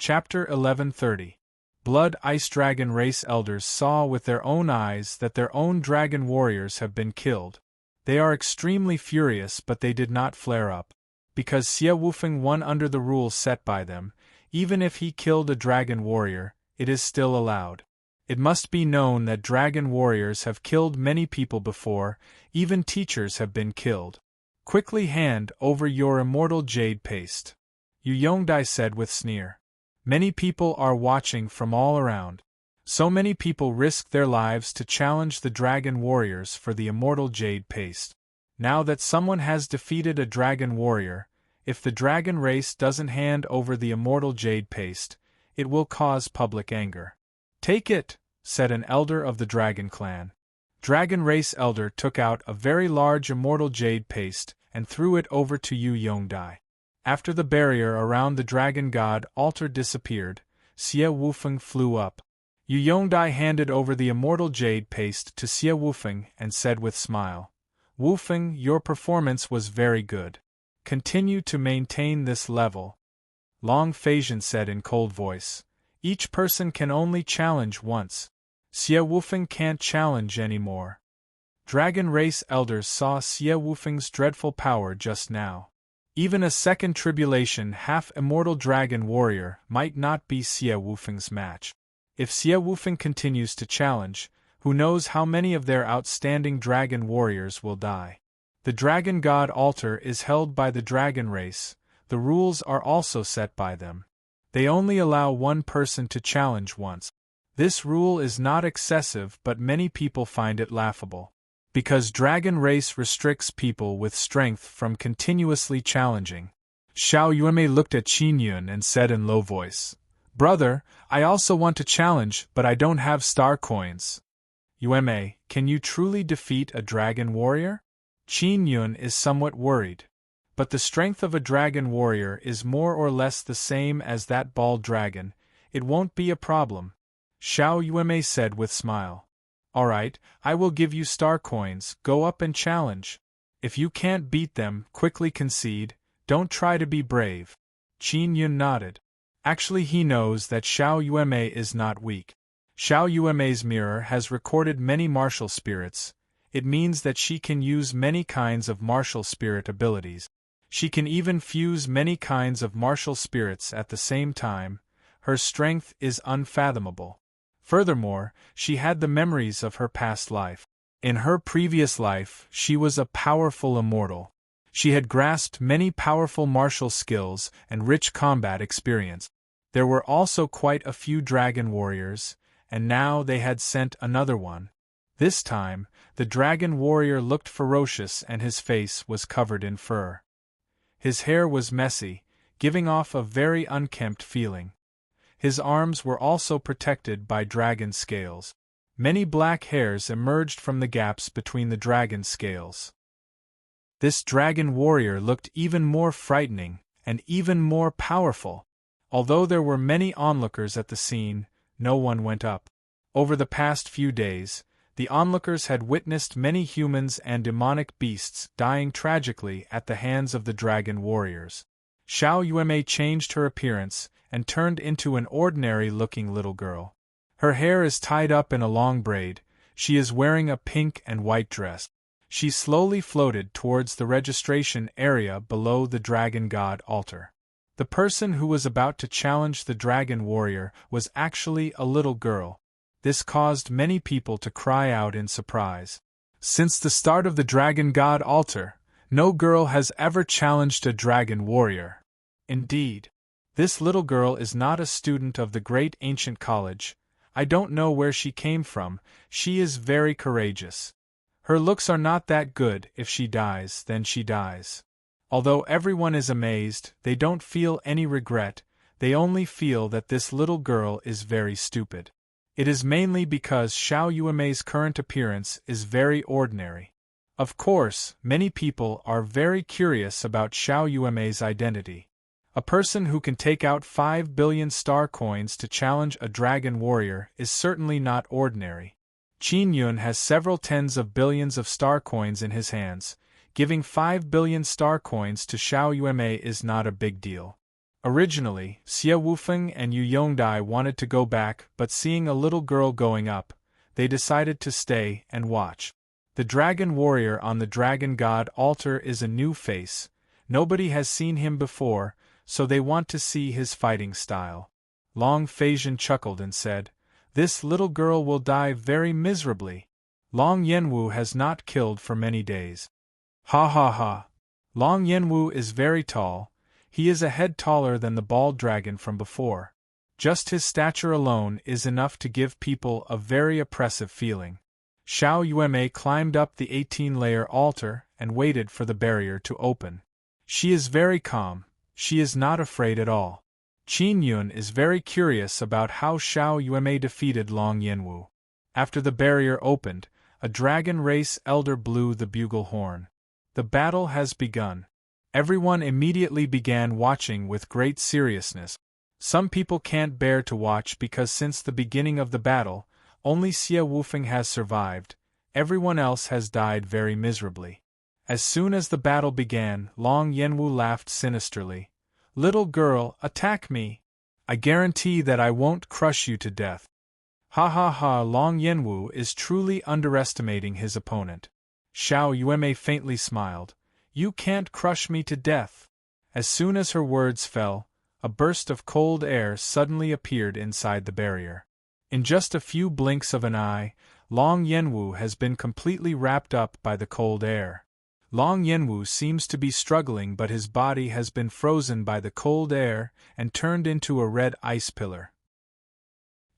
Chapter 1130. Blood Ice Dragon Race Elders saw with their own eyes that their own dragon warriors have been killed. They are extremely furious, but they did not flare up. Because Xie Wufeng won under the rules set by them, even if he killed a dragon warrior, it is still allowed. It must be known that dragon warriors have killed many people before, even teachers have been killed. Quickly hand over your immortal jade paste, Yu Yongdai said with sneer. Many people are watching from all around. So many people risked their lives to challenge the dragon warriors for the immortal jade paste. Now that someone has defeated a dragon warrior, if the dragon race doesn't hand over the immortal jade paste, it will cause public anger. Take it, said an elder of the dragon clan. Dragon race elder took out a very large immortal jade paste and threw it over to Yu Yongdai. After the barrier around the dragon god altar disappeared, Xie Wufeng flew up. Yu Yongdai handed over the immortal jade paste to Xie Wufeng and said with smile, Wufeng, your performance was very good. Continue to maintain this level. Long Phasian said in cold voice, each person can only challenge once. Xie Wufeng can't challenge anymore. Dragon race elders saw Xie Wufeng's dreadful power just now. Even a second tribulation half-immortal dragon warrior might not be Xie Wufeng's match. If Xie Wufeng continues to challenge, who knows how many of their outstanding dragon warriors will die. The dragon god altar is held by the dragon race, the rules are also set by them. They only allow one person to challenge once. This rule is not excessive, but many people find it laughable. Because dragon race restricts people with strength from continuously challenging. Xiao Yuemei looked at Qin Yun and said in low voice, Brother, I also want to challenge, but I don't have star coins. Yuemei, can you truly defeat a dragon warrior? Qin Yun is somewhat worried. But the strength of a dragon warrior is more or less the same as that bald dragon, it won't be a problem. Xiao Yuemei said with smile. Alright, I will give you star coins, go up and challenge. If you can't beat them, quickly concede, don't try to be brave. Qin Yun nodded. Actually he knows that Xiao Yuemei is not weak. Xiao Yuemei's mirror has recorded many martial spirits. It means that she can use many kinds of martial spirit abilities. She can even fuse many kinds of martial spirits at the same time. Her strength is unfathomable. Furthermore, she had the memories of her past life. In her previous life, she was a powerful immortal. She had grasped many powerful martial skills and rich combat experience. There were also quite a few dragon warriors, and now they had sent another one. This time, the dragon warrior looked ferocious and his face was covered in fur. His hair was messy, giving off a very unkempt feeling. His arms were also protected by dragon scales. Many black hairs emerged from the gaps between the dragon scales. This dragon warrior looked even more frightening and even more powerful. Although there were many onlookers at the scene, no one went up. Over the past few days, the onlookers had witnessed many humans and demonic beasts dying tragically at the hands of the dragon warriors. Xiao Yuemei changed her appearance and turned into an ordinary-looking little girl. Her hair is tied up in a long braid, she is wearing a pink and white dress. She slowly floated towards the registration area below the dragon god altar. The person who was about to challenge the dragon warrior was actually a little girl. This caused many people to cry out in surprise. Since the start of the dragon god altar, no girl has ever challenged a dragon warrior. Indeed. This little girl is not a student of the great ancient college. I don't know where she came from, she is very courageous. Her looks are not that good, if she dies, then she dies. Although everyone is amazed, they don't feel any regret, they only feel that this little girl is very stupid. It is mainly because Xiao Yuemei's current appearance is very ordinary. Of course, many people are very curious about Xiao Yuemei's identity. A person who can take out 5 billion star coins to challenge a dragon warrior is certainly not ordinary. Qin Yun has several tens of billions of star coins in his hands. Giving 5 billion star coins to Xiao Yuemei is not a big deal. Originally, Xie Wufeng and Yu Yongdai wanted to go back, but seeing a little girl going up, they decided to stay and watch. The dragon warrior on the dragon god altar is a new face. Nobody has seen him before, so they want to see his fighting style. Long Feizhen chuckled and said, "This little girl will die very miserably. Long Yanwu has not killed for many days." Ha ha ha. Long Yanwu is very tall. He is a head taller than the bald dragon from before. Just his stature alone is enough to give people a very oppressive feeling. Xiao Yueme climbed up the 18-layer altar and waited for the barrier to open. She is very calm. She is not afraid at all. Qin Yun is very curious about how Xiao Yueme defeated Long Yanwu. After the barrier opened, a dragon race elder blew the bugle horn. The battle has begun. Everyone immediately began watching with great seriousness. Some people can't bear to watch because since the beginning of the battle, only Xie Wufeng has survived. Everyone else has died very miserably. As soon as the battle began, Long Yanwu laughed sinisterly. "Little girl, attack me! I guarantee that I won't crush you to death." Ha ha ha. Long Yanwu is truly underestimating his opponent. Xiao Yueme faintly smiled. "You can't crush me to death." As soon as her words fell, a burst of cold air suddenly appeared inside the barrier. In just a few blinks of an eye, Long Yanwu has been completely wrapped up by the cold air. Long Yanwu seems to be struggling, but his body has been frozen by the cold air and turned into a red ice pillar.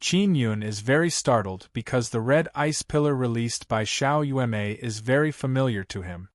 Qin Yun is very startled because the red ice pillar released by Xiao Yueme is very familiar to him.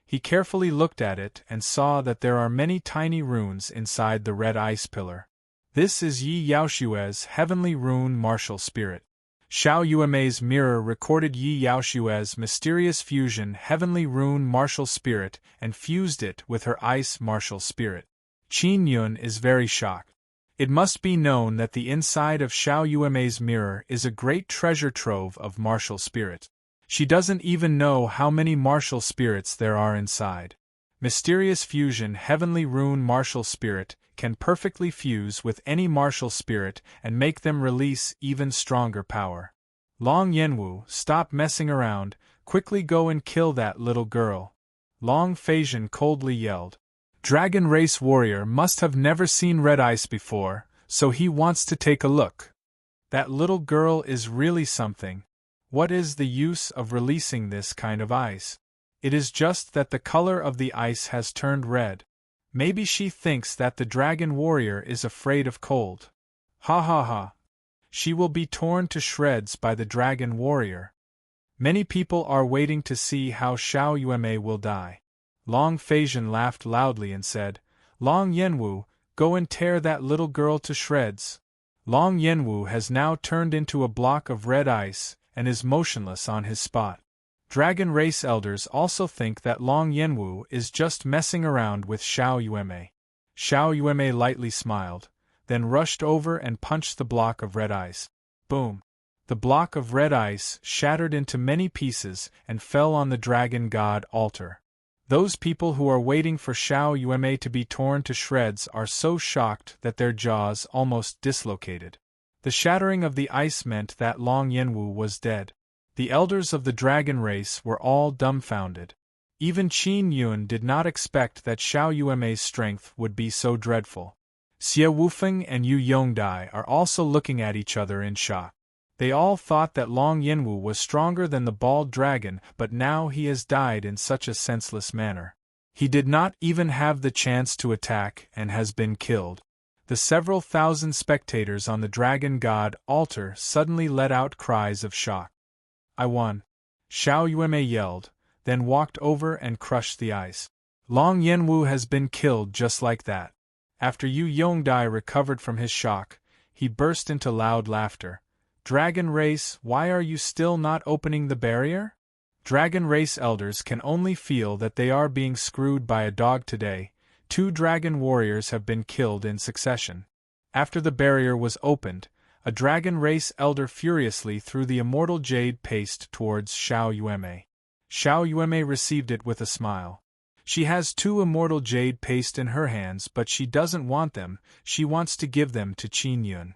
He carefully looked at it and saw that there are many tiny runes inside the red ice pillar. This is Yi Yaoshue's heavenly rune martial spirit. Xiao Yueme's mirror recorded Yi Yaoshue's mysterious fusion heavenly rune martial spirit and fused it with her ice martial spirit. Qin Yun is very shocked. It must be known that the inside of Xiao Yueme's mirror is a great treasure trove of martial spirit. She doesn't even know how many martial spirits there are inside. Mysterious fusion heavenly rune martial spirit can perfectly fuse with any martial spirit and make them release even stronger power. Long Yanwu, stop messing around, quickly go and kill that little girl. Long Feizhen coldly yelled. Dragon race warrior must have never seen red ice before, so he wants to take a look. That little girl is really something. What is the use of releasing this kind of ice? It is just that the color of the ice has turned red. Maybe she thinks that the dragon warrior is afraid of cold. Ha ha ha. She will be torn to shreds by the dragon warrior. Many people are waiting to see how Xiao Yueme will die. Long Feizhen laughed loudly and said, Long Yanwu, go and tear that little girl to shreds. Long Yanwu has now turned into a block of red ice and is motionless on his spot. Dragon race elders also think that Long Yanwu is just messing around with Xiao Yueme. Xiao Yueme lightly smiled, then rushed over and punched the block of red ice. Boom! The block of red ice shattered into many pieces and fell on the dragon god altar. Those people who are waiting for Xiao Yueme to be torn to shreds are so shocked that their jaws almost dislocated. The shattering of the ice meant that Long Yanwu was dead. The elders of the dragon race were all dumbfounded. Even Qin Yun did not expect that Xiao Yueme's strength would be so dreadful. Xie Wufeng and Yu Yongdai are also looking at each other in shock. They all thought that Long Yanwu was stronger than the bald dragon, but now he has died in such a senseless manner. He did not even have the chance to attack and has been killed. The several thousand spectators on the dragon god altar suddenly let out cries of shock. I won. Xiao Yueme yelled, then walked over and crushed the ice. Long Yanwu has been killed just like that. After Yu Yongdai recovered from his shock, he burst into loud laughter. Dragon race, why are you still not opening the barrier? Dragon race elders can only feel that they are being screwed by a dog today. 2 dragon warriors have been killed in succession. After the barrier was opened, a dragon race elder furiously threw the immortal jade paste towards Xiao Yueme. Xiao Yueme received it with a smile. She has 2 immortal jade paste in her hands, but she doesn't want them, she wants to give them to Qin Yun.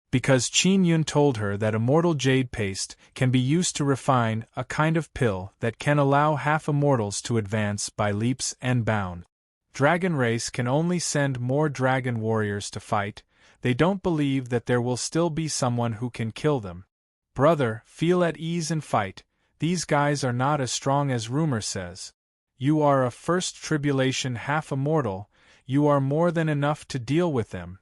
Because Qin Yun told her that immortal jade paste can be used to refine a kind of pill that can allow half-immortals to advance by leaps and bounds. Dragon race can only send more dragon warriors to fight, they don't believe that there will still be someone who can kill them. Brother, feel at ease and fight, these guys are not as strong as rumor says. You are a first tribulation half-immortal, you are more than enough to deal with them.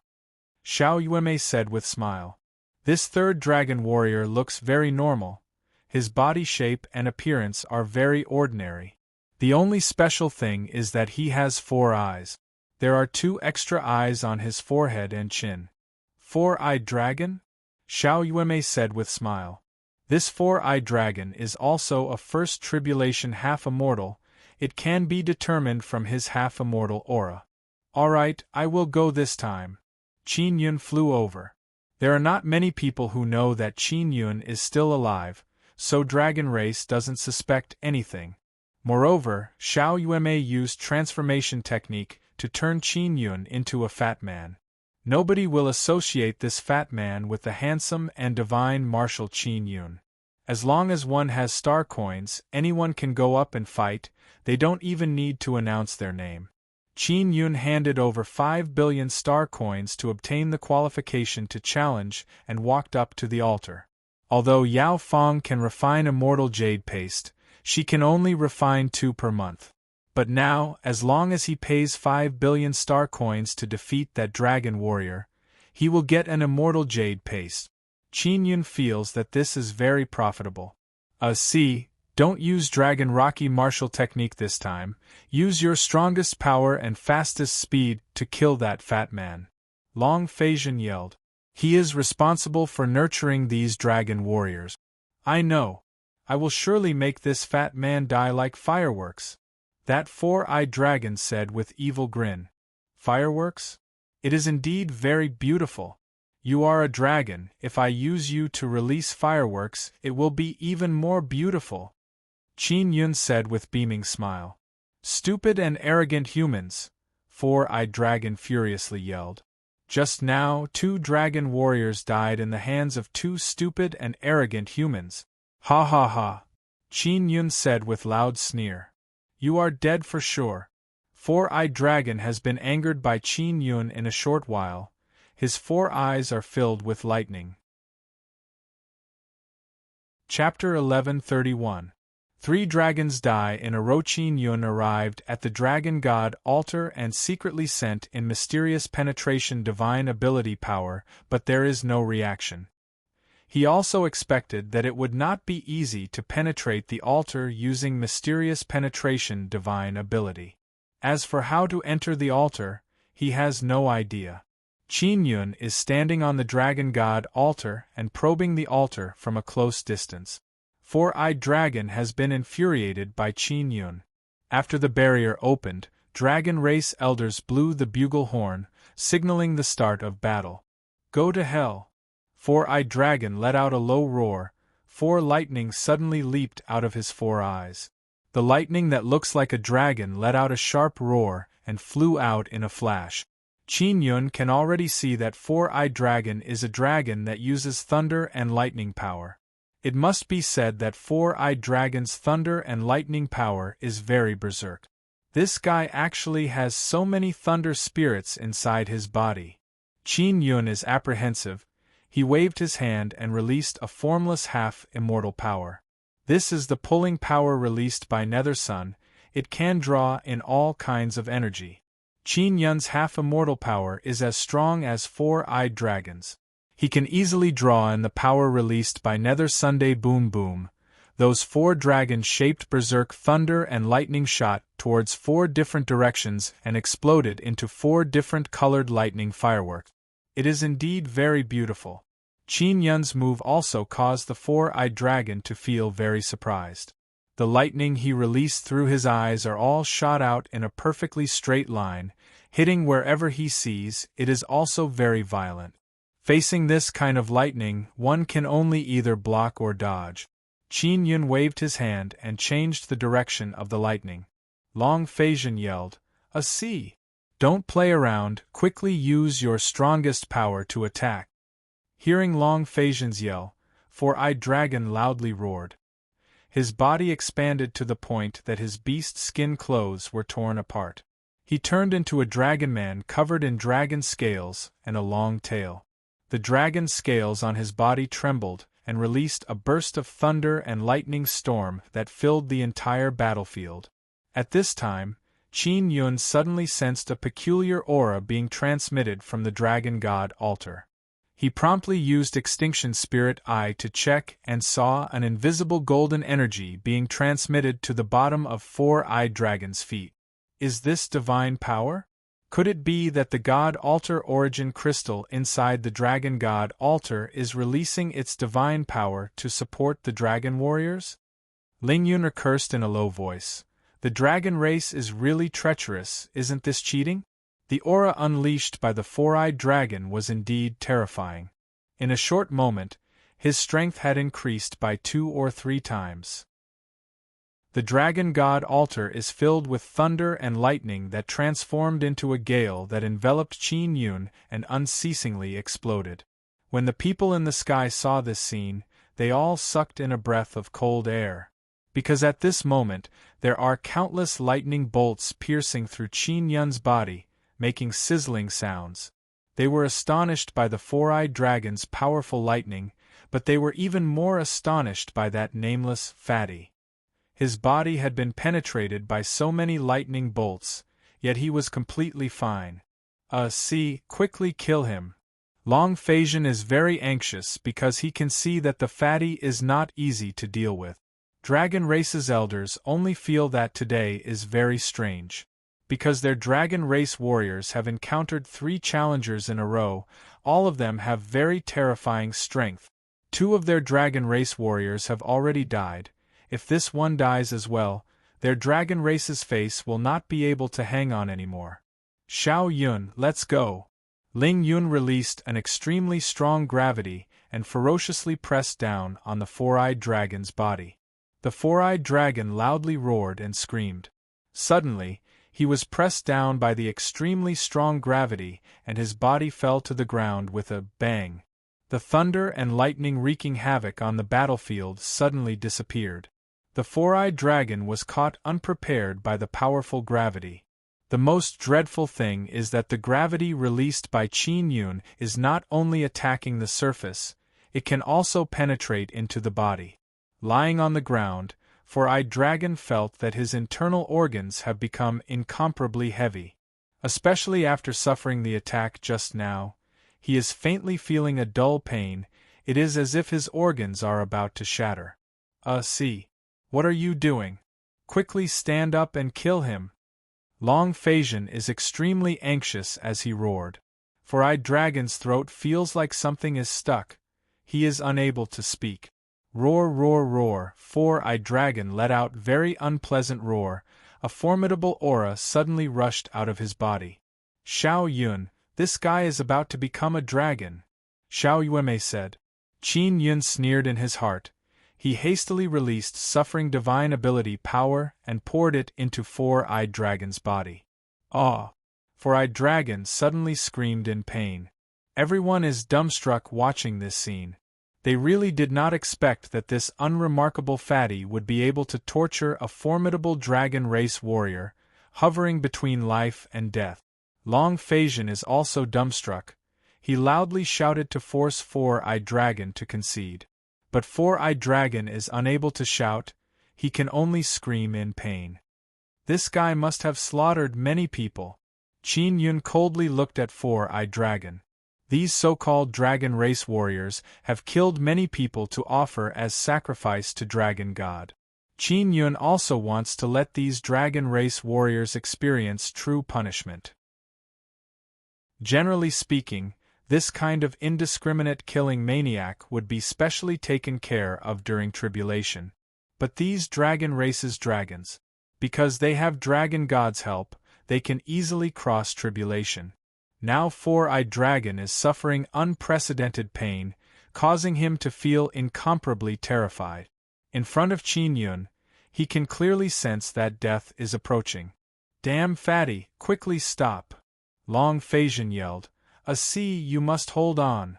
Xiao Yuemei said with smile. This third dragon warrior looks very normal, his body shape and appearance are very ordinary. The only special thing is that he has 4 eyes. There are 2 extra eyes on his forehead and chin. 4-eyed dragon? Xiao Yuemei said with smile. This 4-eyed dragon is also a first tribulation half-immortal, it can be determined from his half-immortal aura. Alright, I will go this time. Qin Yun flew over. There are not many people who know that Qin Yun is still alive, so Dragon Race doesn't suspect anything. Moreover, Xiao Yuemei used transformation technique to turn Qin Yun into a fat man. Nobody will associate this fat man with the handsome and divine martial Qin Yun. As long as one has star coins, anyone can go up and fight, they don't even need to announce their name. Qin Yun handed over 5 billion star coins to obtain the qualification to challenge and walked up to the altar. Although Yao Fong can refine immortal jade paste, she can only refine 2 per month. But now, as long as he pays 5 billion star coins to defeat that dragon warrior, he will get an immortal jade paste. Qin Yun feels that this is very profitable. See, don't use Dragon Rocky martial technique this time, use your strongest power and fastest speed to kill that fat man. Long Feizhen yelled. He is responsible for nurturing these dragon warriors. I know. I will surely make this fat man die like fireworks. That 4-eyed dragon said with evil grin. Fireworks? It is indeed very beautiful. You are a dragon, if I use you to release fireworks, it will be even more beautiful. Qin Yun said with beaming smile. Stupid and arrogant humans, 4-eyed dragon furiously yelled. Just now, 2 dragon warriors died in the hands of 2 stupid and arrogant humans. Ha ha ha, Qin Yun said with loud sneer. You are dead for sure. 4-eyed dragon has been angered by Qin Yun in a short while. His 4 eyes are filled with lightning. Chapter 1131. 3 dragons die in a row. Qin Yun arrived at the dragon god altar and secretly sent in mysterious penetration divine ability power, but there is no reaction. He also expected that it would not be easy to penetrate the altar using mysterious penetration divine ability. As for how to enter the altar, he has no idea. Qin Yun is standing on the dragon god altar and probing the altar from a close distance. 4-eyed dragon has been infuriated by Qin Yun. After the barrier opened, dragon race elders blew the bugle horn, signaling the start of battle. Go to hell! 4-eyed dragon let out a low roar. 4 lightning suddenly leaped out of his 4 eyes. The lightning that looks like a dragon let out a sharp roar and flew out in a flash. Qin Yun can already see that 4-eyed dragon is a dragon that uses thunder and lightning power. It must be said that 4-eyed dragon's thunder and lightning power is very berserk. This guy actually has so many thunder spirits inside his body. Qin Yun is apprehensive. He waved his hand and released a formless half-immortal power. This is the pulling power released by Nether Sun. It can draw in all kinds of energy. Qin Yun's half-immortal power is as strong as 4-eyed dragons. He can easily draw in the power released by Nether Sunday Boom Boom. Those 4 dragon-shaped berserk thunder and lightning shot towards 4 different directions and exploded into 4 different colored lightning fireworks. It is indeed very beautiful. Qin Yun's move also caused the 4-eyed dragon to feel very surprised. The lightning he released through his eyes are all shot out in a perfectly straight line, hitting wherever he sees. It is also very violent. Facing this kind of lightning, one can only either block or dodge. Qin Yun waved his hand and changed the direction of the lightning. Long Phasian yelled, "A sea! Don't play around, quickly use your strongest power to attack." Hearing Long Phasian's yell, Four-Eyed Dragon loudly roared. His body expanded to the point that his beast skin clothes were torn apart. He turned into a dragon man covered in dragon scales and a long tail. The dragon scales on his body trembled and released a burst of thunder and lightning storm that filled the entire battlefield. At this time, Qin Yun suddenly sensed a peculiar aura being transmitted from the dragon god altar. He promptly used Extinction Spirit Eye to check and saw an invisible golden energy being transmitted to the bottom of Four-Eyed Dragon's feet. Is this divine power? Could it be that the God Altar origin crystal inside the Dragon God Altar is releasing its divine power to support the dragon warriors? Ling Yun cursed in a low voice. The dragon race is really treacherous, isn't this cheating? The aura unleashed by the Four-Eyed Dragon was indeed terrifying. In a short moment, his strength had increased by 2 or 3 times. The Dragon God Altar is filled with thunder and lightning that transformed into a gale that enveloped Qin Yun and unceasingly exploded. When the people in the sky saw this scene, they all sucked in a breath of cold air. Because at this moment, there are countless lightning bolts piercing through Qin Yun's body, making sizzling sounds. They were astonished by the Four-Eyed Dragon's powerful lightning, but they were even more astonished by that nameless fatty. His body had been penetrated by so many lightning bolts, yet he was completely fine. See, quickly kill him. Long Phasian is very anxious because he can see that the fatty is not easy to deal with. Dragon race's elders only feel that today is very strange. Because their dragon race warriors have encountered 3 challengers in a row, all of them have very terrifying strength. 2 of their dragon race warriors have already died. If this one dies as well, their dragon race's face will not be able to hang on anymore. Xiao Yun, let's go. Ling Yun released an extremely strong gravity and ferociously pressed down on the Four-Eyed Dragon's body. The Four-Eyed Dragon loudly roared and screamed. Suddenly, he was pressed down by the extremely strong gravity and his body fell to the ground with a bang. The thunder and lightning wreaking havoc on the battlefield suddenly disappeared. The Four-Eyed Dragon was caught unprepared by the powerful gravity. The most dreadful thing is that the gravity released by Qin Yun is not only attacking the surface, it can also penetrate into the body. Lying on the ground, Four-Eyed Dragon felt that his internal organs have become incomparably heavy. Especially after suffering the attack just now, he is faintly feeling a dull pain. It is as if his organs are about to shatter. See. What are you doing? Quickly stand up and kill him. Long Phasian is extremely anxious as he roared. Four-Eyed Dragon's throat feels like something is stuck. He is unable to speak. Roar, roar, roar. Four-Eyed Dragon let out very unpleasant roar. A formidable aura suddenly rushed out of his body. Xiao Yun, this guy is about to become a dragon. Xiao Yueme said. Qin Yun sneered in his heart. He hastily released Suffering Divine Ability power and poured it into Four-Eyed Dragon's body. Ah! Four-Eyed Dragon suddenly screamed in pain. Everyone is dumbstruck watching this scene. They really did not expect that this unremarkable fatty would be able to torture a formidable dragon race warrior, hovering between life and death. Long Phasian is also dumbstruck. He loudly shouted to force Four-Eyed Dragon to concede. But Four-Eyed Dragon is unable to shout, he can only scream in pain. This guy must have slaughtered many people. Qin Yun coldly looked at Four-Eyed Dragon. These so-called dragon race warriors have killed many people to offer as sacrifice to Dragon God. Qin Yun also wants to let these dragon race warriors experience true punishment. Generally speaking, this kind of indiscriminate killing maniac would be specially taken care of during tribulation. But these dragon race's dragons, because they have Dragon God's help, they can easily cross tribulation. Now Four-Eyed Dragon is suffering unprecedented pain, causing him to feel incomparably terrified. In front of Qin Yun, He can clearly sense that death is approaching. Damn fatty, quickly stop! Long Phasian yelled. See, you must hold on.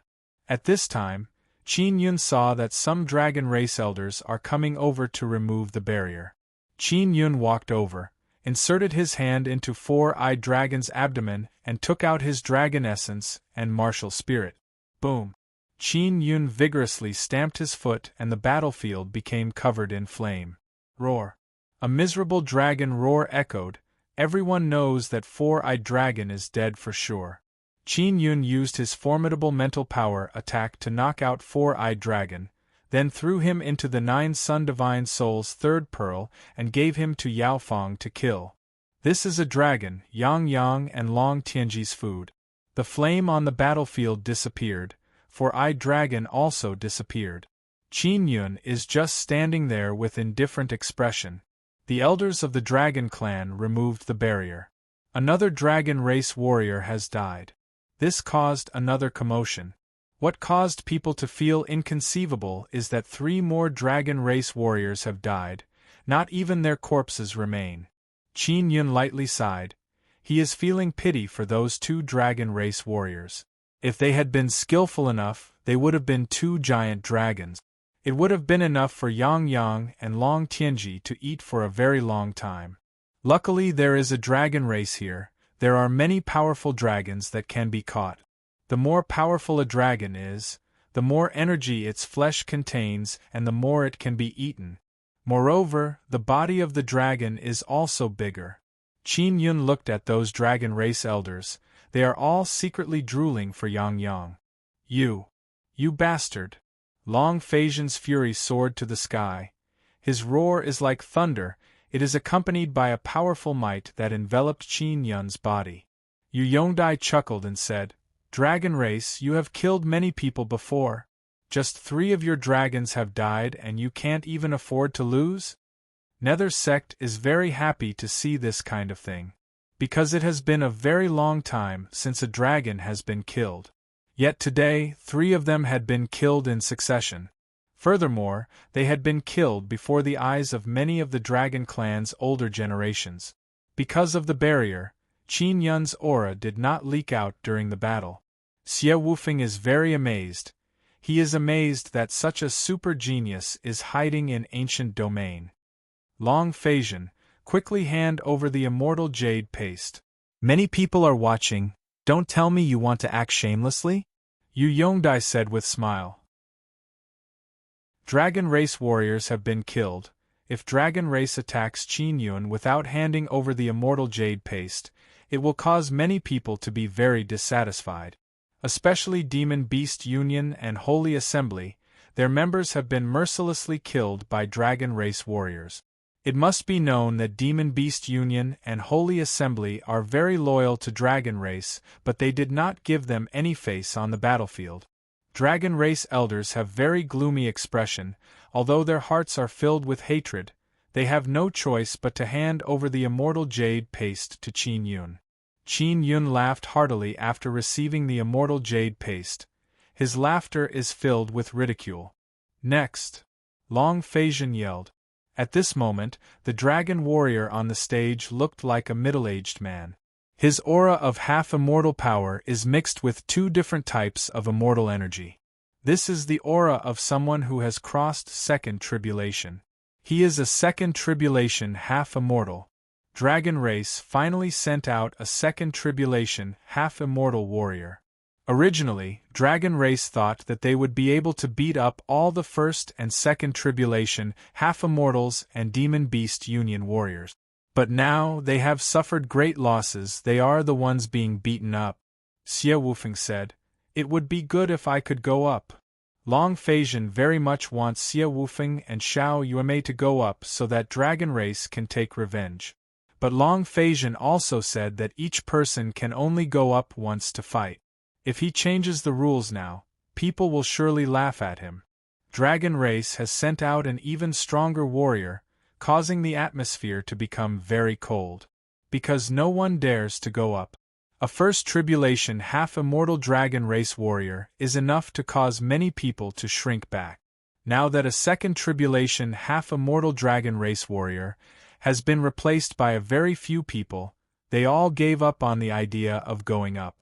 At this time, Qin Yun saw that some dragon race elders are coming over to remove the barrier. Qin Yun walked over, inserted his hand into Four-Eyed Dragon's abdomen and took out his dragon essence and martial spirit. Boom! Qin Yun vigorously stamped his foot and the battlefield became covered in flame. Roar! A miserable dragon roar echoed. Everyone knows that Four-Eyed Dragon is dead for sure. Qin Yun used his formidable mental power attack to knock out Four-Eyed Dragon, then threw him into the Nine Sun Divine Soul's third pearl and gave him to Yao Fong to kill. This is a dragon, Yang Yang and Long Tianji's food. The flame on the battlefield disappeared. Four-Eyed Dragon also disappeared. Qin Yun is just standing there with indifferent expression. The elders of the dragon clan removed the barrier. Another dragon race warrior has died. This caused another commotion. What caused people to feel inconceivable is that 3 more dragon race warriors have died. Not even their corpses remain. Qin Yun lightly sighed. He is feeling pity for those 2 dragon race warriors. If they had been skillful enough, they would have been 2 giant dragons. It would have been enough for Yang Yang and Long Tianji to eat for a very long time. Luckily there is a dragon race here. There are many powerful dragons that can be caught. The more powerful a dragon is, the more energy its flesh contains and the more it can be eaten. Moreover, the body of the dragon is also bigger. Qin Yun looked at those dragon race elders. They are all secretly drooling for Yang Yang. You bastard! Long Phasian's fury soared to the sky. His roar is like thunder. It is accompanied by a powerful might that enveloped Qin Yun's body. Yu Yongdai chuckled and said, "Dragon race, you have killed many people before. Just 3 of your dragons have died and you can't even afford to lose?" Nether sect is very happy to see this kind of thing. Because it has been a very long time since a dragon has been killed. Yet today, 3 of them had been killed in succession. Furthermore, they had been killed before the eyes of many of the dragon clan's older generations. Because of the barrier, Qin Yun's aura did not leak out during the battle. Xie Wufeng is very amazed. He is amazed that such a super genius is hiding in ancient domain. Long Phasian, quickly hand over the immortal jade paste. Many people are watching. Don't tell me you want to act shamelessly? Yu Yongdai said with smile. Dragon race warriors have been killed. If dragon race attacks Qin Yun without handing over the immortal jade paste, it will cause many people to be very dissatisfied. Especially Demon Beast Union and Holy Assembly, their members have been mercilessly killed by dragon race warriors. It must be known that Demon Beast Union and Holy Assembly are very loyal to Dragon Race, but they did not give them any face on the battlefield. Dragon Race elders have very gloomy expression. Although their hearts are filled with hatred, they have no choice but to hand over the immortal jade paste to Qin Yun. Qin Yun laughed heartily after receiving the immortal jade paste. His laughter is filled with ridicule. Next! Long Phasian yelled. At this moment, the dragon warrior on the stage looked like a middle-aged man. His aura of half-immortal power is mixed with 2 different types of immortal energy. This is the aura of someone who has crossed second tribulation. He is a second tribulation half-immortal. Dragon Race finally sent out a second tribulation half-immortal warrior. Originally, Dragon Race thought that they would be able to beat up all the first and second tribulation, half-immortals and Demon Beast Union warriors. But now they have suffered great losses. They are the ones being beaten up. Xie Wufeng said, "It would be good if I could go up." Long Phasian very much wants Xie Wufeng and Xiao Yuemei to go up so that Dragon Race can take revenge. But Long Phasian also said that each person can only go up once to fight. If he changes the rules now, people will surely laugh at him. Dragon Race has sent out an even stronger warrior, causing the atmosphere to become very cold. Because no one dares to go up. A first tribulation half-immortal Dragon Race warrior is enough to cause many people to shrink back. Now that a second tribulation half-immortal dragon race warrior has been replaced by a very few people, they all gave up on the idea of going up.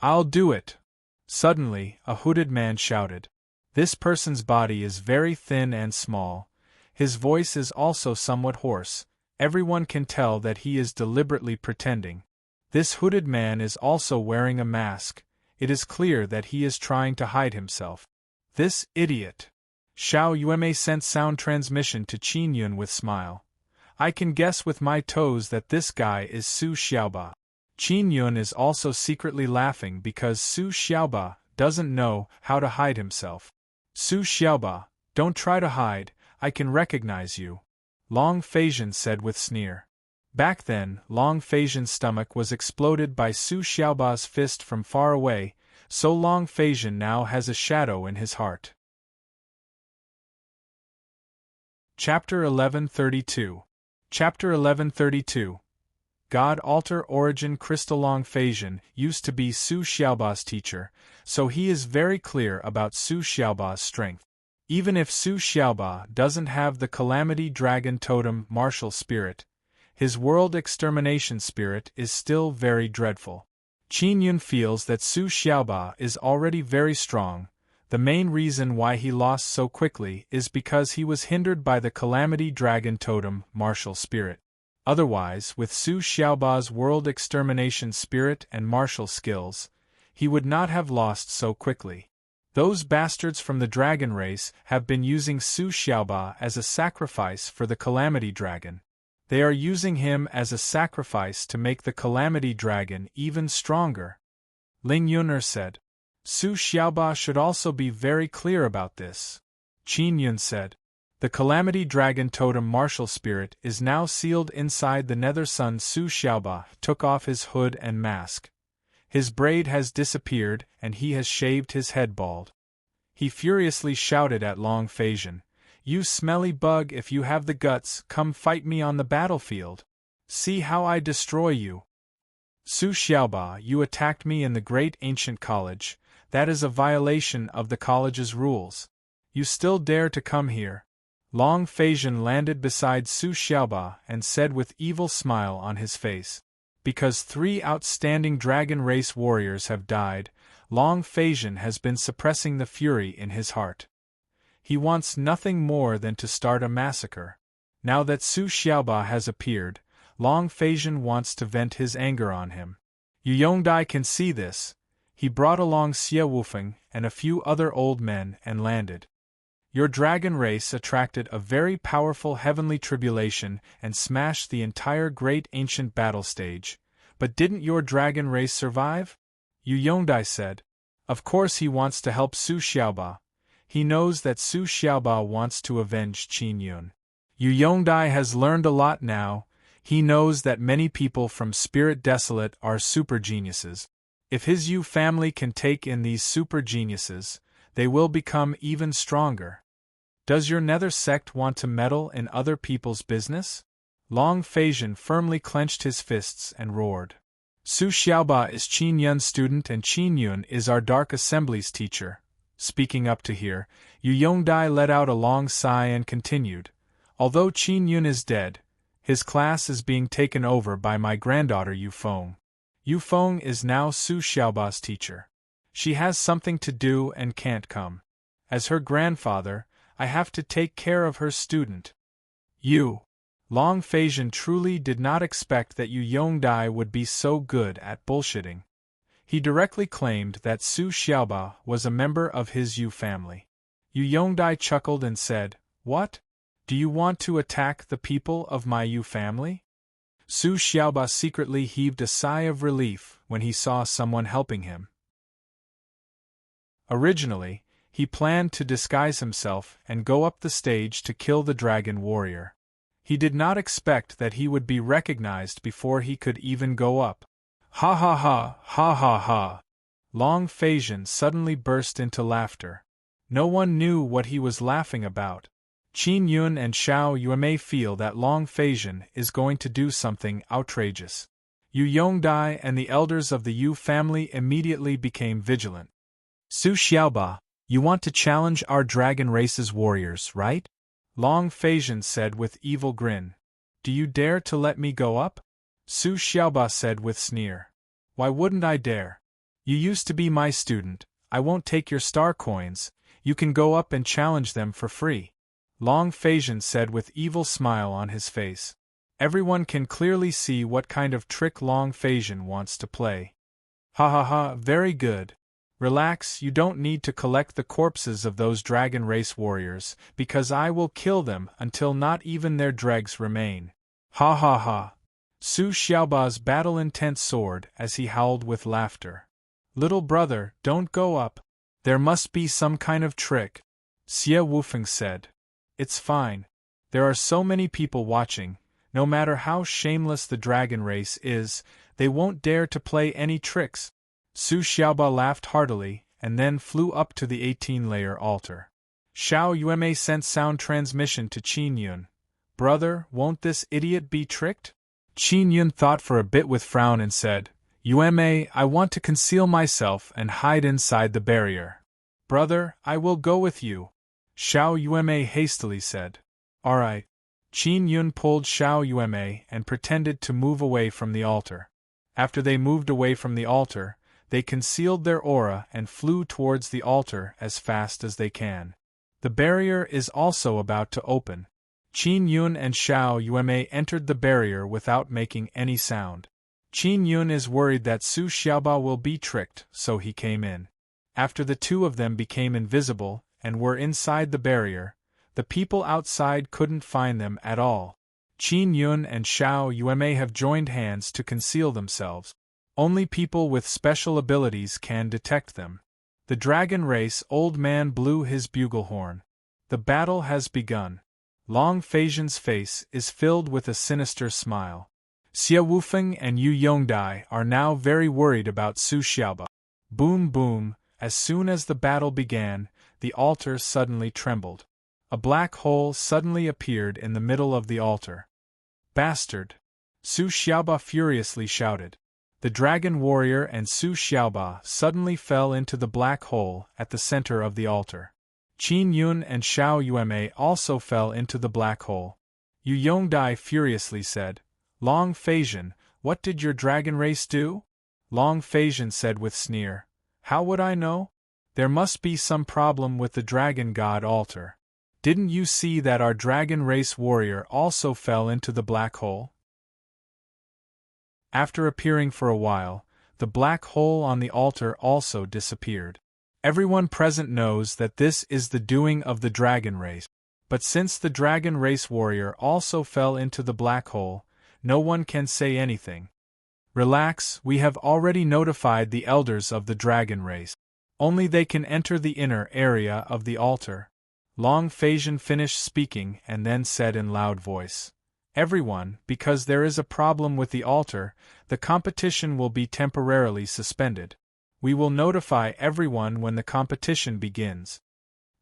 "I'll do it!" Suddenly, a hooded man shouted. This person's body is very thin and small. His voice is also somewhat hoarse. Everyone can tell that he is deliberately pretending. This hooded man is also wearing a mask. It is clear that he is trying to hide himself. This idiot! Xiao Yueme sent sound transmission to Qin Yun with smile. I can guess with my toes that this guy is Su Xiaoba. Qin Yun is also secretly laughing because Su Xiaoba doesn't know how to hide himself. Su Xiaoba, don't try to hide, I can recognize you, Long Feizhen said with sneer. Back then, Long Feizhen's stomach was exploded by Su Xiaoba's fist from far away, so Long Feizhen now has a shadow in his heart. Chapter 1132. Chapter 1132. God Altar Origin Crystal. Long Feizhen used to be Su Xiaoba's teacher, so he is very clear about Su Xiaoba's strength. Even if Su Xiaoba doesn't have the Calamity Dragon Totem martial spirit, his world extermination spirit is still very dreadful. Qin Yun feels that Su Xiaoba is already very strong. The main reason why he lost so quickly is because he was hindered by the Calamity Dragon Totem martial spirit. Otherwise, with Su Xiaoba's world extermination spirit and martial skills, he would not have lost so quickly. Those bastards from the dragon race have been using Su Xiaoba as a sacrifice for the Calamity Dragon. They are using him as a sacrifice to make the Calamity Dragon even stronger. Ling Yuner said. Su Xiaoba should also be very clear about this. Qin Yun said. The Calamity Dragon Totem martial spirit is now sealed inside the Nether Sun. Su Xiaoba took off his hood and mask. His braid has disappeared and he has shaved his head bald. He furiously shouted at Long Feizhen, "You smelly bug, if you have the guts, come fight me on the battlefield. See how I destroy you." Su Xiaoba, you attacked me in the Great Ancient College. That is a violation of the college's rules. You still dare to come here? Long Feizhen landed beside Su Xiaoba and said with evil smile on his face. Because 3 outstanding dragon race warriors have died, Long Feizhen has been suppressing the fury in his heart. He wants nothing more than to start a massacre. Now that Su Xiaoba has appeared, Long Feizhen wants to vent his anger on him. Yu Yongdai can see this. He brought along Xie Wufeng and a few other old men and landed. Your dragon race attracted a very powerful heavenly tribulation and smashed the entire great ancient battle stage. But didn't your dragon race survive? Yu Yongdai said. Of course he wants to help Su Xiaoba. He knows that Su Xiaoba wants to avenge Qin Yun. Yu Yongdai has learned a lot now. He knows that many people from Spirit Desolate are super geniuses. If his Yu family can take in these super geniuses, they will become even stronger. Does your Nether sect want to meddle in other people's business? Long Feizhen firmly clenched his fists and roared. Su Xiaoba is Qin Yun's student and Qin Yun is our Dark Assembly's teacher. Speaking up to here, Yu Yongdai let out a long sigh and continued. Although Qin Yun is dead, his class is being taken over by my granddaughter Yu Feng. Yu Feng is now Su Xiaoba's teacher. She has something to do and can't come. As her grandfather, I have to take care of her student. Long Feizhen truly did not expect that Yu Yongdai would be so good at bullshitting. He directly claimed that Su Xiaoba was a member of his Yu family. Yu Yongdai chuckled and said, "What? Do you want to attack the people of my Yu family?" Su Xiaoba secretly heaved a sigh of relief when he saw someone helping him. Originally, he planned to disguise himself and go up the stage to kill the dragon warrior. He did not expect that he would be recognized before he could even go up. Ha ha ha, ha ha ha. Long Feizhen suddenly burst into laughter. No one knew what he was laughing about. Qin Yun and Xiao Yuemei feel that Long Feizhen is going to do something outrageous. Yu Yongdai and the elders of the Yu family immediately became vigilant. Su Xiaoba, You want to challenge our dragon race's warriors, right? Long Phasian said with evil grin. Do you dare to let me go up? Su Xiaoba said with sneer. Why wouldn't I dare? You used to be my student, I won't take your star coins, you can go up and challenge them for free. Long Phasian said with evil smile on his face. Everyone can clearly see what kind of trick Long Phasian wants to play. Ha ha ha, very good. Relax, you don't need to collect the corpses of those dragon race warriors, because I will kill them until not even their dregs remain. Ha ha ha. Su Xiaoba's battle-intent soared as he howled with laughter. Little brother, don't go up. There must be some kind of trick. Xie Wufeng said. It's fine. There are so many people watching, no matter how shameless the dragon race is, they won't dare to play any tricks. Su Xiaoba laughed heartily, and then flew up to the 18-layer altar. Xiao Yuemei sent sound transmission to Qin Yun. Brother, won't this idiot be tricked? Qin Yun thought for a bit with frown and said, Yuemei, I want to conceal myself and hide inside the barrier. Brother, I will go with you. Xiao Yuemei hastily said. All right. Qin Yun pulled Xiao Yuemei and pretended to move away from the altar. After they moved away from the altar, they concealed their aura and flew towards the altar as fast as they can. The barrier is also about to open. Qin Yun and Xiao Yuemei entered the barrier without making any sound. Qin Yun is worried that Su Xiaoba will be tricked, so he came in. After the two of them became invisible and were inside the barrier, the people outside couldn't find them at all. Qin Yun and Xiao Yuemei have joined hands to conceal themselves. Only people with special abilities can detect them. The dragon race old man blew his bugle horn. The battle has begun. Long Phasian's face is filled with a sinister smile. Xie Wufeng and Yu Yongdai are now very worried about Su Xiaoba. Boom boom, as soon as the battle began, the altar suddenly trembled. A black hole suddenly appeared in the middle of the altar. Bastard! Su Xiaoba furiously shouted. The dragon warrior and Su Xiaoba suddenly fell into the black hole at the center of the altar. Qin Yun and Xiao Yuemei also fell into the black hole. Yu Yongdai furiously said, Long Phasian, what did your dragon race do? Long Phasian said with sneer, How would I know? There must be some problem with the dragon god altar. Didn't you see that our dragon race warrior also fell into the black hole? After appearing for a while, the black hole on the altar also disappeared. Everyone present knows that this is the doing of the dragon race, but since the dragon race warrior also fell into the black hole, no one can say anything. Relax, we have already notified the elders of the dragon race. Only they can enter the inner area of the altar. Long Phasian finished speaking and then said in loud voice, Everyone, because there is a problem with the altar, the competition will be temporarily suspended. We will notify everyone when the competition begins.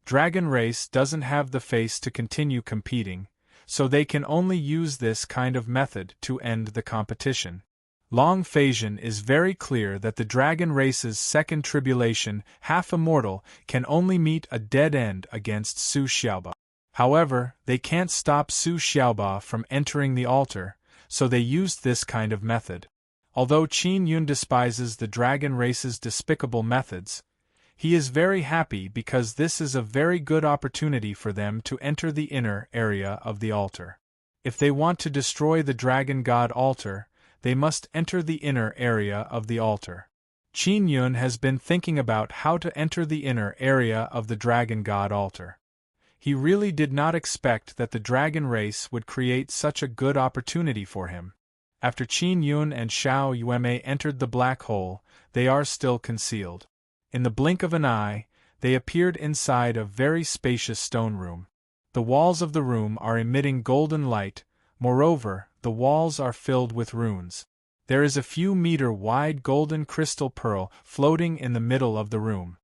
Dragon Race doesn't have the face to continue competing, so they can only use this kind of method to end the competition. Long Phasian is very clear that the Dragon Race's second tribulation, half immortal, can only meet a dead end against Su Xiaoba. However, they can't stop Su Xiaoba from entering the altar, so they used this kind of method. Although Qin Yun despises the Dragon Race's despicable methods, he is very happy because this is a very good opportunity for them to enter the inner area of the altar. If they want to destroy the Dragon God altar, they must enter the inner area of the altar. Qin Yun has been thinking about how to enter the inner area of the Dragon God altar. He really did not expect that the Dragon Race would create such a good opportunity for him. After Qin Yun and Xiao Yuemei entered the black hole, they are still concealed. In the blink of an eye, they appeared inside a very spacious stone room. The walls of the room are emitting golden light, moreover, the walls are filled with runes. There is a few meter-wide golden crystal pearl floating in the middle of the room.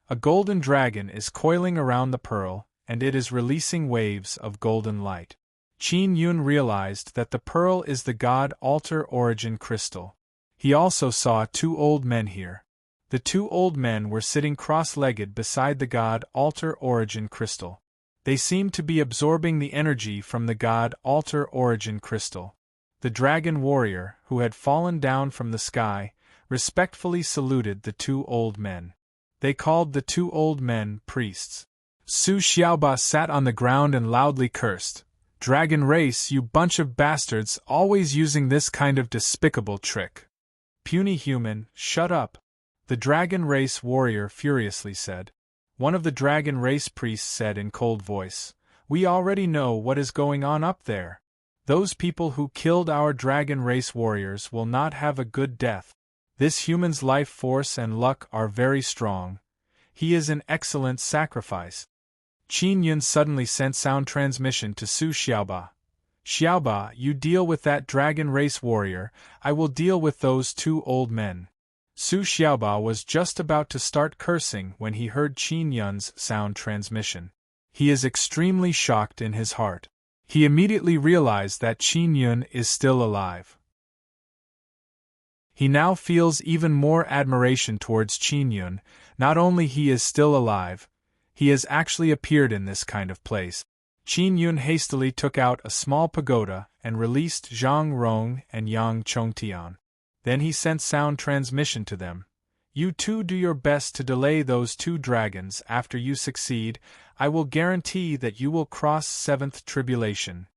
A golden dragon is coiling around the pearl, and it is releasing waves of golden light. Qin Yun realized that the pearl is the god altar origin crystal. He also saw two old men here. The two old men were sitting cross-legged beside the god altar origin crystal. They seemed to be absorbing the energy from the god altar origin crystal. The dragon warrior, who had fallen down from the sky, respectfully saluted the two old men. They called the two old men priests. Su Xiaoba sat on the ground and loudly cursed. "Dragon race, you bunch of bastards, always using this kind of despicable trick." "Puny human, shut up," the dragon race warrior furiously said. One of the dragon race priests said in cold voice, "We already know what is going on up there. Those people who killed our dragon race warriors will not have a good death. This human's life force and luck are very strong. He is an excellent sacrifice." Qin Yun suddenly sent sound transmission to Su Xiaoba. "Xiaoba, you deal with that dragon race warrior, I will deal with those two old men." Su Xiaoba was just about to start cursing when he heard Qin Yun's sound transmission. He is extremely shocked in his heart. He immediately realized that Qin Yun is still alive. He now feels even more admiration towards Qin Yun. Not only he is still alive, he has actually appeared in this kind of place. Qin Yun hastily took out a small pagoda and released Zhang Rong and Yang Chongtian. Then he sent sound transmission to them. "You two do your best to delay those two dragons. After you succeed, I will guarantee that you will cross seventh tribulation."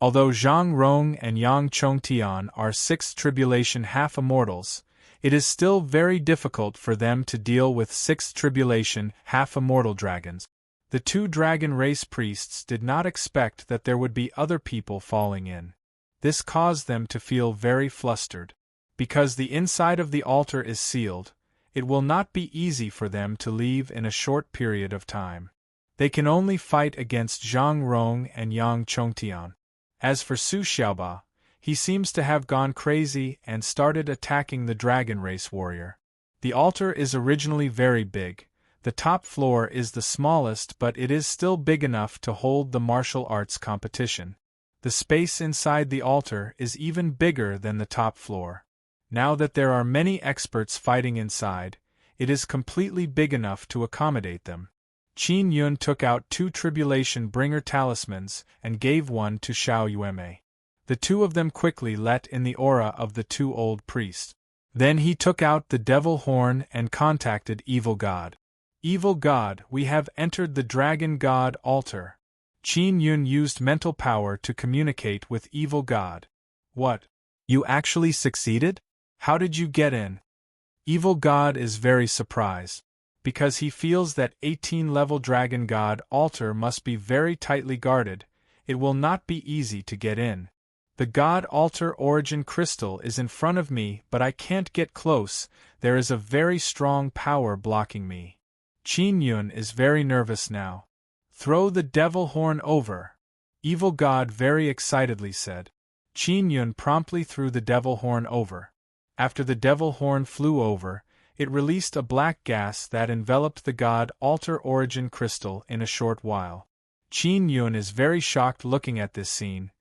Although Zhang Rong and Yang Chongtian are sixth tribulation half-immortals, it is still very difficult for them to deal with sixth tribulation half-immortal dragons. The two dragon race priests did not expect that there would be other people falling in. This caused them to feel very flustered. Because the inside of the altar is sealed, it will not be easy for them to leave in a short period of time. They can only fight against Zhang Rong and Yang Chongtian. As for Su Xiaoba, he seems to have gone crazy and started attacking the dragon race warrior. The altar is originally very big. The top floor is the smallest, but it is still big enough to hold the martial arts competition. The space inside the altar is even bigger than the top floor. Now that there are many experts fighting inside, it is completely big enough to accommodate them. Qin Yun took out two Tribulation Bringer talismans and gave one to Xiao Yueme. The two of them quickly let in the aura of the two old priests. Then he took out the devil horn and contacted Evil God. "Evil God, we have entered the Dragon God altar." Qin Yun used mental power to communicate with Evil God. "What? You actually succeeded? How did you get in?" Evil God is very surprised, because he feels that 18-level Dragon God altar must be very tightly guarded. It will not be easy to get in. The God altar origin crystal is in front of me, but I can't get close. There is a very strong power blocking me. Qin Yun is very nervous now. "Throw the devil horn over," Evil God very excitedly said. Qin Yun promptly threw the devil horn over. After the devil horn flew over, it released a black gas that enveloped the God altar origin crystal in a short while. Qin Yun is very shocked looking at this scene.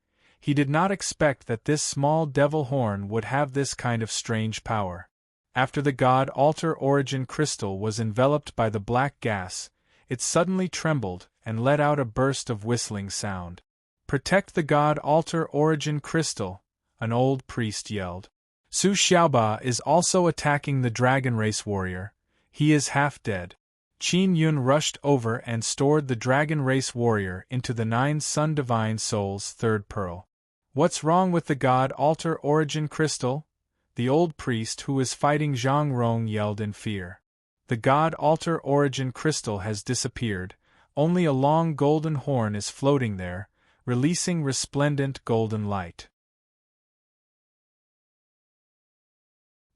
He did not expect that this small devil horn would have this kind of strange power. After the God altar origin crystal was enveloped by the black gas, it suddenly trembled and let out a burst of whistling sound. "Protect the God altar origin crystal," an old priest yelled. Su Xiaoba is also attacking the dragon race warrior. He is half dead. Qin Yun rushed over and stored the dragon race warrior into the 9 Sun Divine Souls' third pearl. "What's wrong with the God altar origin crystal?" the old priest who is fighting Zhang Rong yelled in fear. "The God altar origin crystal has disappeared. Only a long golden horn is floating there, releasing resplendent golden light."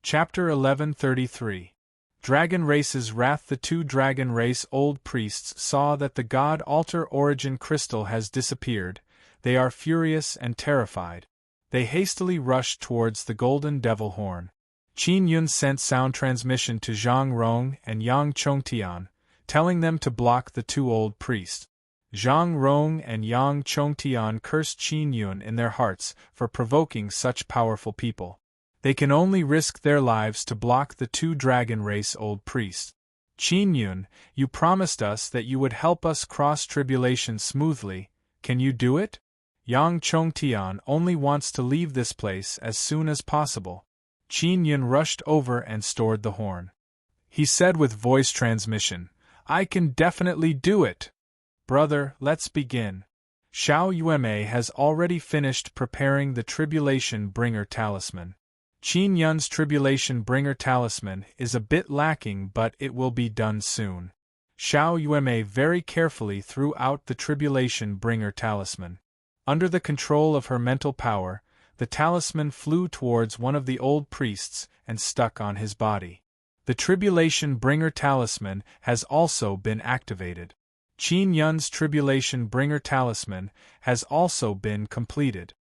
Chapter 1133. Dragon Race's Wrath. The two dragon race old priests saw that the God altar origin crystal has disappeared. They are furious and terrified. They hastily rushed towards the golden devil horn. Qin Yun sent sound transmission to Zhang Rong and Yang Chongtian, telling them to block the two old priests. Zhang Rong and Yang Chongtian cursed Qin Yun in their hearts for provoking such powerful people. They can only risk their lives to block the two dragon race old priests. Qin Yun, you promised us that you would help us cross tribulation smoothly. Can you do it? Yang Chongtian only wants to leave this place as soon as possible. Qin Yun rushed over and stored the horn. He said with voice transmission, I can definitely do it. Brother, let's begin. Xiao Yueme has already finished preparing the Tribulation Bringer talisman. Qin Yun's Tribulation Bringer talisman is a bit lacking, but it will be done soon. Xiao Yueme very carefully threw out the Tribulation Bringer talisman. Under the control of her mental power, the talisman flew towards one of the old priests and stuck on his body. The Tribulation Bringer talisman has also been activated. Qin Yun's Tribulation Bringer talisman has also been completed.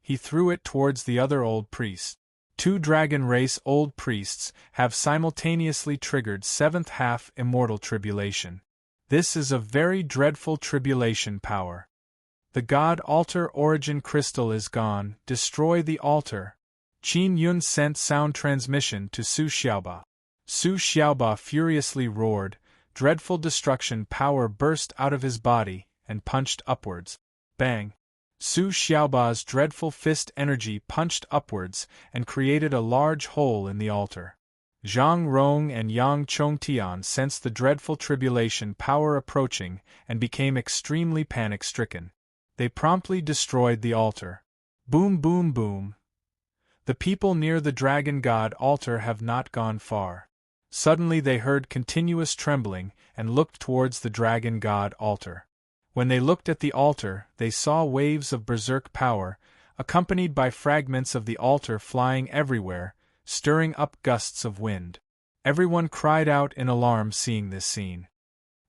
He threw it towards the other old priest. Two dragon race old priests have simultaneously triggered seventh half immortal tribulation. This is a very dreadful tribulation power. The God Altar Origin Crystal is gone, destroy the altar. Qin Yun sent sound transmission to Su Xiaoba. Su Xiaoba furiously roared, dreadful destruction power burst out of his body, and punched upwards. Bang! Su Xiaoba's dreadful fist energy punched upwards and created a large hole in the altar. Zhang Rong and Yang Chongtian sensed the dreadful tribulation power approaching and became extremely panic-stricken. They promptly destroyed the altar. Boom boom boom. The people near the Dragon God altar have not gone far. Suddenly they heard continuous trembling and looked towards the Dragon God altar. When they looked at the altar, they saw waves of berserk power, accompanied by fragments of the altar flying everywhere, stirring up gusts of wind. Everyone cried out in alarm seeing this scene.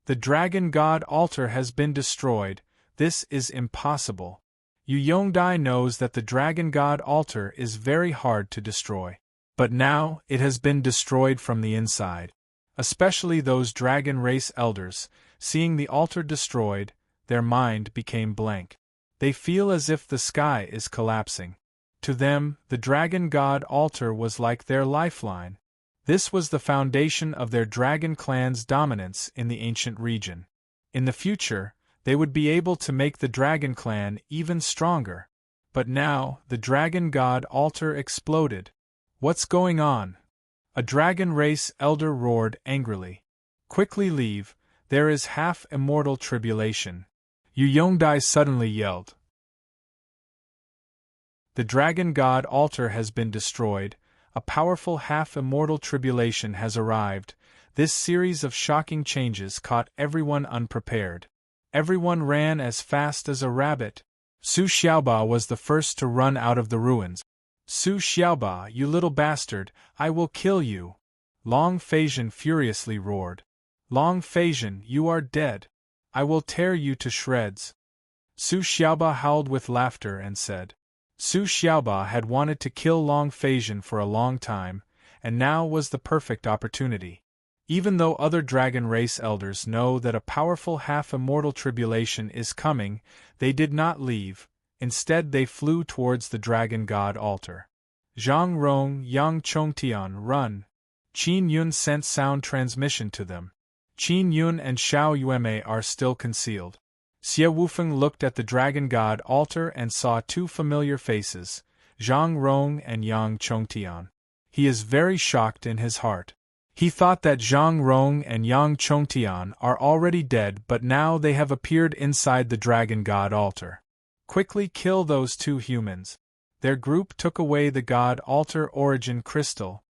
The Dragon God altar has been destroyed. This is impossible. Yu Yongdai knows that the Dragon God altar is very hard to destroy. But now, it has been destroyed from the inside. Especially those dragon race elders, seeing the altar destroyed, their mind became blank. They feel as if the sky is collapsing. To them, the Dragon God altar was like their lifeline. This was the foundation of their dragon clan's dominance in the ancient region. In the future, they would be able to make the dragon clan even stronger. But now, the Dragon God altar exploded. What's going on? A dragon race elder roared angrily. Quickly leave, there is half-immortal tribulation. Yu Yongdai suddenly yelled. The Dragon God altar has been destroyed, a powerful half-immortal tribulation has arrived. This series of shocking changes caught everyone unprepared. Everyone ran as fast as a rabbit. Su Xiaoba was the first to run out of the ruins. Su Xiaoba, you little bastard, I will kill you! Long Feizhen furiously roared. Long Feizhen, you are dead. I will tear you to shreds. Su Xiaoba howled with laughter and said. Su Xiaoba had wanted to kill Long Feizhen for a long time, and now was the perfect opportunity. Even though other dragon race elders know that a powerful half-immortal tribulation is coming, they did not leave. Instead they flew towards the Dragon God altar. Zhang Rong, Yang Chongtian, run! Qin Yun sent sound transmission to them. Qin Yun and Xiao Yueme are still concealed. Xie Wufeng looked at the Dragon God altar and saw two familiar faces, Zhang Rong and Yang Chongtian. He is very shocked in his heart. He thought that Zhang Rong and Yang Chongtian are already dead, but now they have appeared inside the Dragon God altar. Quickly kill those two humans. Their group took away the God Altar Origin Crystal.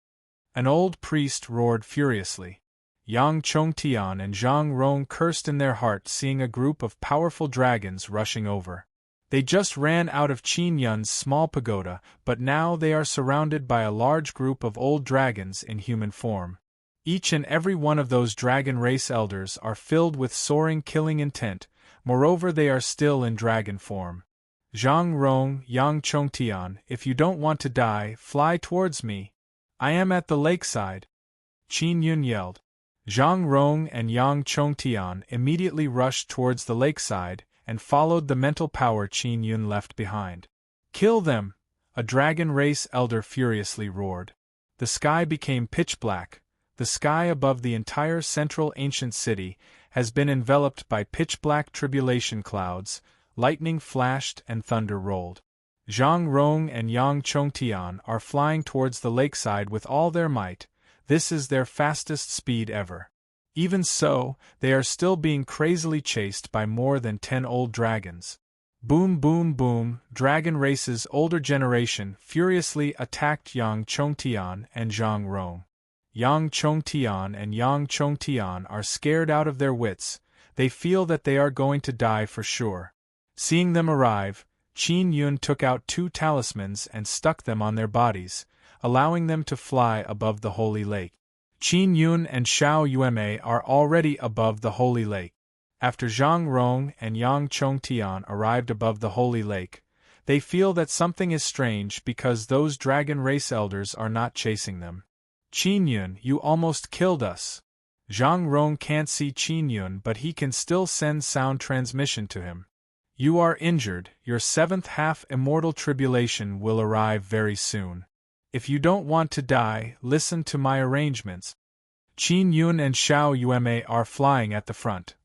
An old priest roared furiously. Yang Chongtian and Zhang Rong cursed in their hearts seeing a group of powerful dragons rushing over. They just ran out of Qin Yun's small pagoda, but now they are surrounded by a large group of old dragons in human form. Each and every one of those dragon race elders are filled with soaring killing intent. Moreover, they are still in dragon form. Zhang Rong, Yang Chongtian, if you don't want to die, fly towards me. I am at the lakeside. Qin Yun yelled. Zhang Rong and Yang Chongtian immediately rushed towards the lakeside and followed the mental power Qin Yun left behind. Kill them! a dragon race elder furiously roared. The sky became pitch black. The sky above the entire central ancient city has been enveloped by pitch-black tribulation clouds, lightning flashed and thunder rolled. Zhang Rong and Yang Chongtian are flying towards the lakeside with all their might. This is their fastest speed ever. Even so, they are still being crazily chased by more than 10 old dragons. Boom boom boom, dragon race's older generation furiously attacked Yang Chongtian and Zhang Rong. Yang Chongtian and Yang Chongtian are scared out of their wits. They feel that they are going to die for sure. Seeing them arrive, Qin Yun took out 2 talismans and stuck them on their bodies, allowing them to fly above the holy lake. Qin Yun and Xiao Yueme are already above the holy lake. After Zhang Rong and Yang Chongtian arrived above the holy lake, they feel that something is strange because those dragon race elders are not chasing them. Qin Yun, you almost killed us. Zhang Rong can't see Qin Yun, but he can still send sound transmission to him. You are injured, your 7th half immortal tribulation will arrive very soon. If you don't want to die, listen to my arrangements. Qin Yun and Xiao Yueme are flying at the front.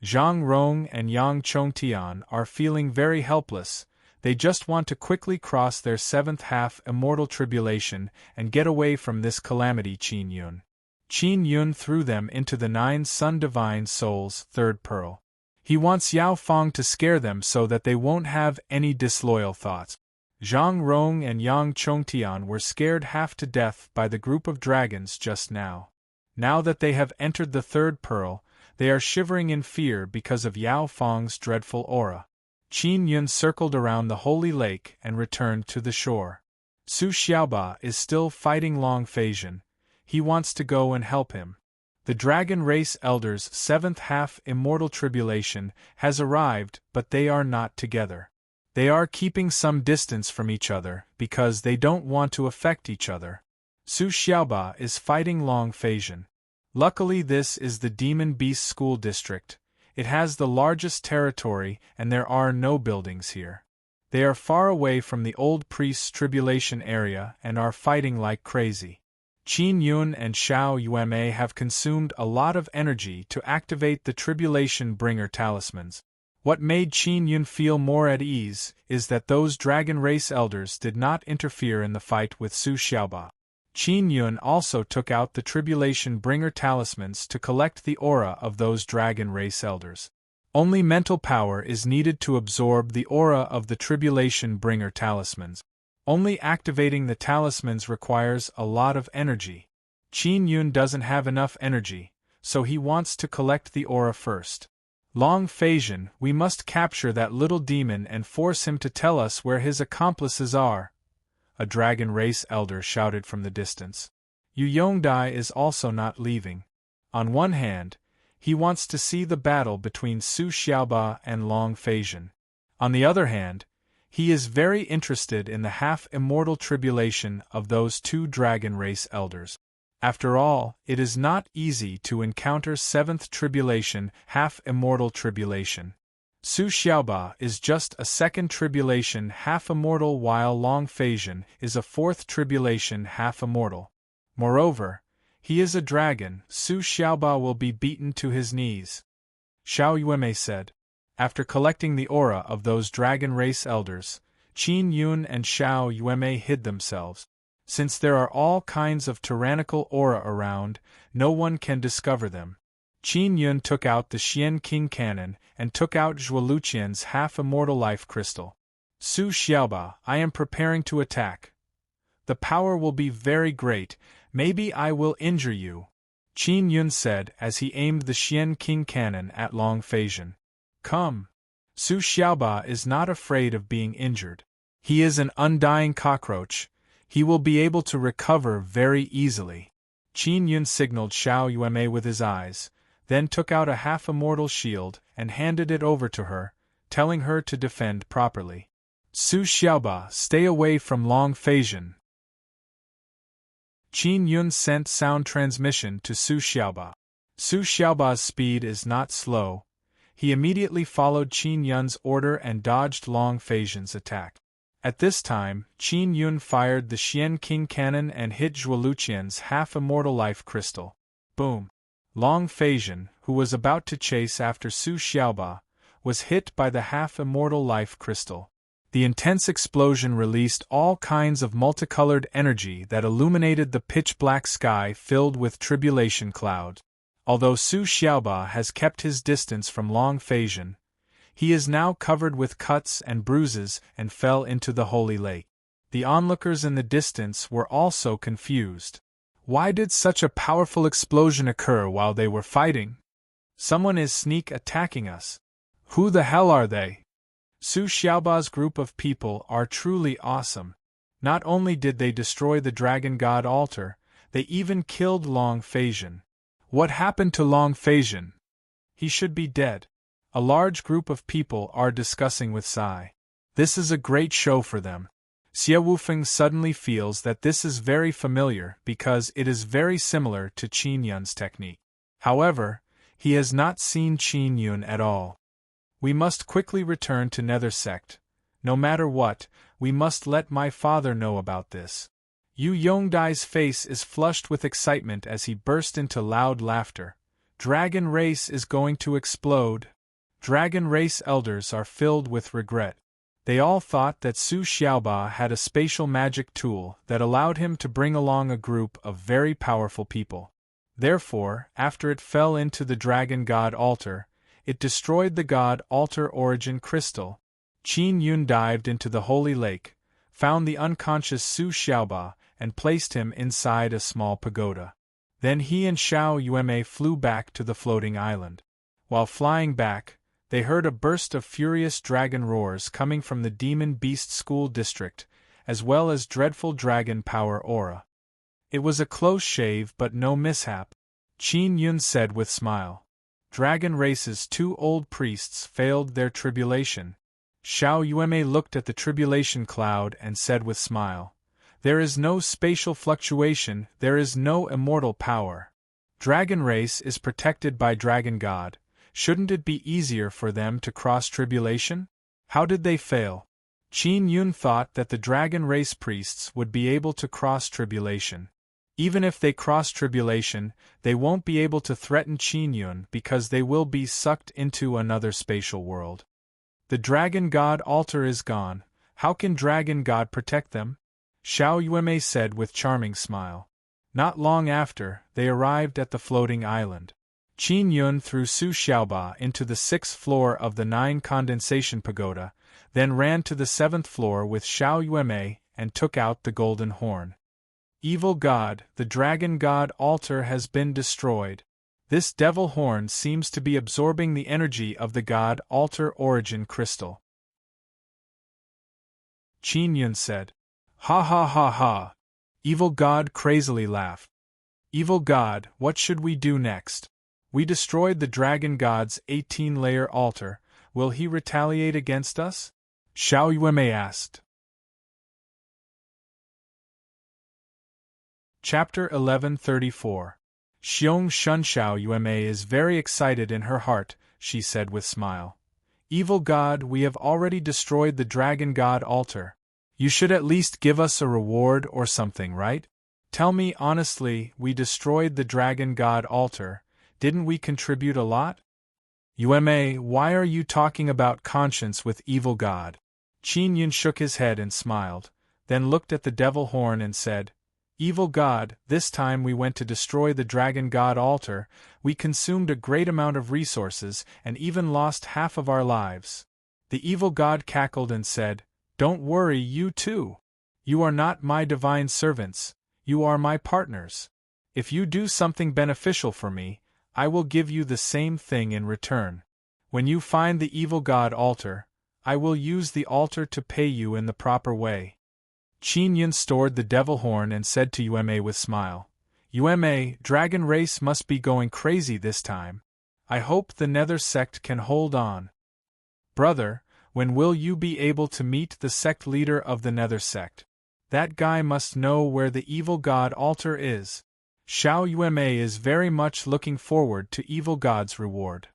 Zhang Rong and Yang Chongtian are feeling very helpless. They just want to quickly cross their 7th half immortal tribulation and get away from this calamity. Qin Yun. Qin Yun threw them into the 9 Sun Divine Souls' 3rd pearl. He wants Yao Fong to scare them so that they won't have any disloyal thoughts. Zhang Rong and Yang Chongtian were scared half to death by the group of dragons just now. Now that they have entered the 3rd pearl, they are shivering in fear because of Yao Fong's dreadful aura. Qin Yun circled around the holy lake and returned to the shore. Su Xiaoba is still fighting Long Feizhen. He wants to go and help him. The dragon race elders' 7th half immortal tribulation has arrived, but they are not together. They are keeping some distance from each other because they don't want to affect each other. Su Xiaoba is fighting Long Feizhen. Luckily, this is the Demon Beast School District. It has the largest territory and there are no buildings here. They are far away from the old priest's tribulation area and are fighting like crazy. Qin Yun and Xiao Yueme have consumed a lot of energy to activate the tribulation bringer talismans. What made Qin Yun feel more at ease is that those dragon race elders did not interfere in the fight with Su Xiaoba. Qin Yun also took out the tribulation bringer talismans to collect the aura of those dragon race elders. Only mental power is needed to absorb the aura of the tribulation bringer talismans. Only activating the talismans requires a lot of energy. Qin Yun doesn't have enough energy, so he wants to collect the aura first. Long Feizhen, we must capture that little demon and force him to tell us where his accomplices are. A dragon race elder shouted from the distance. Yu Yongdai is also not leaving. On one hand, he wants to see the battle between Su Xiaoba and Long Feizhen. On the other hand, he is very interested in the half-immortal tribulation of those 2 dragon race elders. After all, it is not easy to encounter 7th tribulation, half-immortal tribulation. Su Xiaoba is just a 2nd tribulation half-immortal while Long Feizhen is a 4th tribulation half-immortal. Moreover, he is a dragon. Su Xiaoba will be beaten to his knees. Xiao Yueme said. After collecting the aura of those dragon race elders, Qin Yun and Xiao Yueme hid themselves. Since there are all kinds of tyrannical aura around, no one can discover them. Qin Yun took out the Xian King Cannon and took out Zhuoluqian's half-immortal life crystal. Su Xiaoba, I am preparing to attack. The power will be very great, maybe I will injure you, Qin Yun said as he aimed the Xian King Cannon at Long Feizhen. Come. Su Xiaoba is not afraid of being injured. He is an undying cockroach. He will be able to recover very easily. Qin Yun signaled Xiao Yueme with his eyes, then took out a half-immortal shield and handed it over to her, telling her to defend properly. Su Xiaoba, stay away from Long Feizhen. Qin Yun sent sound transmission to Su Xiaoba. Su Xiaoba's speed is not slow. He immediately followed Qin Yun's order and dodged Long Feizhen's attack. At this time, Qin Yun fired the Xian King cannon and hit Zhuo Luqian's half-immortal life crystal. Boom! Long Feizhen, who was about to chase after Su Xiaoba, was hit by the half-immortal life crystal. The intense explosion released all kinds of multicolored energy that illuminated the pitch-black sky filled with tribulation clouds. Although Su Xiaoba has kept his distance from Long Feizhen, he is now covered with cuts and bruises and fell into the holy lake. The onlookers in the distance were also confused. Why did such a powerful explosion occur while they were fighting? Someone is sneak attacking us. Who the hell are they? Su Xiaoba's group of people are truly awesome. Not only did they destroy the Dragon God altar, they even killed Long Feizhen. What happened to Long Feizhen? He should be dead. A large group of people are discussing with Sai. This is a great show for them. Xie Wufeng suddenly feels that this is very familiar because it is very similar to Qin Yun's technique. However, he has not seen Qin Yun at all. We must quickly return to Nether Sect. No matter what, we must let my father know about this. Yu Yongdai's face is flushed with excitement as he burst into loud laughter. Dragon Race is going to explode. Dragon Race elders are filled with regret. They all thought that Su Xiaoba had a spatial magic tool that allowed him to bring along a group of very powerful people. Therefore, after it fell into the Dragon God altar, it destroyed the God altar origin crystal. Qin Yun dived into the holy lake, found the unconscious Su Xiaoba, and placed him inside a small pagoda. Then he and Xiao Yueme flew back to the floating island. While flying back, they heard a burst of furious dragon roars coming from the Demon Beast School District, as well as dreadful dragon power aura. It was a close shave but no mishap, Qin Yun said with smile. Dragon Race's 2 old priests failed their tribulation. Xiao Yueme looked at the tribulation cloud and said with smile, there is no spatial fluctuation, there is no immortal power. Dragon Race is protected by Dragon God. Shouldn't it be easier for them to cross tribulation? How did they fail? Qin Yun thought that the Dragon Race priests would be able to cross tribulation. Even if they cross tribulation, they won't be able to threaten Qin Yun because they will be sucked into another spatial world. The Dragon God altar is gone. How can Dragon God protect them? Xiao Yueme said with charming smile. Not long after, they arrived at the floating island. Qin Yun threw Su Xiaoba into the 6th floor of the 9 condensation pagoda, then ran to the 7th floor with Xiao Yueme and took out the golden horn. Evil God, the Dragon God altar has been destroyed. This devil horn seems to be absorbing the energy of the God altar origin crystal. Qin Yun said. Ha ha ha ha. Evil God crazily laughed. Evil God, what should we do next? We destroyed the Dragon God's 18-layer altar. Will he retaliate against us? Xiao Yueme asked. Chapter 1134. Xiong Shun. Xiao Yueme is very excited in her heart, she said with smile. Evil God, we have already destroyed the Dragon God altar. You should at least give us a reward or something, right? Tell me honestly, we destroyed the Dragon God altar. Didn't we contribute a lot? Yueme, why are you talking about conscience with Evil God? Qin Yun shook his head and smiled, then looked at the devil horn and said, Evil God, this time we went to destroy the Dragon God altar, we consumed a great amount of resources and even lost half of our lives. The Evil God cackled and said, Don't worry, you too. You are not my divine servants, you are my partners. If you do something beneficial for me, I will give you the same thing in return. When you find the Evil God altar, I will use the altar to pay you in the proper way. Qin Yun stored the devil horn and said to Yueme with smile, Yueme, Dragon Race must be going crazy this time. I hope the Nether Sect can hold on. Brother, when will you be able to meet the sect leader of the Nether Sect? That guy must know where the Evil God altar is. Xiao Yueme is very much looking forward to Evil God's reward.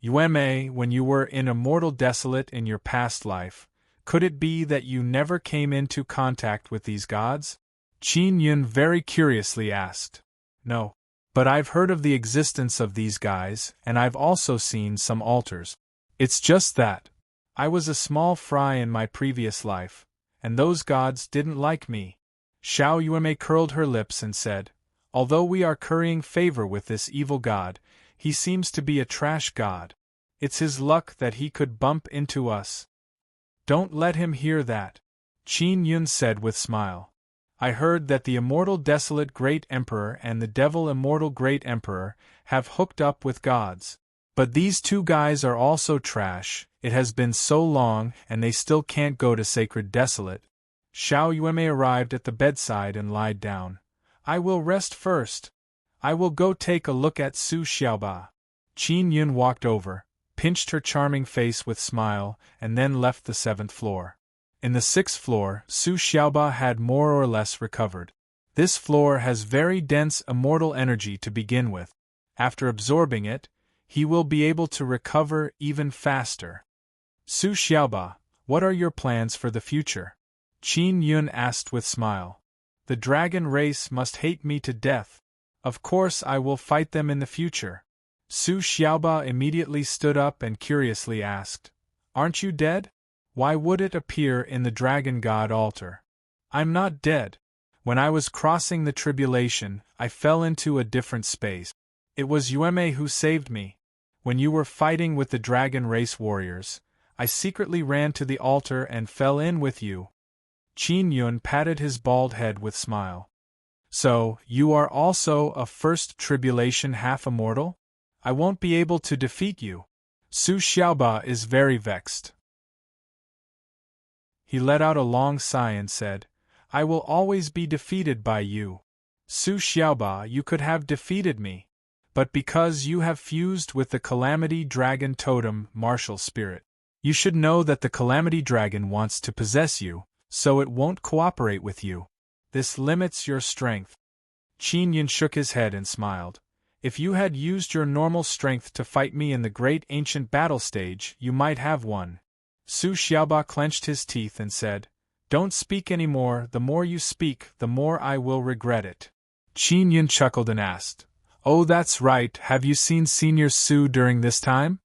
Yueme, when you were in a mortal desolate in your past life, Could it be that you never came into contact with these gods? Qin Yun very curiously asked. No. But I've heard of the existence of these guys, and I've also seen some altars. It's just that. I was a small fry in my previous life, and those gods didn't like me. Xiao Yuanmei curled her lips and said, although we are currying favor with this evil god, he seems to be a trash god. It's his luck that he could bump into us. Don't let him hear that, Qin Yun said with smile. I heard that the immortal desolate great emperor and the devil immortal great emperor have hooked up with gods. But these two guys are also trash. It has been so long and they still can't go to sacred desolate. Xiao Yuanmei arrived at the bedside and lied down. I will rest first. I will go take a look at Su Xiaoba. Qin Yun walked over, pinched her charming face with smile, and then left the 7th floor. In the 6th floor, Su Xiaoba had more or less recovered. This floor has very dense immortal energy to begin with. After absorbing it, he will be able to recover even faster. Su Xiaoba, what are your plans for the future? Qin Yun asked with smile. The dragon race must hate me to death. Of course I will fight them in the future. Su Xiaoba immediately stood up and curiously asked, aren't you dead? Why would it appear in the dragon god altar? I'm not dead. When I was crossing the tribulation, I fell into a different space. It was Yuanmei who saved me. When you were fighting with the dragon race warriors, I secretly ran to the altar and fell in with you. Qin Yun patted his bald head with smile. So, you are also a first tribulation half-immortal? I won't be able to defeat you. Su Xiaoba is very vexed. He let out a long sigh and said, I will always be defeated by you. Su Xiaoba, you could have defeated me. But because you have fused with the Calamity Dragon Totem martial spirit, you should know that the Calamity Dragon wants to possess you, so it won't cooperate with you. This limits your strength. Qin Yun shook his head and smiled. If you had used your normal strength to fight me in the great ancient battle stage, you might have won. Su Xiaoba clenched his teeth and said, don't speak any more. The more you speak, the more I will regret it. Qin Yun chuckled and asked, oh, that's right, have you seen Senior Su during this time?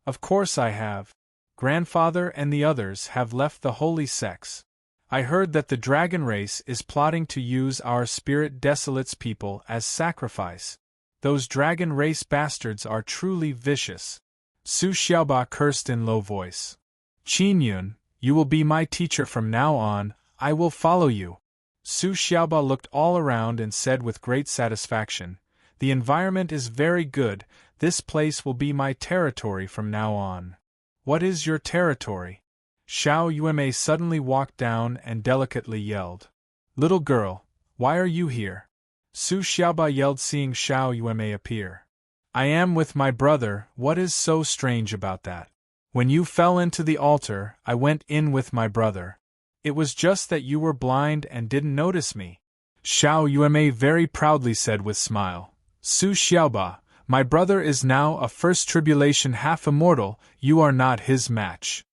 Of course I have. Grandfather and the others have left the holy sects. I heard that the dragon race is plotting to use our spirit desolates people as sacrifice. Those dragon race bastards are truly vicious. Su Xiaoba cursed in low voice. Qin Yun, you will be my teacher from now on. I will follow you. Su Xiaoba looked all around and said with great satisfaction, the environment is very good. This place will be my territory from now on. What is your territory? Xiao Yuanmei suddenly walked down and delicately yelled. Little girl, why are you here? Su Xiaoba yelled seeing Xiao Yuanmei appear. I am with my brother. What is so strange about that? When you fell into the altar, I went in with my brother. It was just that you were blind and didn't notice me. Xiao Yuanmei very proudly said with smile. Su Xiaoba, my brother is now a first tribulation half-immortal. You are not his match.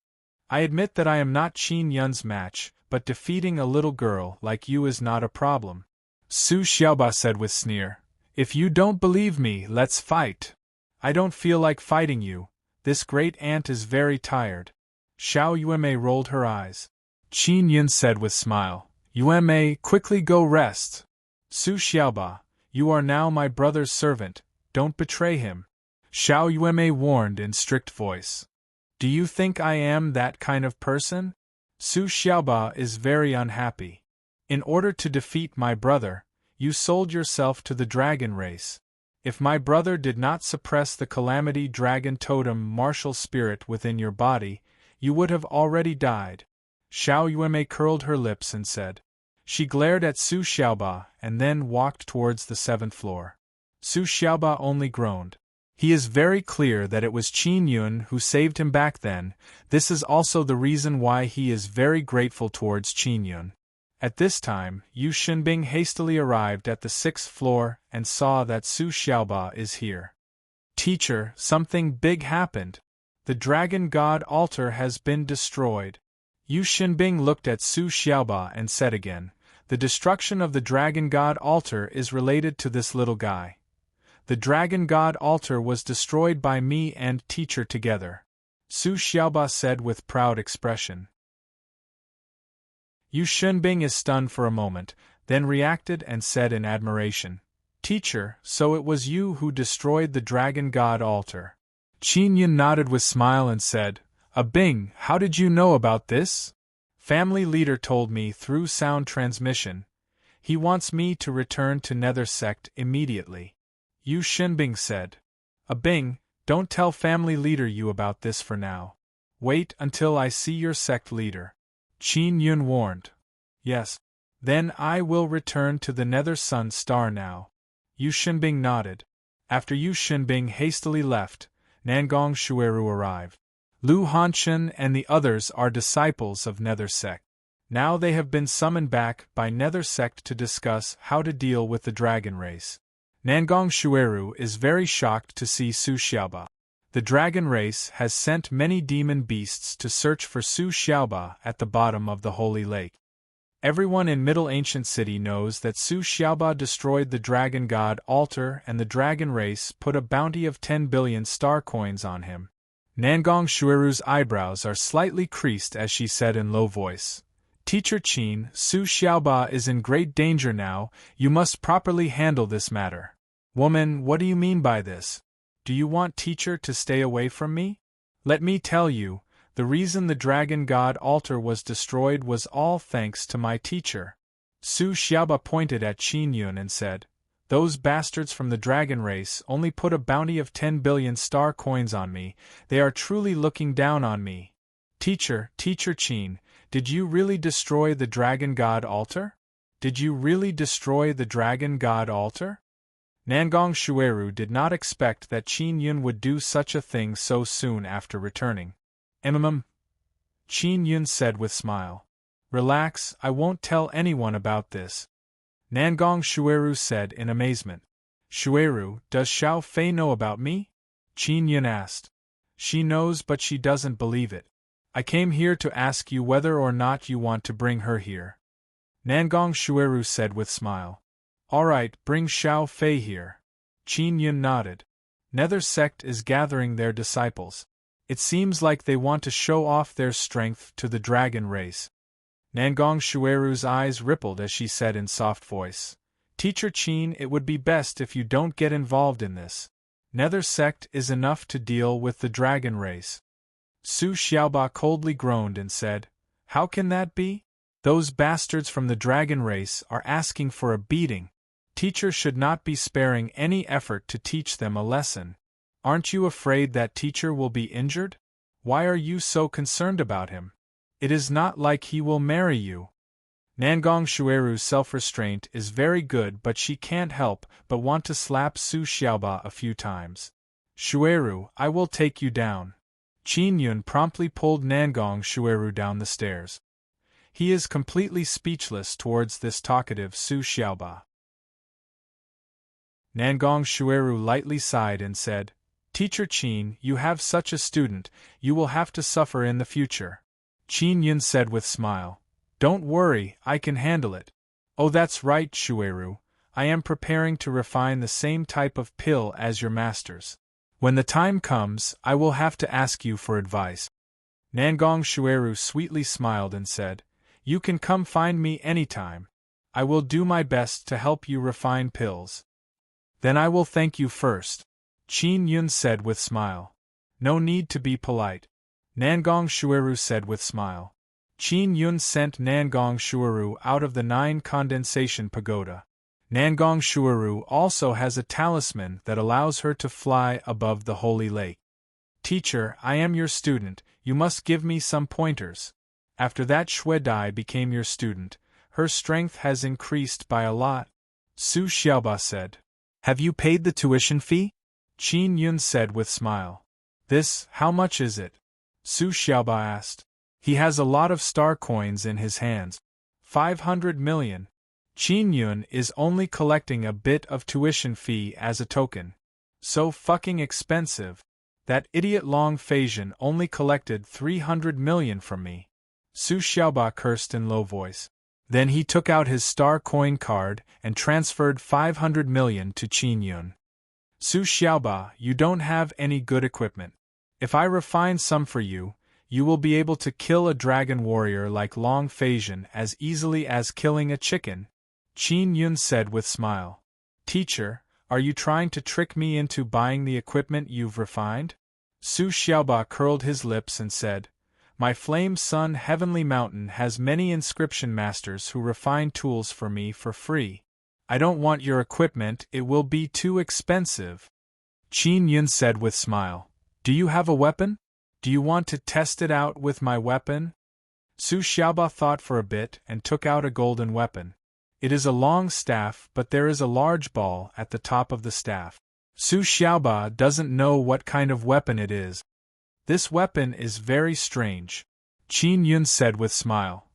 I admit that I am not Qin Yun's match, but defeating a little girl like you is not a problem. Su Xiaoba said with sneer. If you don't believe me, let's fight. I don't feel like fighting you. This great ant is very tired. Xiao Yuanmei rolled her eyes. Qin Yun said with smile. Yuanmei, quickly go rest. Su Xiaoba, you are now my brother's servant. Don't betray him. Xiao Yuanmei warned in strict voice. Do you think I am that kind of person? Su Xiaoba is very unhappy. In order to defeat my brother, you sold yourself to the dragon race. If my brother did not suppress the Calamity Dragon Totem martial spirit within your body, you would have already died. Xiao Yuanmei curled her lips and said. She glared at Su Xiaoba and then walked towards the 7th floor. Su Xiaoba only groaned. He is very clear that it was Qin Yun who saved him back then. This is also the reason why he is very grateful towards Qin Yun. At this time, Yu Xinbing hastily arrived at the 6th floor and saw that Su Xiaoba is here. Teacher, something big happened. The dragon god altar has been destroyed. Yu Xinbing looked at Su Xiaoba and said again, "The destruction of the Dragon God altar is related to this little guy. The Dragon God altar was destroyed by me and teacher together," Su Xiaoba said with proud expression. Yu Xinbing is stunned for a moment, then reacted and said in admiration, "Teacher, so it was you who destroyed the Dragon God altar." Qin Yun nodded with smile and said, Bing, how did you know about this?" "Family leader told me through sound transmission. He wants me to return to Nether sect immediately," Yu Xinbing said. Bing, don't tell family leader you about this for now. Wait until I see your sect leader," Qin Yun warned. "Yes. Then I will return to the Nether Sun Star now." Yu Xinbing nodded. After Yu Xinbing hastily left, Nangong Shueru arrived. Lu Hanchen and the others are disciples of Nether sect. Now they have been summoned back by Nether sect to discuss how to deal with the dragon race. Nangong Shueru is very shocked to see Su Xiaoba. The dragon race has sent many demon beasts to search for Su Xiaoba at the bottom of the Holy Lake. Everyone in Middle Ancient City knows that Su Xiaoba destroyed the Dragon God altar and the dragon race put a bounty of 10 billion star coins on him. Nangong Shueru's eyebrows are slightly creased as she said in low voice, "Teacher Qin, Su Xiaoba is in great danger now, you must properly handle this matter." "Woman, what do you mean by this? Do you want teacher to stay away from me? Let me tell you, the reason the Dragon God altar was destroyed was all thanks to my teacher." Su Xiaoba pointed at Qin Yun and said, "Those bastards from the dragon race only put a bounty of 10 billion star coins on me, they are truly looking down on me." Teacher Qin, did you really destroy the Dragon God altar? Did you really destroy the Dragon God altar? Nangong Shueru did not expect that Qin Yun would do such a thing so soon after returning. Qin Yun said with smile. "Relax, I won't tell anyone about this." Nangong Shueru said in amazement. "Shueru, does Xiao Fei know about me?" Qin Yun asked. "She knows but she doesn't believe it. I came here to ask you whether or not you want to bring her here." Nangong Shueru said with smile. "All right, bring Xiao Fei here." Qin Yun nodded. Nether sect is gathering their disciples. It seems like they want to show off their strength to the dragon race. Nangong Shueru's eyes rippled as she said in soft voice, "Teacher Qin, it would be best if you don't get involved in this. Nether sect is enough to deal with the dragon race." Su Xiaoba coldly groaned and said, "How can that be? Those bastards from the dragon race are asking for a beating. Teacher should not be sparing any effort to teach them a lesson. Aren't you afraid that teacher will be injured? Why are you so concerned about him? It is not like he will marry you." Nangong Shueru's self-restraint is very good but she can't help but want to slap Su Xiaoba a few times. "Shueru, I will take you down." Qin Yun promptly pulled Nangong Shueru down the stairs. He is completely speechless towards this talkative Su Xiaoba. Nangong Shueru lightly sighed and said, "Teacher Qin, you have such a student, you will have to suffer in the future." Qin Yun said with smile, "Don't worry, I can handle it." "Oh, that's right, Shueru. I am preparing to refine the same type of pill as your masters. When the time comes, I will have to ask you for advice." Nangong Shueru sweetly smiled and said, "You can come find me anytime. I will do my best to help you refine pills." "Then I will thank you first," Qin Yun said with smile. "No need to be polite," Nangong Shueru said with smile. Qin Yun sent Nangong Shueru out of the 9 condensation pagoda. Nangong Shueru also has a talisman that allows her to fly above the holy lake. "Teacher, I am your student, you must give me some pointers." After that Shui Dai became your student, her strength has increased by a lot, Su Xiaoba said. "Have you paid the tuition fee?" Qin Yun said with smile. How much is it?" Su Xiaoba asked. "He has a lot of star coins in his hands. 500 million. Qin Yun is only collecting a bit of tuition fee as a token. So fucking expensive. That idiot Long Phasian only collected 300 million from me. Su Xiaoba cursed in low voice. Then he took out his star coin card and transferred 500 million to Qin Yun. Su Xiaoba, you don't have any good equipment. If I refine some for you, you will be able to kill a dragon warrior like Long Phasian as easily as killing a chicken, Qin Yun said with smile. Teacher, are you trying to trick me into buying the equipment you've refined? Su Xiaoba curled his lips and said, My flame sun Heavenly Mountain has many inscription masters who refine tools for me for free. I don't want your equipment, it will be too expensive. Qin Yun said with smile. Do you have a weapon? Do you want to test it out with my weapon? Su Xiaoba thought for a bit and took out a golden weapon. It is a long staff, but there is a large ball at the top of the staff. Su Xiaoba doesn't know what kind of weapon it is. This weapon is very strange, Qin Yun said with smile.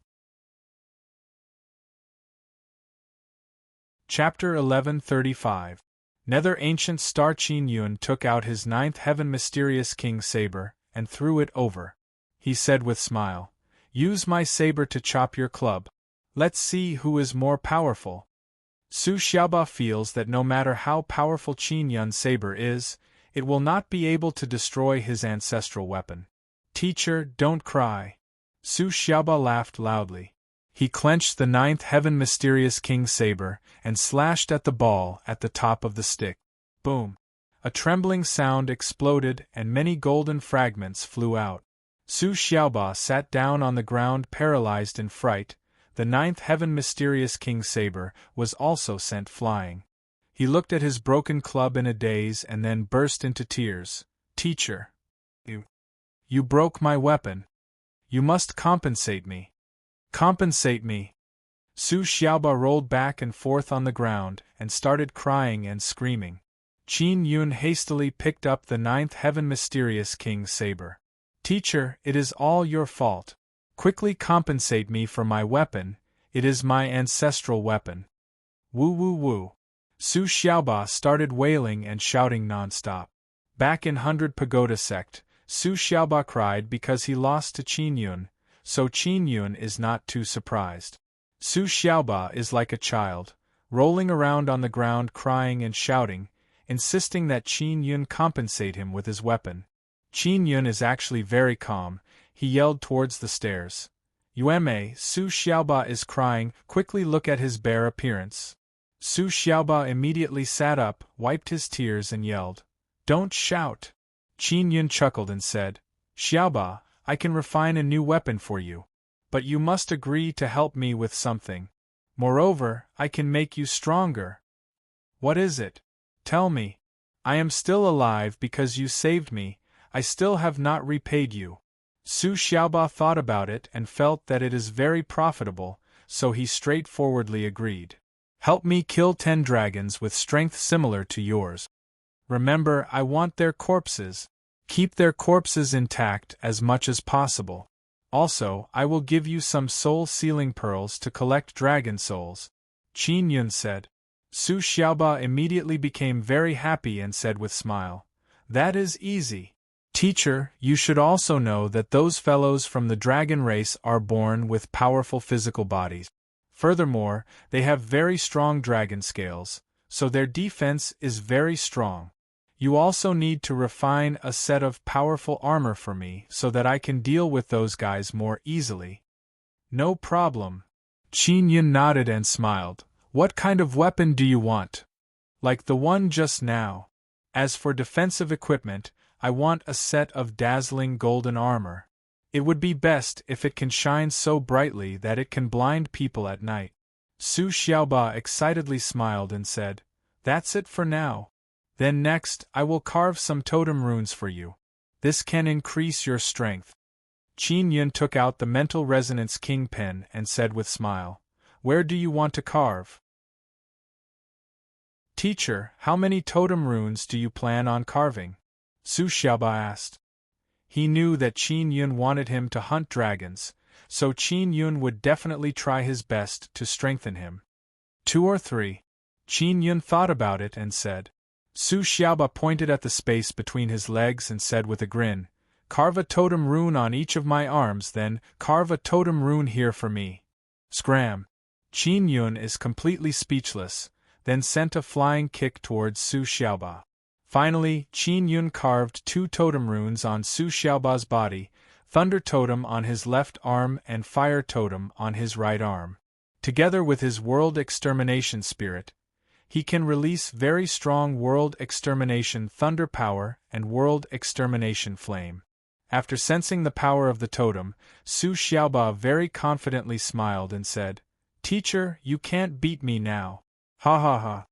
Chapter 1135. Nether Ancient Star. Qin Yun took out his ninth heaven mysterious king saber and threw it over. He said with smile, Use my saber to chop your club. Let's see who is more powerful. Su Xiaoba feels that no matter how powerful Qin Yun's saber is, it will not be able to destroy his ancestral weapon. Teacher, don't cry. Su Xiaoba laughed loudly. He clenched the ninth heaven mysterious king saber and slashed at the ball at the top of the stick. Boom! A trembling sound exploded and many golden fragments flew out. Su Xiaoba sat down on the ground paralyzed in fright. The ninth heaven mysterious king saber was also sent flying. He looked at his broken club in a daze and then burst into tears. Teacher! You broke my weapon. You must compensate me. Compensate me! Su Xiaoba rolled back and forth on the ground and started crying and screaming. Qin Yun hastily picked up the ninth heaven mysterious king's saber. Teacher, it is all your fault. Quickly compensate me for my weapon, it is my ancestral weapon. Woo woo woo. Su Xiaoba started wailing and shouting non-stop. Back in 100 Pagoda Sect, Su Xiaoba cried because he lost to Qin Yun, so Qin Yun is not too surprised. Su Xiaoba is like a child, rolling around on the ground crying and shouting, insisting that Qin Yun compensate him with his weapon. Qin Yun is actually very calm. He yelled towards the stairs. Yueme, Su Xiaoba is crying, quickly look at his bare appearance. Su Xiaoba immediately sat up, wiped his tears and yelled, Don't shout! Qin Yun chuckled and said, Xiaoba, I can refine a new weapon for you. But you must agree to help me with something. Moreover, I can make you stronger. What is it? Tell me. I am still alive because you saved me, I still have not repaid you. Su Xiaoba thought about it and felt that it is very profitable, so he straightforwardly agreed. Help me kill 10 dragons with strength similar to yours. Remember, I want their corpses. Keep their corpses intact as much as possible. Also, I will give you some soul-sealing pearls to collect dragon souls. Qin Yun said. Su Xiaoba immediately became very happy and said with smile, That is easy. Teacher, you should also know that those fellows from the dragon race are born with powerful physical bodies. Furthermore, they have very strong dragon scales, so their defense is very strong. You also need to refine a set of powerful armor for me so that I can deal with those guys more easily. No problem. Qin Yun nodded and smiled. What kind of weapon do you want? Like the one just now. As for defensive equipment, I want a set of dazzling golden armor. It would be best if it can shine so brightly that it can blind people at night. Su Xiaoba excitedly smiled and said, That's it for now. Then next, I will carve some totem runes for you. This can increase your strength. Qin Yun took out the mental resonance king pen and said with smile, Where do you want to carve? Teacher, how many totem runes do you plan on carving? Su Xiaoba asked. He knew that Qin Yun wanted him to hunt dragons, so Qin Yun would definitely try his best to strengthen him. 2 or 3. Qin Yun thought about it and said. Su Xiaoba pointed at the space between his legs and said with a grin, Carve a totem rune on each of my arms, then carve a totem rune here for me. Scram! Qin Yun is completely speechless, then sent a flying kick towards Su Xiaoba. Finally, Qin Yun carved 2 totem runes on Su Xiaoba's body, Thunder Totem on his left arm and Fire Totem on his right arm. Together with his World Extermination Spirit, he can release very strong World Extermination Thunder Power and World Extermination Flame. After sensing the power of the totem, Su Xiaoba very confidently smiled and said, "Teacher, you can't beat me now. Ha ha ha.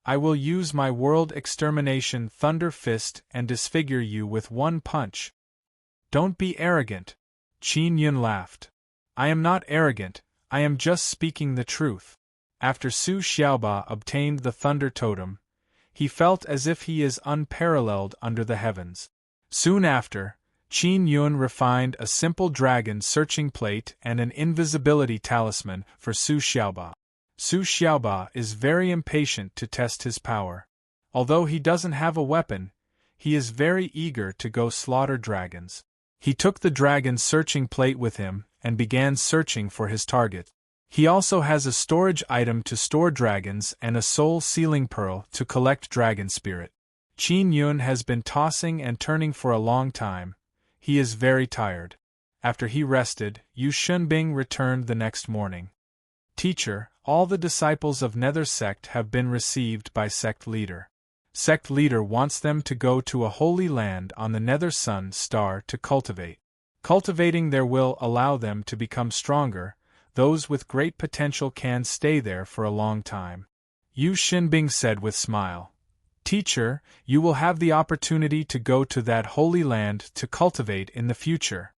I will use my World Extermination Thunder Fist and disfigure you with one punch." "Don't be arrogant." Qin Yun laughed. "I am not arrogant, I am just speaking the truth." After Su Xiaoba obtained the Thunder Totem, he felt as if he is unparalleled under the heavens. Soon after, Qin Yun refined a simple dragon searching plate and an invisibility talisman for Su Xiaoba. Su Xiaoba is very impatient to test his power. Although he doesn't have a weapon, he is very eager to go slaughter dragons. He took the dragon searching plate with him and began searching for his target. He also has a storage item to store dragons and a soul sealing pearl to collect dragon spirit. Qin Yun has been tossing and turning for a long time. He is very tired. After he rested, Yu Shunbing returned the next morning. "Teacher, all the disciples of Nether Sect have been received by Sect Leader. Sect Leader wants them to go to a holy land on the Nether Sun Star to cultivate. Cultivating there will allow them to become stronger. Those with great potential can stay there for a long time." Yu Xinbing said with smile. "Teacher, you will have the opportunity to go to that holy land to cultivate in the future.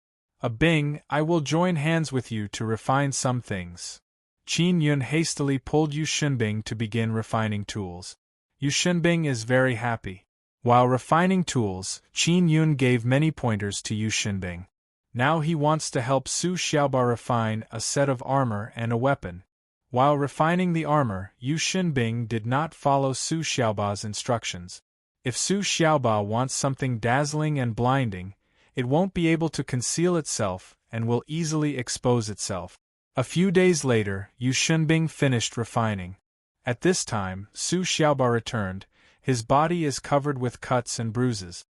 Bing, I will join hands with you to refine some things." Qin Yun hastily pulled Yu Xinbing to begin refining tools. Yu Xinbing is very happy. While refining tools, Qin Yun gave many pointers to Yu Xinbing. Now he wants to help Su Xiaoba refine a set of armor and a weapon. While refining the armor, Yu Xinbing did not follow Su Xiaoba's instructions. If Su Xiaoba wants something dazzling and blinding, it won't be able to conceal itself and will easily expose itself. A few days later, Yu Xinbing finished refining. At this time, Su Xiaoba returned. His body is covered with cuts and bruises.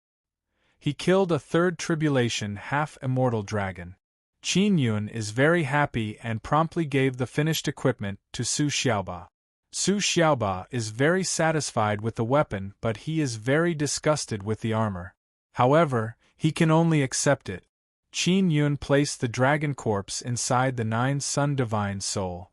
He killed a third tribulation half-immortal dragon. Qin Yun is very happy and promptly gave the finished equipment to Su Xiaoba. Su Xiaoba is very satisfied with the weapon, but he is very disgusted with the armor. However, he can only accept it. Qin Yun placed the dragon corpse inside the 9 Sun Divine Soul.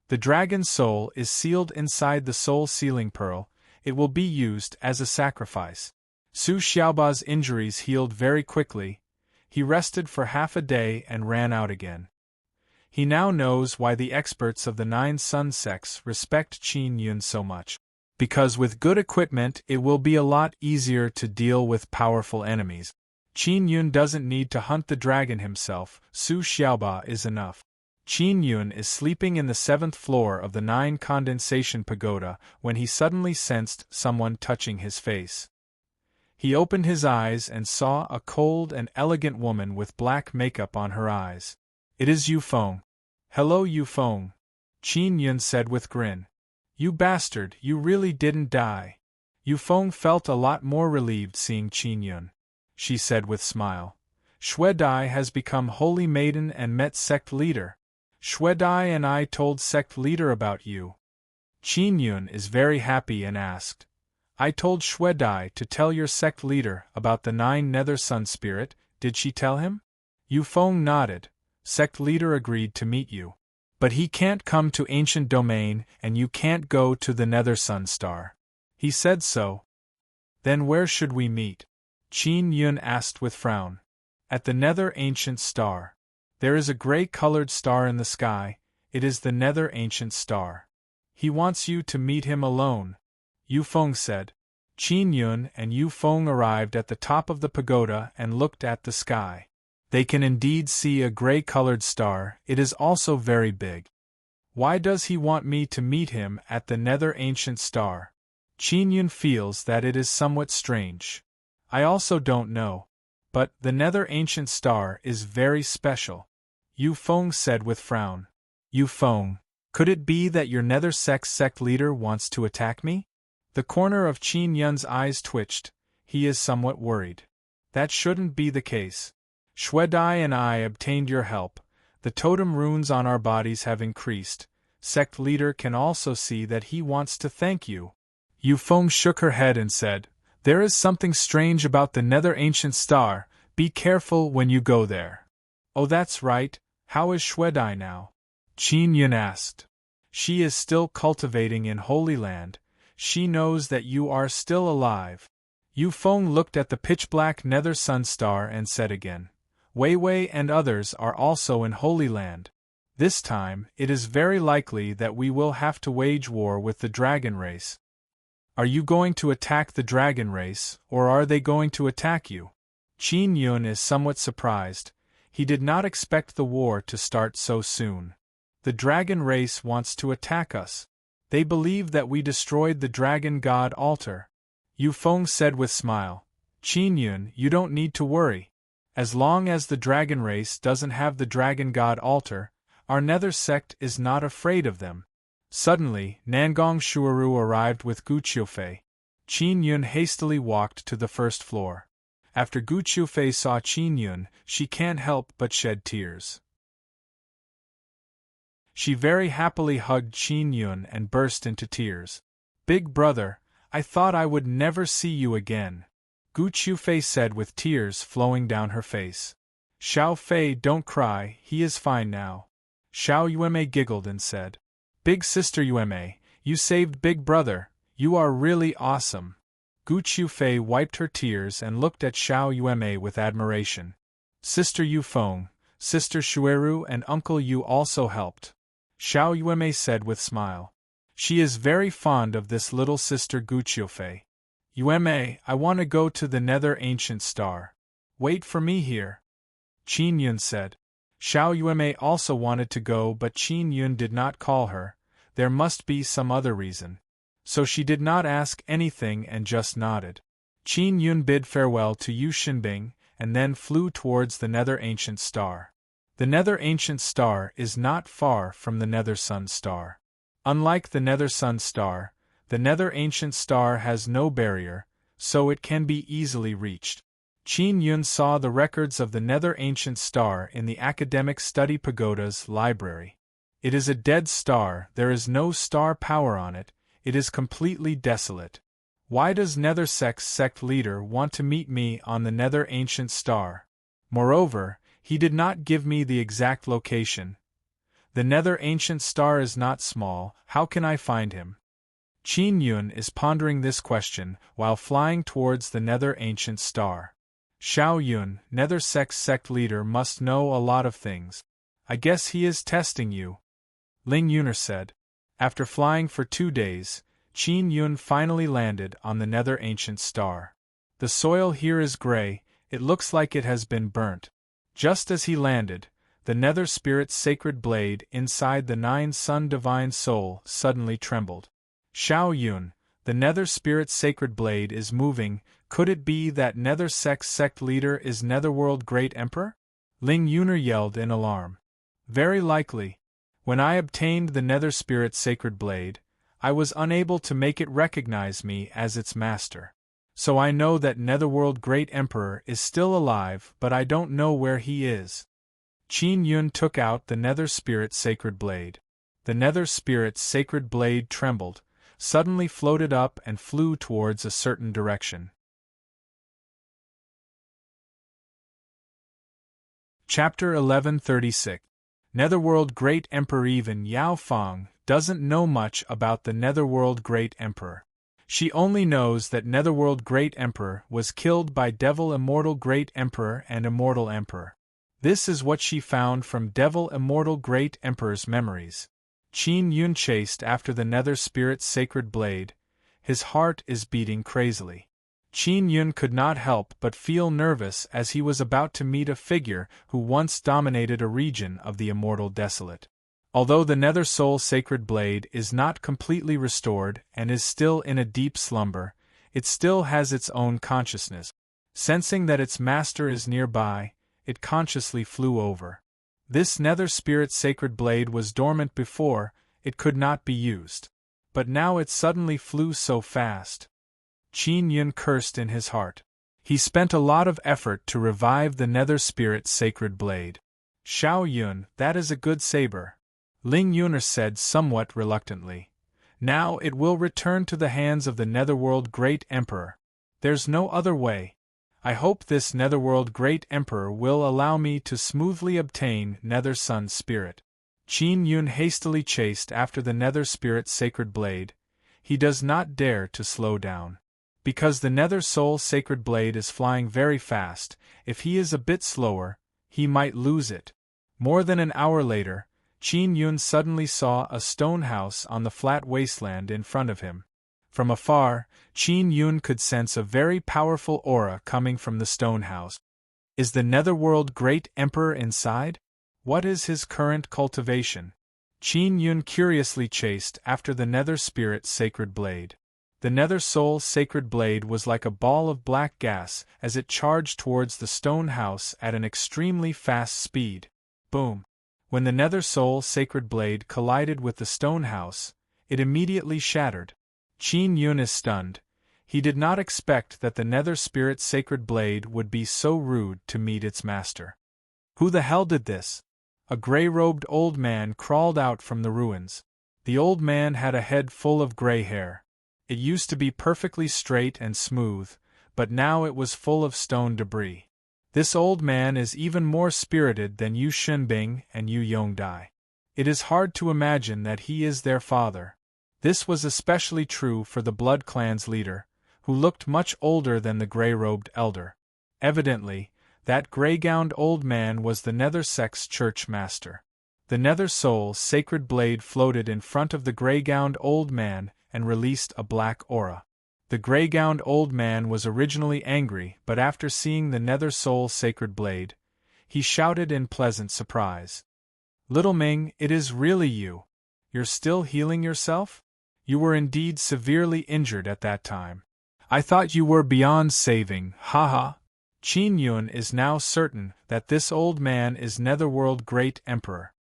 The dragon's soul is sealed inside the soul sealing pearl. It will be used as a sacrifice. Su Xiaoba's injuries healed very quickly. He rested for half a day and ran out again. He now knows why the experts of the 9 Sun sects respect Qin Yun so much. Because with good equipment it will be a lot easier to deal with powerful enemies. Qin Yun doesn't need to hunt the dragon himself, Su Xiaoba is enough. Qin Yun is sleeping in the 7th floor of the 9 Condensation Pagoda when he suddenly sensed someone touching his face. He opened his eyes and saw a cold and elegant woman with black makeup on her eyes. "It is Yu Feng." "Hello Yu Feng," Qin Yun said with grin. "You bastard, you really didn't die." Yu Feng felt a lot more relieved seeing Qin Yun. She said with smile, "Xue Dai has become holy maiden and met sect leader. Xue Dai and I told sect leader about you." Qin Yun is very happy and asked, "I told Xue Dai to tell your sect leader about the 9 Nether Sun Spirit, did she tell him?" Yu Feng nodded. "Sect leader agreed to meet you. But he can't come to Ancient Domain and you can't go to the Nether Sun Star. He said so." "Then where should we meet?" Qin Yun asked with frown. "At the Nether Ancient Star. There is a gray-colored star in the sky, it is the Nether Ancient Star. He wants you to meet him alone," Yu Feng said. Qin Yun and Yu Feng arrived at the top of the pagoda and looked at the sky. They can indeed see a gray-colored star, it is also very big. Why does he want me to meet him at the Nether Ancient Star? Qin Yun feels that it is somewhat strange. I also don't know. But the Nether Ancient Star is very special. Yu Feng said with frown. Yu Feng, could it be that your Nether sect leader wants to attack me? The corner of Qin Yun's eyes twitched. He is somewhat worried. That shouldn't be the case. Shuedai and I obtained your help. The totem runes on our bodies have increased. Sect leader can also see that he wants to thank you. Yu Feng shook her head and said, there is something strange about the Nether Ancient Star. Be careful when you go there. Oh, that's right. How is Shuedai now? Qin Yun asked. She is still cultivating in Holy Land. She knows that you are still alive. Yu Feng looked at the pitch-black Nether Sun Star and said again, Wei Wei and others are also in Holy Land. This time, it is very likely that we will have to wage war with the dragon race. Are you going to attack the dragon race, or are they going to attack you? Qin Yun is somewhat surprised. He did not expect the war to start so soon. The dragon race wants to attack us. They believe that we destroyed the dragon god altar. Yu Feng said with smile. Qin Yun, you don't need to worry. As long as the dragon race doesn't have the dragon god altar, our Nether sect is not afraid of them. Suddenly, Nangong Shuaru arrived with Gu Qiufei. Qin Yun hastily walked to the first floor. After Gu Qiufei saw Qin Yun, she can't help but shed tears. She very happily hugged Qin Yun and burst into tears. Big brother, I thought I would never see you again. Gu Qiufei said with tears flowing down her face. Xiao Fei, don't cry, he is fine now. Xiao Yueme giggled and said, Big sister Yueme, you saved Big brother, you are really awesome. Gu Qiufei wiped her tears and looked at Xiao Yueme with admiration. Sister Yu Feng, Sister Shueru and Uncle Yu also helped. Xiao Yueme said with smile. She is very fond of this little sister Gu Qiufei. Yueme, I want to go to the Nether Ancient Star. Wait for me here. Qin Yun said. Xiao Yueme also wanted to go, but Qin Yun did not call her. There must be some other reason. So she did not ask anything and just nodded. Qin Yun bid farewell to Yu Xinbing, and then flew towards the Nether Ancient Star. The Nether Ancient Star is not far from the Nether Sun Star. Unlike the Nether Sun Star, the Nether Ancient Star has no barrier, so it can be easily reached. Qin Yun saw the records of the Nether Ancient Star in the Academic Study Pagoda's library. It is a dead star, there is no star power on it, it is completely desolate. Why does Nether sect leader want to meet me on the Nether Ancient Star? Moreover, he did not give me the exact location. The Nether Ancient Star is not small, how can I find him? Qin Yun is pondering this question while flying towards the Nether Ancient Star. Xiao Yun, Nether sect leader, must know a lot of things. I guess he is testing you. Ling Yuner said. After flying for 2 days, Qin Yun finally landed on the Nether Ancient Star. The soil here is gray, it looks like it has been burnt. Just as he landed, the Nether Spirit's sacred blade inside the 9 Sun Divine Soul suddenly trembled. Xiao Yun, the Nether Spirit's sacred blade is moving. Could it be that Nether sect leader is Netherworld Great Emperor? Ling Yuner yelled in alarm. Very likely. When I obtained the Nether Spirit's sacred blade, I was unable to make it recognize me as its master. So I know that Netherworld Great Emperor is still alive, but I don't know where he is. Qin Yun took out the Nether Spirit's sacred blade. The Nether Spirit's sacred blade trembled, suddenly floated up and flew towards a certain direction. Chapter 1136. Netherworld Great Emperor. Even Yao Feng doesn't know much about the Netherworld Great Emperor. She only knows that Netherworld Great Emperor was killed by Devil Immortal Great Emperor and Immortal Emperor. This is what she found from Devil Immortal Great Emperor's memories. Qin Yun chased after the Nether Spirit's sacred blade. His heart is beating crazily. Qin Yun could not help but feel nervous as he was about to meet a figure who once dominated a region of the Immortal Desolate. Although the Nether Soul Sacred Blade is not completely restored and is still in a deep slumber, it still has its own consciousness. Sensing that its master is nearby, it consciously flew over. This nether spirit sacred blade was dormant before, it could not be used. But now it suddenly flew so fast. Qin Yun cursed in his heart. He spent a lot of effort to revive the nether spirit sacred blade. Xiao Yun, that is a good saber, Ling Yuner said somewhat reluctantly. Now it will return to the hands of the Netherworld Great Emperor. There's no other way. I hope this Netherworld Great Emperor will allow me to smoothly obtain Nether Sun Spirit. Qin Yun hastily chased after the Nether Spirit Sacred Blade. He does not dare to slow down. Because the Nether Soul Sacred Blade is flying very fast, if he is a bit slower, he might lose it. More than an hour later, Qin Yun suddenly saw a stone house on the flat wasteland in front of him. From afar, Qin Yun could sense a very powerful aura coming from the stone house. Is the Netherworld Great Emperor inside? What is his current cultivation? Qin Yun curiously chased after the Nether Spirit Sacred Blade. The Nether Soul Sacred Blade was like a ball of black gas as it charged towards the stone house at an extremely fast speed. Boom! When the Nether Soul Sacred Blade collided with the stone house, it immediately shattered. Qin Yun is stunned. He did not expect that the Nether Spirit Sacred Blade would be so rude to meet its master. Who the hell did this? A gray-robed old man crawled out from the ruins. The old man had a head full of gray hair. It used to be perfectly straight and smooth, but now it was full of stone debris. This old man is even more spirited than Yu Xinbing and Yu Yongdai. It is hard to imagine that he is their father. This was especially true for the Blood Clan's leader, who looked much older than the gray-robed elder. Evidently, that gray-gowned old man was the Nether Sect's church master. The Nether Soul Sacred Blade floated in front of the gray-gowned old man and released a black aura. The gray-gowned old man was originally angry, but after seeing the Nether Soul Sacred Blade, he shouted in pleasant surprise. "Little Ming, it is really you. You're still healing yourself? You were indeed severely injured at that time. I thought you were beyond saving, haha." Qin Yun is now certain that this old man is Netherworld Great Emperor.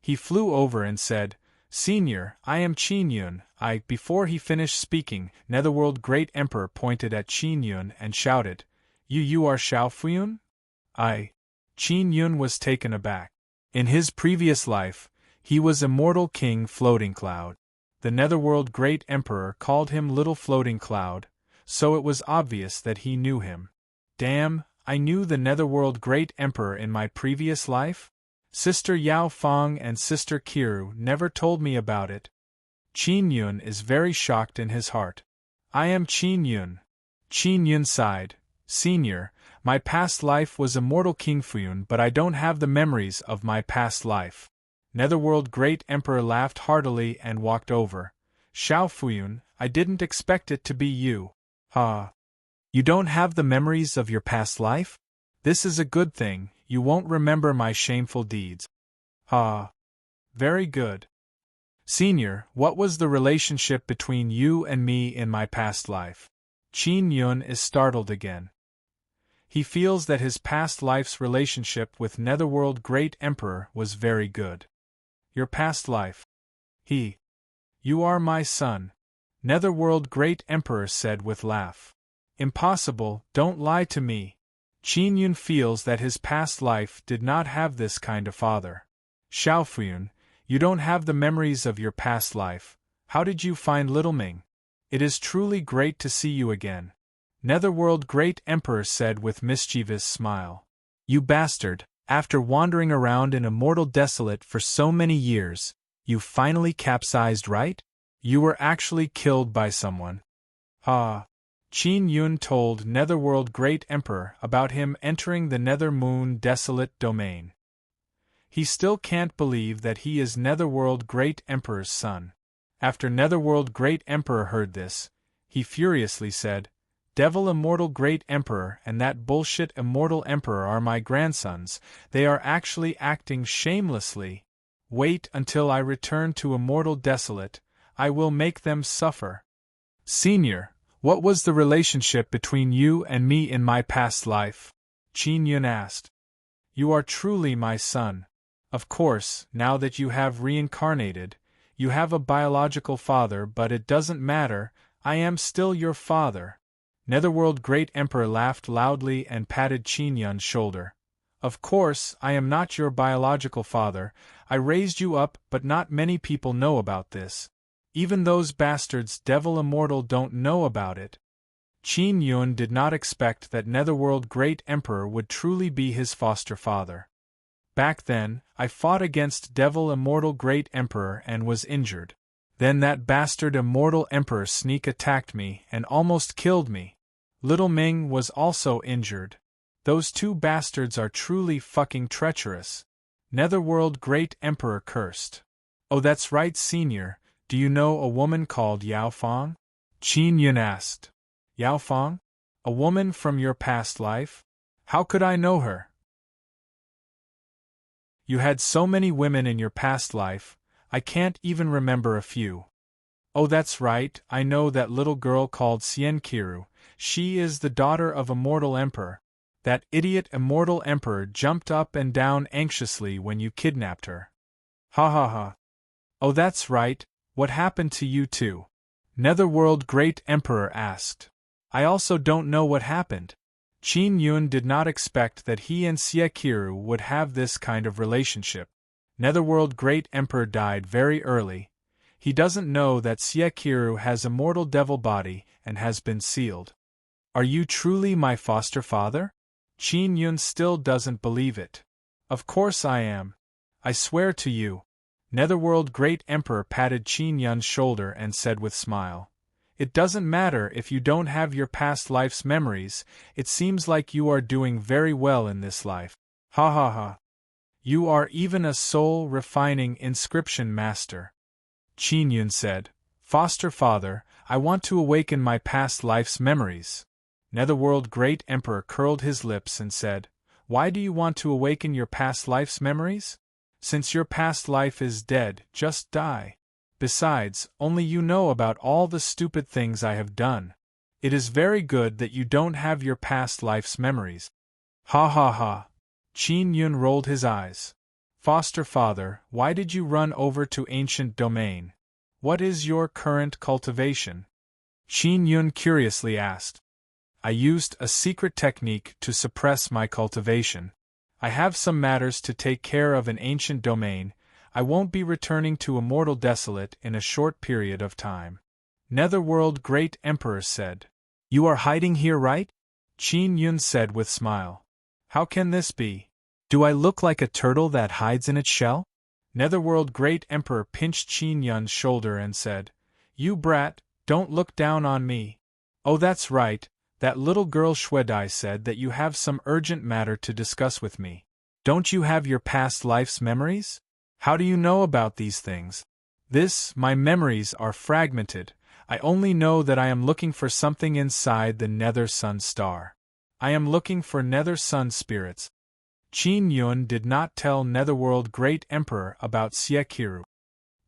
He flew over and said, "Senior, I am Qin Yun." Before he finished speaking, Netherworld Great Emperor pointed at Qin Yun and shouted, You are Xiao Fuyun?" Qin Yun was taken aback. In his previous life, he was Immortal King Floating Cloud. The Netherworld Great Emperor called him Little Floating Cloud, so it was obvious that he knew him. Damn, I knew the Netherworld Great Emperor in my previous life? Sister Yao Fong and Sister Kiru never told me about it. Qin Yun is very shocked in his heart. I am Qin Yun. Qin Yun sighed. Senior, my past life was Immortal King Fuyun, but I don't have the memories of my past life. Netherworld Great Emperor laughed heartily and walked over. Xiao Fuyun, I didn't expect it to be you. You don't have the memories of your past life? This is a good thing, you won't remember my shameful deeds. Very good. Senior, what was the relationship between you and me in my past life? Qin Yun is startled again. He feels that his past life's relationship with Netherworld Great Emperor was very good. Your past life. You are my son. Netherworld Great Emperor said with laugh. Impossible, don't lie to me. Qin Yun feels that his past life did not have this kind of father. Xiao Fuyun, you don't have the memories of your past life. How did you find Little Ming? It is truly great to see you again. Netherworld Great Emperor said with mischievous smile. You bastard, after wandering around in Immortal Desolate for so many years, you finally capsized, right? You were actually killed by someone. Qin Yun told Netherworld Great Emperor about him entering the Nether Moon Desolate domain. He still can't believe that he is Netherworld Great Emperor's son. After Netherworld Great Emperor heard this, he furiously said, Devil Immortal Great Emperor and that bullshit Immortal Emperor are my grandsons, they are actually acting shamelessly. Wait until I return to Immortal Desolate, I will make them suffer. Senior, What was the relationship between you and me in my past life? Qin Yun asked. You are truly my son. Of course, now that you have reincarnated, you have a biological father, but it doesn't matter, I am still your father. Netherworld Great Emperor laughed loudly and patted Qin Yun's shoulder. Of course, I am not your biological father, I raised you up, but not many people know about this. Even those bastards Devil Immortal don't know about it. Qin Yun did not expect that Netherworld Great Emperor would truly be his foster father. Back then, I fought against Devil Immortal Great Emperor and was injured. Then that bastard Immortal Emperor sneak attacked me and almost killed me. Little Ming was also injured. Those two bastards are truly fucking treacherous. Netherworld Great Emperor cursed. Oh, that's right, Senior. Do you know a woman called Yao Fang? Qin Yun asked. Yao Fang? A woman from your past life? How could I know her? You had so many women in your past life, I can't even remember a few. Oh, that's right, I know that little girl called Xian Qiru. She is the daughter of Immortal Emperor. That idiot Immortal Emperor jumped up and down anxiously when you kidnapped her. Ha ha ha. Oh, that's right, what happened to you too? Netherworld Great Emperor asked. I also don't know what happened. Qin Yun did not expect that he and Xia Qiru would have this kind of relationship. Netherworld Great Emperor died very early. He doesn't know that Xia Qiru has immortal devil body and has been sealed. Are you truly my foster father? Qin Yun still doesn't believe it. Of course I am. I swear to you. Netherworld Great Emperor patted Qin Yun's shoulder and said with smile. It doesn't matter if you don't have your past life's memories, it seems like you are doing very well in this life. Ha ha ha. You are even a soul-refining inscription master. Qin Yun said, Foster father, I want to awaken my past life's memories. Netherworld Great Emperor curled his lips and said, Why do you want to awaken your past life's memories? Since your past life is dead, just die. Besides, only you know about all the stupid things I have done. It is very good that you don't have your past life's memories. Ha ha ha. Qin Yun rolled his eyes. Foster father, why did you run over to ancient domain? What is your current cultivation? Qin Yun curiously asked. I used a secret technique to suppress my cultivation. I have some matters to take care of in ancient domain. I won't be returning to Immortal Desolate in a short period of time. Netherworld Great Emperor said. You are hiding here, right? Qin Yun said with smile. How can this be? Do I look like a turtle that hides in its shell? Netherworld Great Emperor pinched Qin Yun's shoulder and said, You brat, don't look down on me. Oh, that's right, that little girl Shwedai said that you have some urgent matter to discuss with me. Don't you have your past life's memories? How do you know about these things? My memories are fragmented. I only know that I am looking for something inside the Nether Sun Star. I am looking for Nether Sun spirits. Qin Yun did not tell Netherworld Great Emperor about Xia Qiru.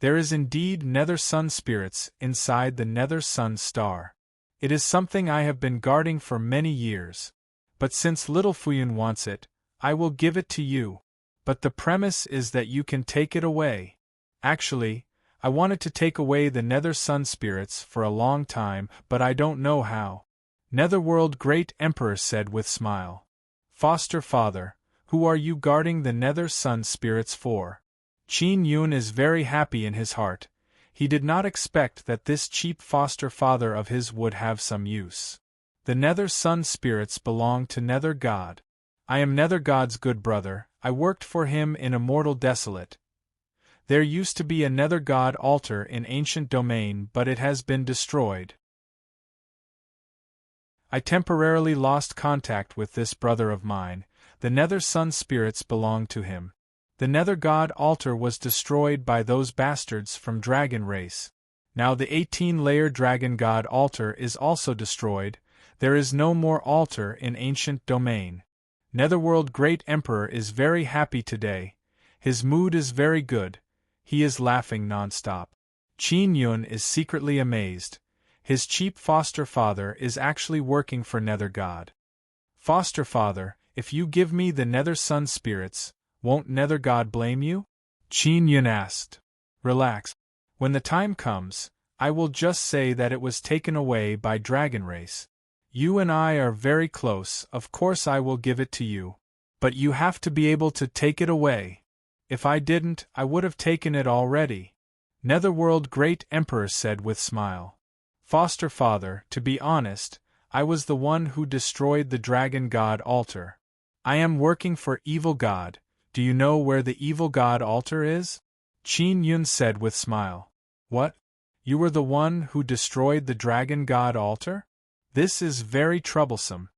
There is indeed Nether Sun spirits inside the Nether Sun Star. It is something I have been guarding for many years. But since Little Fuyun wants it, I will give it to you. But the premise is that you can take it away. Actually, I wanted to take away the Nether Sun spirits for a long time, but I don't know how. Netherworld Great Emperor said with smile. Foster father, who are you guarding the Nether Sun spirits for? Qin Yun is very happy in his heart. He did not expect that this cheap foster father of his would have some use. The Nether Sun spirits belong to Nether God. I am Nether God's good brother. I worked for him in Immortal Desolate. There used to be a Nether God altar in ancient domain, but it has been destroyed. I temporarily lost contact with this brother of mine. The Nether Sun spirits belong to him. The Nether God altar was destroyed by those bastards from Dragon Race. Now the 18-layer Dragon God altar is also destroyed. There is no more altar in ancient domain. Netherworld Great Emperor is very happy today. His mood is very good. He is laughing non-stop. Qin Yun is secretly amazed. His cheap foster father is actually working for Nether God. Foster father, if you give me the Nether Sun spirits, won't Nether God blame you? Qin Yun asked. Relax. When the time comes, I will just say that it was taken away by Dragon Race. You and I are very close, of course I will give it to you. But you have to be able to take it away. If I didn't, I would have taken it already. Netherworld Great Emperor said with smile. Foster father, to be honest, I was the one who destroyed the Dragon God altar. I am working for Evil God. Do you know where the Evil God altar is? Qin Yun said with smile. What? You were the one who destroyed the Dragon God altar? This is very troublesome.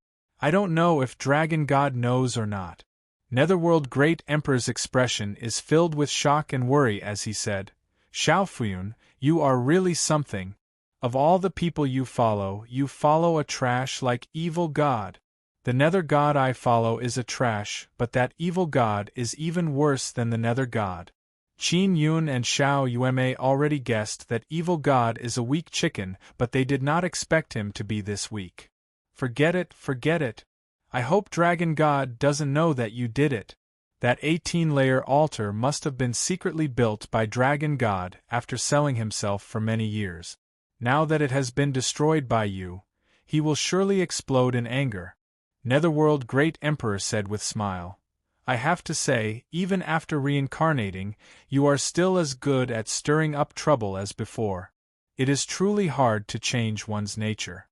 I don't know if Dragon God knows or not. Netherworld Great Emperor's expression is filled with shock and worry as he said, Xiaofuyun, you are really something. Of all the people you follow a trash like Evil God. The Nether God I follow is a trash, but that Evil God is even worse than the Nether God. Qin Yun and Xiao Yueme already guessed that Evil God is a weak chicken, but they did not expect him to be this weak. Forget it, forget it. I hope Dragon God doesn't know that you did it. That 18-layer altar must have been secretly built by Dragon God after selling himself for many years. Now that it has been destroyed by you, he will surely explode in anger. Netherworld Great Emperor said with smile. I have to say, even after reincarnating, you are still as good at stirring up trouble as before. It is truly hard to change one's nature.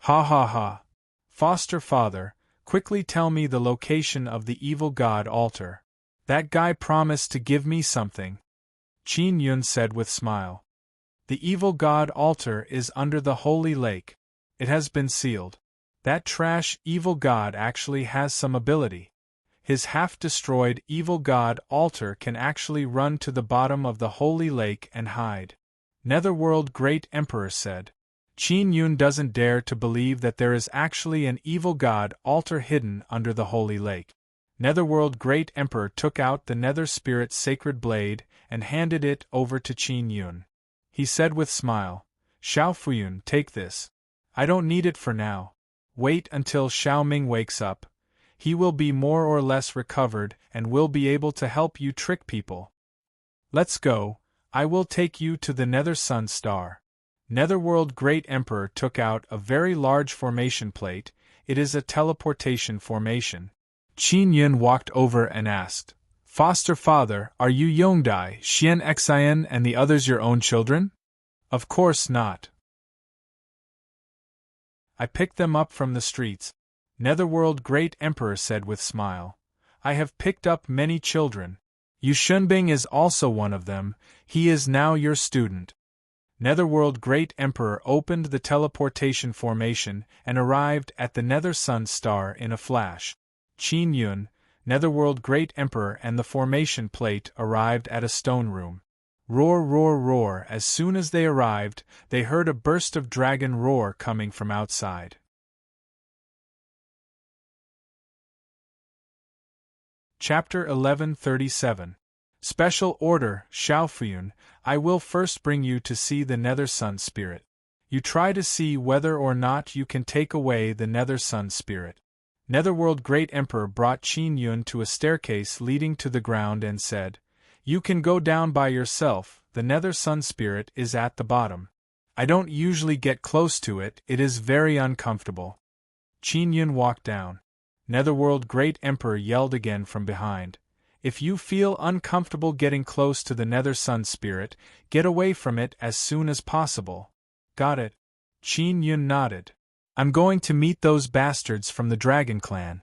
Ha ha ha. Foster father, quickly tell me the location of the Evil God altar. That guy promised to give me something. Qin Yun said with smile. The Evil God altar is under the Holy Lake. It has been sealed. That trash Evil God actually has some ability. His half-destroyed Evil God altar can actually run to the bottom of the Holy Lake and hide. Netherworld Great Emperor said. Qin Yun doesn't dare to believe that there is actually an Evil God altar hidden under the Holy Lake. Netherworld Great Emperor took out the Nether Spirit's sacred blade and handed it over to Qin Yun. He said with smile, Xiaofuyun, take this. I don't need it for now. Wait until Xiao Ming wakes up. He will be more or less recovered and will be able to help you trick people. Let's go, I will take you to the Nether Sun Star. Netherworld Great Emperor took out a very large formation plate. It is a teleportation formation. Qin Yun walked over and asked, Foster father, are you Yongdai, Xian Xian and the others your own children? Of course not. I picked them up from the streets. Netherworld Great Emperor said with smile. I have picked up many children. Yu Shunbing is also one of them, he is now your student. Netherworld Great Emperor opened the teleportation formation and arrived at the Nether Sun Star in a flash. Qin Yun, Netherworld Great Emperor and the formation plate arrived at a stone room. Roar, roar, roar. As soon as they arrived, they heard a burst of dragon roar coming from outside. Chapter 1137. Special Order, Xiaofuyun, I will first bring you to see the Nether Sun Spirit. You try to see whether or not you can take away the Nether Sun Spirit. Netherworld Great Emperor brought Qin Yun to a staircase leading to the ground and said, You can go down by yourself, the Nether Sun Spirit is at the bottom. I don't usually get close to it, it is very uncomfortable. Qin Yun walked down. Netherworld Great Emperor yelled again from behind. If you feel uncomfortable getting close to the Nether Sun Spirit, get away from it as soon as possible. Got it? Qin Yun nodded. I'm going to meet those bastards from the Dragon Clan.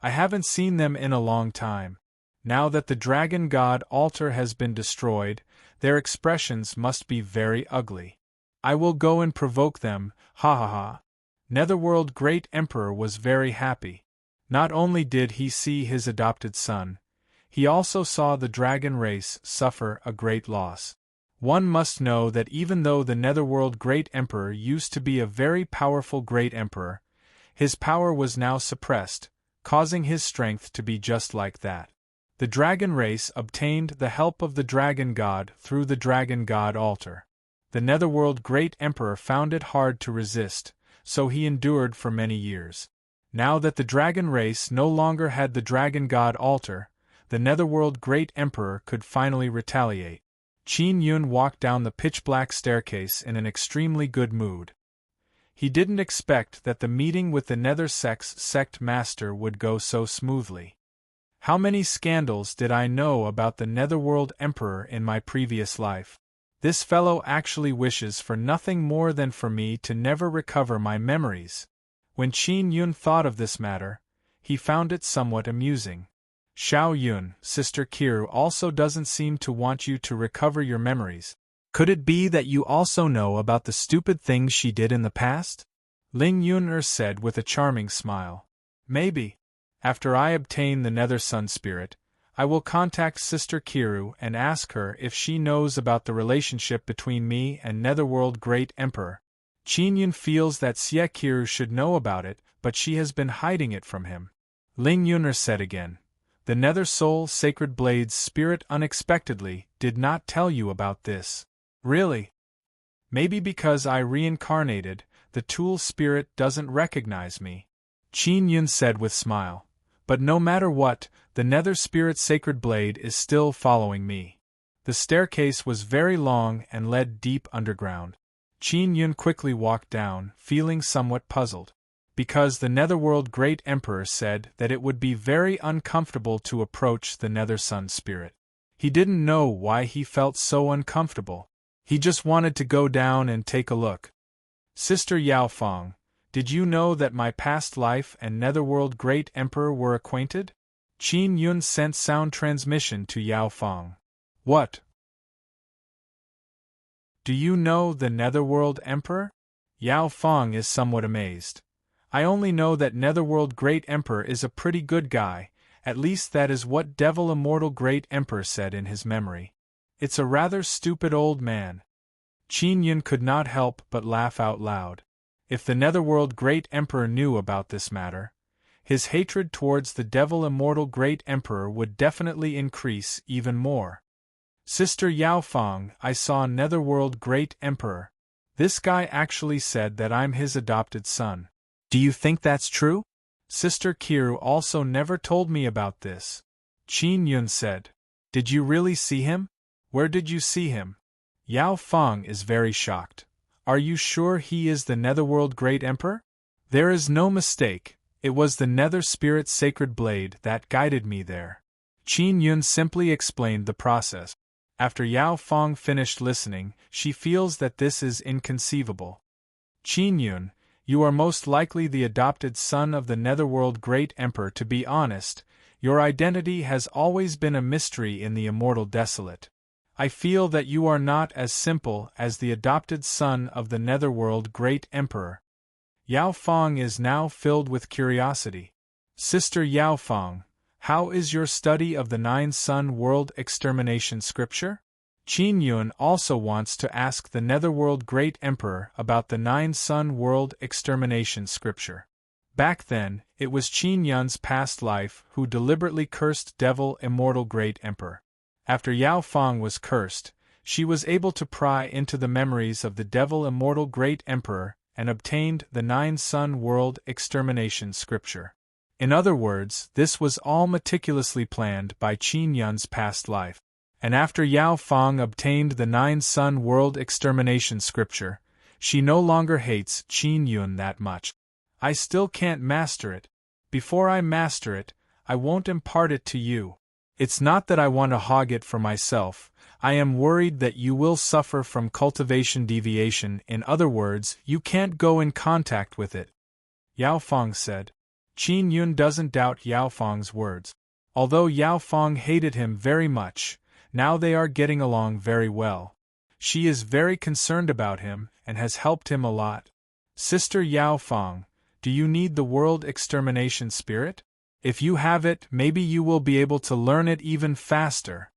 I haven't seen them in a long time. Now that the Dragon God altar has been destroyed, their expressions must be very ugly. I will go and provoke them, ha ha ha. Netherworld Great Emperor was very happy. Not only did he see his adopted son, he also saw the dragon race suffer a great loss. One must know that even though the Netherworld Great Emperor used to be a very powerful Great Emperor, his power was now suppressed, causing his strength to be just like that. The dragon race obtained the help of the Dragon God through the Dragon God altar. The Netherworld Great Emperor found it hard to resist, so he endured for many years. Now that the dragon race no longer had the dragon god altar, the Netherworld Great Emperor could finally retaliate. Qin Yun walked down the pitch-black staircase in an extremely good mood. He didn't expect that the meeting with the Nether sect master would go so smoothly. How many scandals did I know about the Netherworld Emperor in my previous life? This fellow actually wishes for nothing more than for me to never recover my memories. When Qin Yun thought of this matter, he found it somewhat amusing. Xiao Yun, Sister Kiru also doesn't seem to want you to recover your memories. Could it be that you also know about the stupid things she did in the past? Ling Yun'er said with a charming smile. Maybe. After I obtain the Nether Sun Spirit, I will contact Sister Kiru and ask her if she knows about the relationship between me and Netherworld Great Emperor. Qin Yun feels that Xie Kiru should know about it, but she has been hiding it from him. Ling Yun'er said again. The Nether Soul Sacred Blade's spirit unexpectedly did not tell you about this. Really? Maybe because I reincarnated, the tool spirit doesn't recognize me. Qin Yun said with smile. But no matter what, the Nether Spirit Sacred Blade is still following me. The staircase was very long and led deep underground. Qin Yun quickly walked down, feeling somewhat puzzled. Because the Netherworld Great Emperor said that it would be very uncomfortable to approach the Nether Sun Spirit. He didn't know why he felt so uncomfortable. He just wanted to go down and take a look. Sister Yao Feng, did you know that my past life and Netherworld Great Emperor were acquainted? Qin Yun sent sound transmission to Yao Feng. What? Do you know the Netherworld Emperor? Yao Feng is somewhat amazed. I only know that Netherworld Great Emperor is a pretty good guy, at least that is what Devil Immortal Great Emperor said in his memory. It's a rather stupid old man. Qin Yun could not help but laugh out loud. If the Netherworld Great Emperor knew about this matter, his hatred towards the Devil Immortal Great Emperor would definitely increase even more. Sister Yao Feng, I saw Netherworld Great Emperor. This guy actually said that I'm his adopted son. Do you think that's true? Sister Kiru also never told me about this. Qin Yun said. Did you really see him? Where did you see him? Yao Feng is very shocked. Are you sure he is the Netherworld Great Emperor? There is no mistake, it was the Nether Spirit Sacred Blade that guided me there. Qin Yun simply explained the process. After Yao Feng finished listening, she feels that this is inconceivable. Qin Yun, you are most likely the adopted son of the Netherworld Great Emperor. To be honest, your identity has always been a mystery in the Immortal Desolate. I feel that you are not as simple as the adopted son of the Netherworld Great Emperor. Yao Feng is now filled with curiosity. Sister Yao Feng, how is your study of the Nine-Sun World Extermination Scripture? Qin Yun also wants to ask the Netherworld Great Emperor about the Nine-Sun World Extermination Scripture. Back then, it was Qin Yun's past life who deliberately cursed Devil Immortal Great Emperor. After Yao Feng was cursed, she was able to pry into the memories of the Devil Immortal Great Emperor and obtained the Nine-Sun World Extermination Scripture. In other words, this was all meticulously planned by Qin Yun's past life. And after Yao Feng obtained the Nine-Sun World Extermination Scripture, she no longer hates Qin Yun that much. I still can't master it. Before I master it, I won't impart it to you. It's not that I want to hog it for myself, I am worried that you will suffer from cultivation deviation. In other words, you can't go in contact with it. Yao Feng said. Qin Yun doesn't doubt Yao Feng's words. Although Yao Feng hated him very much, now they are getting along very well. She is very concerned about him and has helped him a lot. Sister Yao Feng, do you need the World Extermination Spirit? If you have it, maybe you will be able to learn it even faster.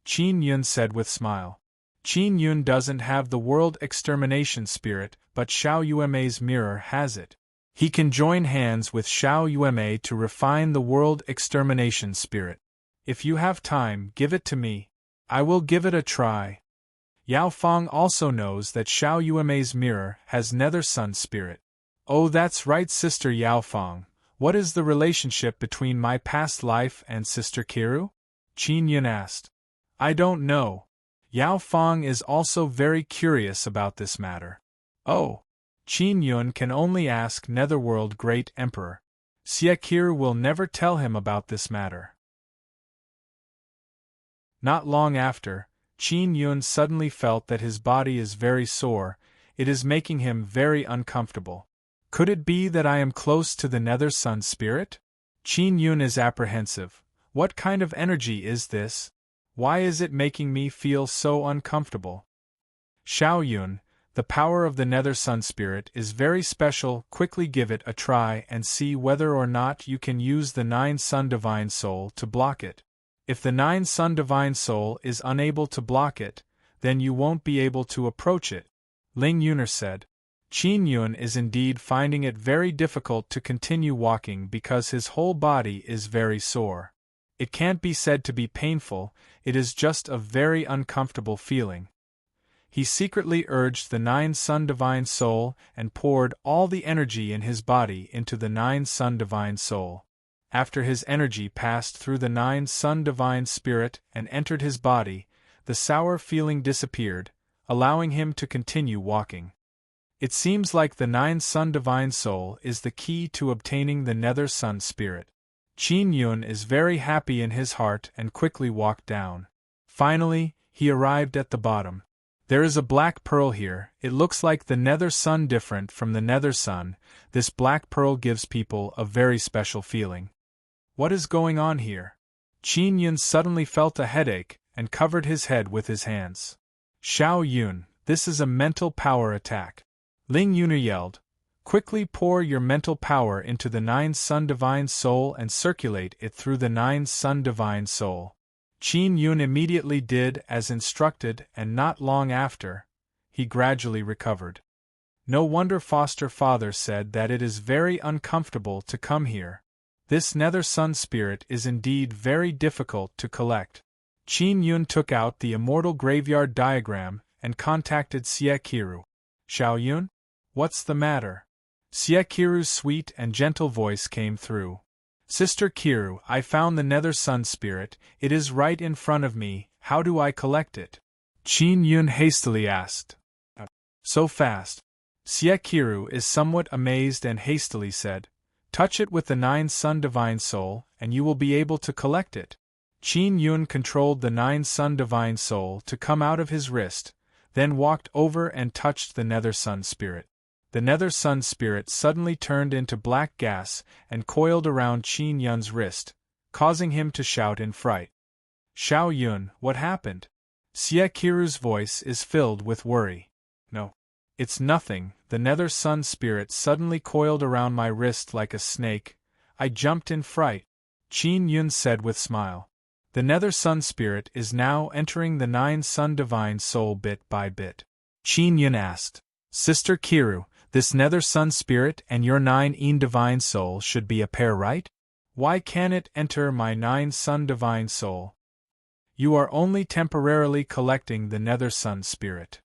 Qin Yun said with smile. Qin Yun doesn't have the World Extermination Spirit, but Xiao Yuemei's mirror has it. He can join hands with Xiao Yuemei to refine the World Extermination Spirit. If you have time, give it to me. I will give it a try. Yao Feng also knows that Xiao Yuemei's mirror has Nether Sun spirit. Oh, that's right, Sister Yao Feng. What is the relationship between my past life and Sister Kiru? Qin Yun asked. I don't know. Yao Feng is also very curious about this matter. Oh. Qin Yun can only ask Netherworld Great Emperor. Xie Kiru will never tell him about this matter. Not long after, Qin Yun suddenly felt that his body is very sore. It is making him very uncomfortable. Could it be that I am close to the Nether Sun spirit? Qin Yun is apprehensive. What kind of energy is this? Why is it making me feel so uncomfortable? Xiao Yun, the power of the Nether Sun spirit is very special. Quickly give it a try and see whether or not you can use the 9 Sun Divine Soul to block it. If the 9 Sun Divine Soul is unable to block it, then you won't be able to approach it, Ling Yuner said. Qin Yun is indeed finding it very difficult to continue walking because his whole body is very sore. It can't be said to be painful, it is just a very uncomfortable feeling. He secretly urged the 9 Sun Divine Soul and poured all the energy in his body into the 9 Sun Divine Soul. After his energy passed through the 9 Sun Divine Spirit and entered his body, the sour feeling disappeared, allowing him to continue walking. It seems like the 9 Sun Divine Soul is the key to obtaining the Nether Sun Spirit. Qin Yun is very happy in his heart and quickly walked down. Finally, he arrived at the bottom. There is a black pearl here. It looks like the Nether Sun, different from the Nether Sun. This black pearl gives people a very special feeling. What is going on here? Qin Yun suddenly felt a headache and covered his head with his hands. Xiao Yun, this is a mental power attack. Ling Yuner yelled. Quickly pour your mental power into the 9 Sun Divine Soul and circulate it through the 9 Sun Divine Soul. Qin Yun immediately did as instructed, and not long after, he gradually recovered. No wonder foster father said that it is very uncomfortable to come here. This Nether Sun spirit is indeed very difficult to collect. Qin Yun took out the immortal graveyard diagram and contacted Xie Kiru. Xiao Yun? What's the matter? Xie Kiru's sweet and gentle voice came through. Sister Kiru, I found the Nether Sun spirit. It is right in front of me. How do I collect it? Qin Yun hastily asked. So fast. Xie Kiru is somewhat amazed and hastily said, touch it with the 9 Sun Divine Soul, and you will be able to collect it. Qin Yun controlled the 9 Sun Divine Soul to come out of his wrist, then walked over and touched the Nether Sun spirit. The Nether Sun spirit suddenly turned into black gas and coiled around Qin Yun's wrist, causing him to shout in fright. Xiao Yun, what happened? Xie Kiru's voice is filled with worry. No. It's nothing. The Nether Sun spirit suddenly coiled around my wrist like a snake. I jumped in fright. Qin Yun said with smile. The Nether Sun spirit is now entering the 9 Sun Divine Soul bit by bit. Qin Yun asked, Sister Kiru, this Nether Sun spirit and your 9 Een Divine Soul should be a pair, right? Why can't it enter my 9 Sun Divine Soul? You are only temporarily collecting the Nether Sun spirit.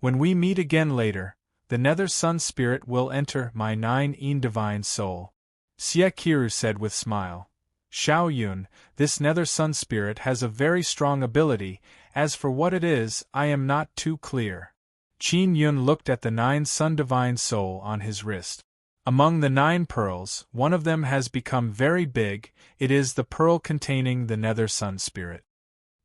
When we meet again later, the Nether Sun spirit will enter my 9 Een Divine Soul. Xie Kiru said with smile. Xiao Yun, this Nether Sun spirit has a very strong ability. As for what it is, I am not too clear. Qin Yun looked at the 9 Sun Divine Soul on his wrist. Among the 9 pearls, one of them has become very big. It is the pearl containing the Nether Sun spirit.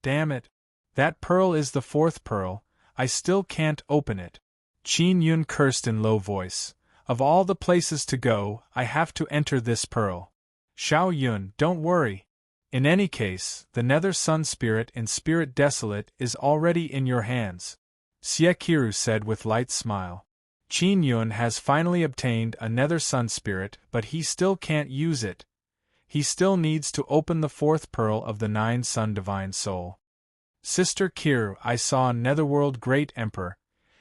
Damn it! That pearl is the 4th pearl. I still can't open it. Qin Yun cursed in low voice. Of all the places to go, I have to enter this pearl. Xiao Yun, don't worry. In any case, the Nether Sun spirit in Spirit Desolate is already in your hands. Xie Kiru said with light smile. Qin Yun has finally obtained a Nether Sun spirit, but he still can't use it. He still needs to open the 4th pearl of the 9 Sun Divine Soul. Sister Kiru, I saw Netherworld Great Emperor.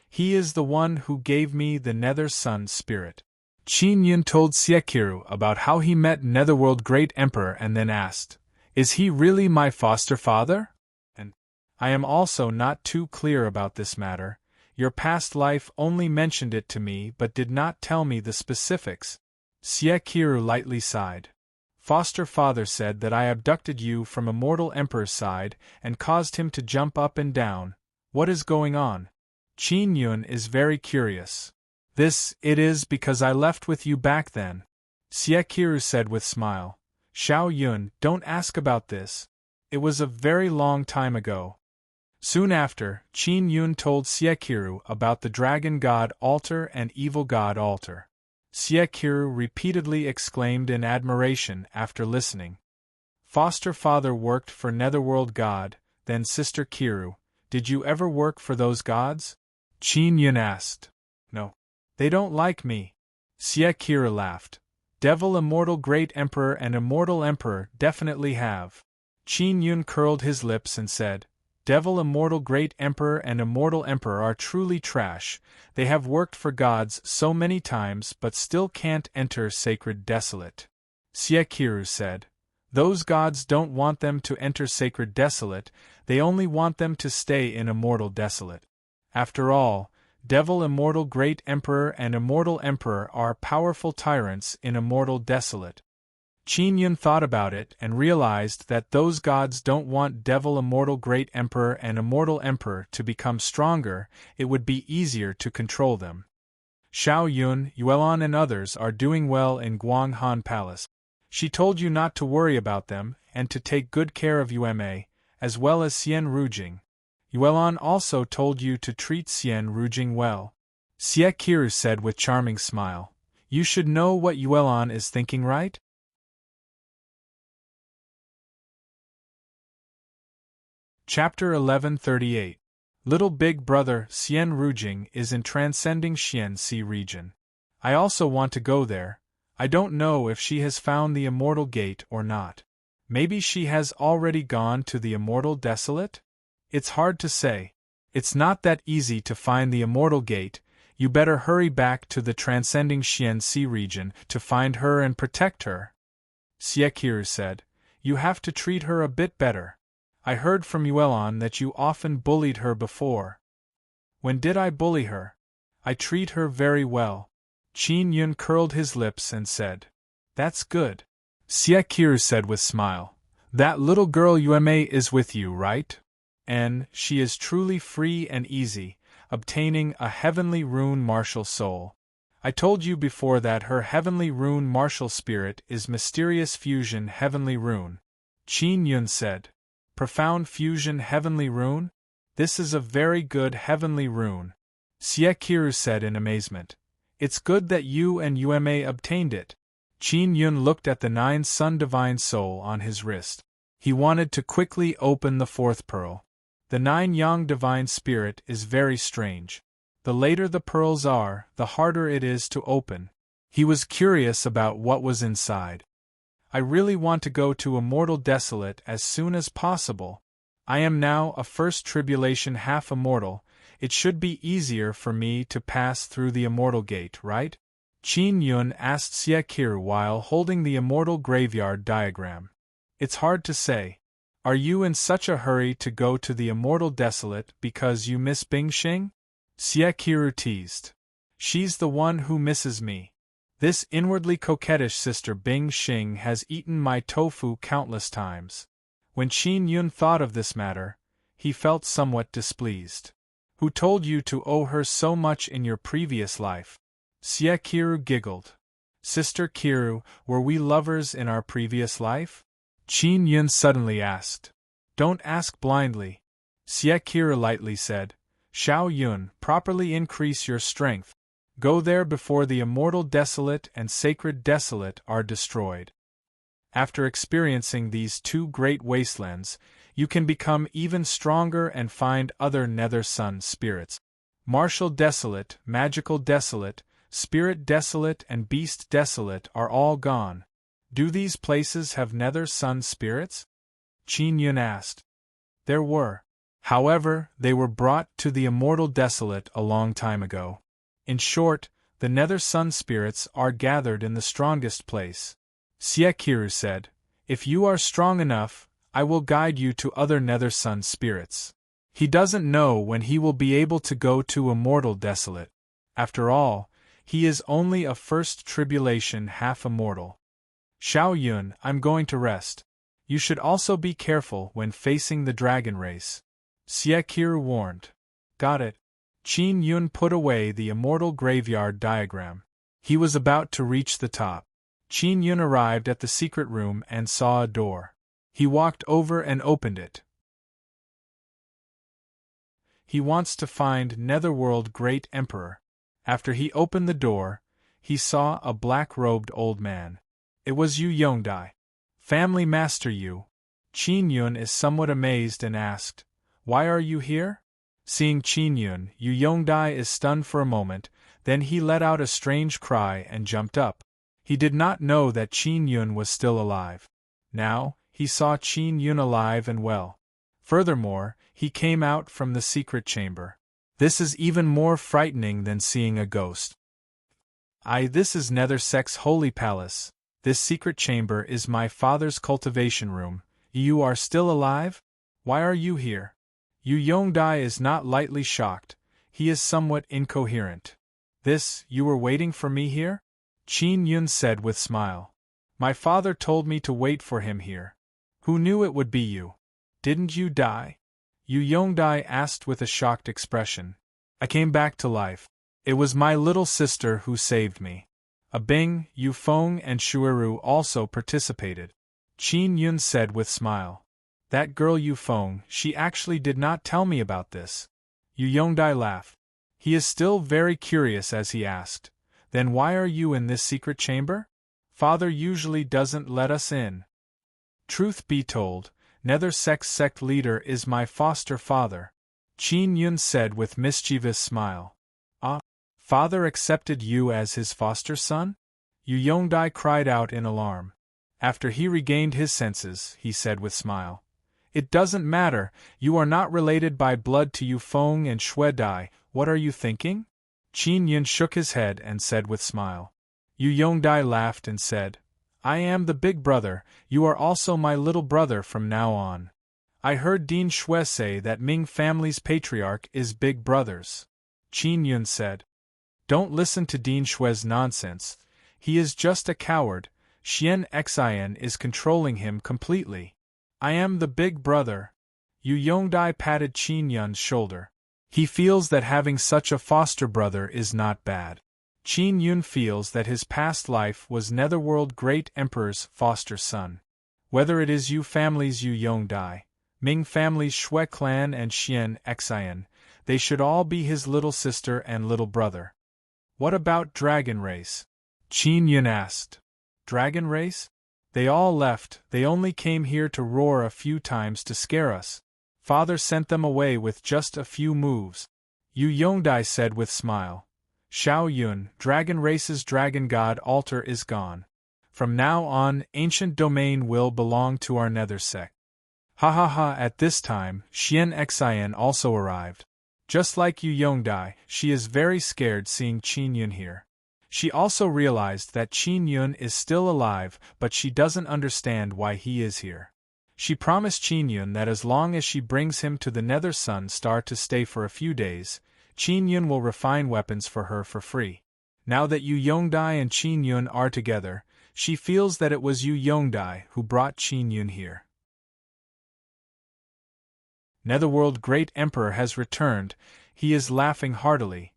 He is the one who gave me the Nether Sun spirit. Qin Yun told Xie Kiru about how he met Netherworld Great Emperor and then asked, Is he really my foster father? And I am also not too clear about this matter. Your past life only mentioned it to me but did not tell me the specifics. Siekiru lightly sighed. Foster father said that I abducted you from a mortal emperor's side and caused him to jump up and down. What is going on? Qin Yun is very curious. It is because I left with you back then. Siekiru said with smile. Xiao Yun, don't ask about this. It was a very long time ago. Soon after, Qin Yun told Siekiru about the dragon god altar and evil god altar. Siekiru repeatedly exclaimed in admiration after listening. Foster father worked for Netherworld god, then sister Kiru. Did you ever work for those gods? Qin Yun asked. No. They don't like me. Siekiru laughed. Devil Immortal Great Emperor and Immortal Emperor definitely have. Qin Yun curled his lips and said, Devil Immortal Great Emperor and Immortal Emperor are truly trash. They have worked for gods so many times but still can't enter Sacred Desolate. Siekiru said, Those gods don't want them to enter Sacred Desolate, they only want them to stay in Immortal Desolate. After all, Devil Immortal Great Emperor and Immortal Emperor are powerful tyrants in Immortal Desolate. Qin Yun thought about it and realized that those gods don't want Devil Immortal Great Emperor and Immortal Emperor to become stronger, it would be easier to control them. Xiao Yun, Yuelon and others are doing well in Guanghan Palace. She told you not to worry about them and to take good care of Yuma, as well as Xian Rujing. Yuelon also told you to treat Xian Rujing well. Siekiru said with charming smile. You should know what Yuelon is thinking, right? Chapter 1138. Little Big Brother Xian Rujing is in Transcending Xian Sea region. I also want to go there. I don't know if she has found the Immortal Gate or not. Maybe she has already gone to the Immortal Desolate? It's hard to say. It's not that easy to find the Immortal Gate. You better hurry back to the Transcending Xian Sea region to find her and protect her. Siekiru said, You have to treat her a bit better. I heard from Yuelon that you often bullied her before. When did I bully her? I treat her very well. Qin Yun curled his lips and said, That's good. Siekiru said with smile, That little girl Yuma is with you, right? And she is truly free and easy, obtaining a heavenly rune martial soul. I told you before that her heavenly rune martial spirit is Mysterious Fusion Heavenly Rune. Qin Yun said, Profound Fusion Heavenly Rune? This is a very good heavenly rune. Siekiru said in amazement. It's good that you and Yuma obtained it. Qin Yun looked at the 9 Sun Divine Soul on his wrist. He wanted to quickly open the 4th pearl. The 9 Yang Divine Spirit is very strange. The later the pearls are, the harder it is to open. He was curious about what was inside. I really want to go to Immortal Desolate as soon as possible. I am now a first tribulation half immortal. It should be easier for me to pass through the Immortal Gate, right? Qin Yun asked Siekiru while holding the Immortal Graveyard diagram. It's hard to say. Are you in such a hurry to go to the Immortal Desolate because you miss Bingxing? Siekiru teased. She's the one who misses me. This inwardly coquettish sister Bingxing has eaten my tofu countless times. When Qin Yun thought of this matter, he felt somewhat displeased. Who told you to owe her so much in your previous life? Siekiru giggled. Sister Kiru, were we lovers in our previous life? Qin Yun suddenly asked. Don't ask blindly. Siekiru lightly said. Xiao Yun, properly increase your strength. Go there before the Immortal Desolate and Sacred Desolate are destroyed. After experiencing these 2 great wastelands, you can become even stronger and find other Nether Sun spirits. Martial Desolate, Magical Desolate, Spirit Desolate and Beast Desolate are all gone. Do these places have Nether Sun spirits? Qin Yun asked. There were. However, they were brought to the Immortal Desolate a long time ago. In short, the Nether Sun spirits are gathered in the strongest place. Siekiru said, If you are strong enough, I will guide you to other Nether Sun spirits. He doesn't know when he will be able to go to immortal desolate. After all, he is only a first tribulation half immortal. Xiao Yun, I'm going to rest. You should also be careful when facing the dragon race. Xie Qiru warned. Got it. Qin Yun put away the immortal graveyard diagram. He was about to reach the top. Qin Yun arrived at the secret room and saw a door. He walked over and opened it. He wants to find Netherworld Great Emperor. After he opened the door, he saw a black-robed old man. It was Yu Yongdai. Family Master Yu. Qin Yun is somewhat amazed and asked, Why are you here? Seeing Qin Yun, Yu Yongdai is stunned for a moment, then he let out a strange cry and jumped up. He did not know that Qin Yun was still alive. Now, he saw Qin Yun alive and well. Furthermore, he came out from the secret chamber. This is even more frightening than seeing a ghost. This is Nethersek's holy palace. This secret chamber is my father's cultivation room. You are still alive? Why are you here? Yu Yongdai is not lightly shocked. He is somewhat incoherent. You were waiting for me here? Qin Yun said with smile. My father told me to wait for him here. Who knew it would be you? Didn't you die? Yu Yongdai asked with a shocked expression. I came back to life. It was my little sister who saved me. Bing, Yu Feng and Shuiru also participated. Qin Yun said with smile. That girl Yu Feng, she actually did not tell me about this. Yu Yongdai laughed. He is still very curious as he asked, Then why are you in this secret chamber? Father usually doesn't let us in. Truth be told, Nethersek's sect leader is my foster father. Qin Yun said with mischievous smile. Father accepted you as his foster son? Yu Yongdai cried out in alarm. After he regained his senses, he said with smile. It doesn't matter, you are not related by blood to Yu Feng and Shui Dai, what are you thinking? Qin Yun shook his head and said with smile. Yu Yongdai laughed and said, I am the big brother, you are also my little brother from now on. I heard Dean Shui say that Ming family's patriarch is big brothers. Qin Yun said. Don't listen to Dean Shui's nonsense, he is just a coward, Xian Xian is controlling him completely. I am the big brother. Yu Yongdai patted Qin Yun's shoulder. He feels that having such a foster brother is not bad. Qin Yun feels that his past life was Netherworld Great Emperor's foster son. Whether it is Yu family's Yu Yongdai, Ming family's Shui clan and Xian Xian, they should all be his little sister and little brother. What about Dragon Race? Qin Yun asked. Dragon Race? They all left, they only came here to roar a few times to scare us. Father sent them away with just a few moves. Yu Yongdai said with smile. Xiao Yun, Dragon Race's Dragon God altar is gone. From now on, ancient domain will belong to our Nethersect. Ha ha ha, at this time, Xian Xian also arrived. Just like Yu Yongdai, she is very scared seeing Qin Yun here. She also realized that Qin Yun is still alive, but she doesn't understand why he is here. She promised Qin Yun that as long as she brings him to the Nether Sun Star to stay for a few days, Qin Yun will refine weapons for her for free. Now that Yu Yongdai and Qin Yun are together, she feels that it was Yu Yongdai who brought Qin Yun here. Netherworld Great Emperor has returned, he is laughing heartily.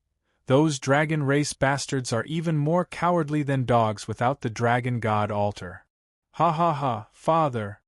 Those dragon race bastards are even more cowardly than dogs without the dragon god altar. Ha ha ha, father!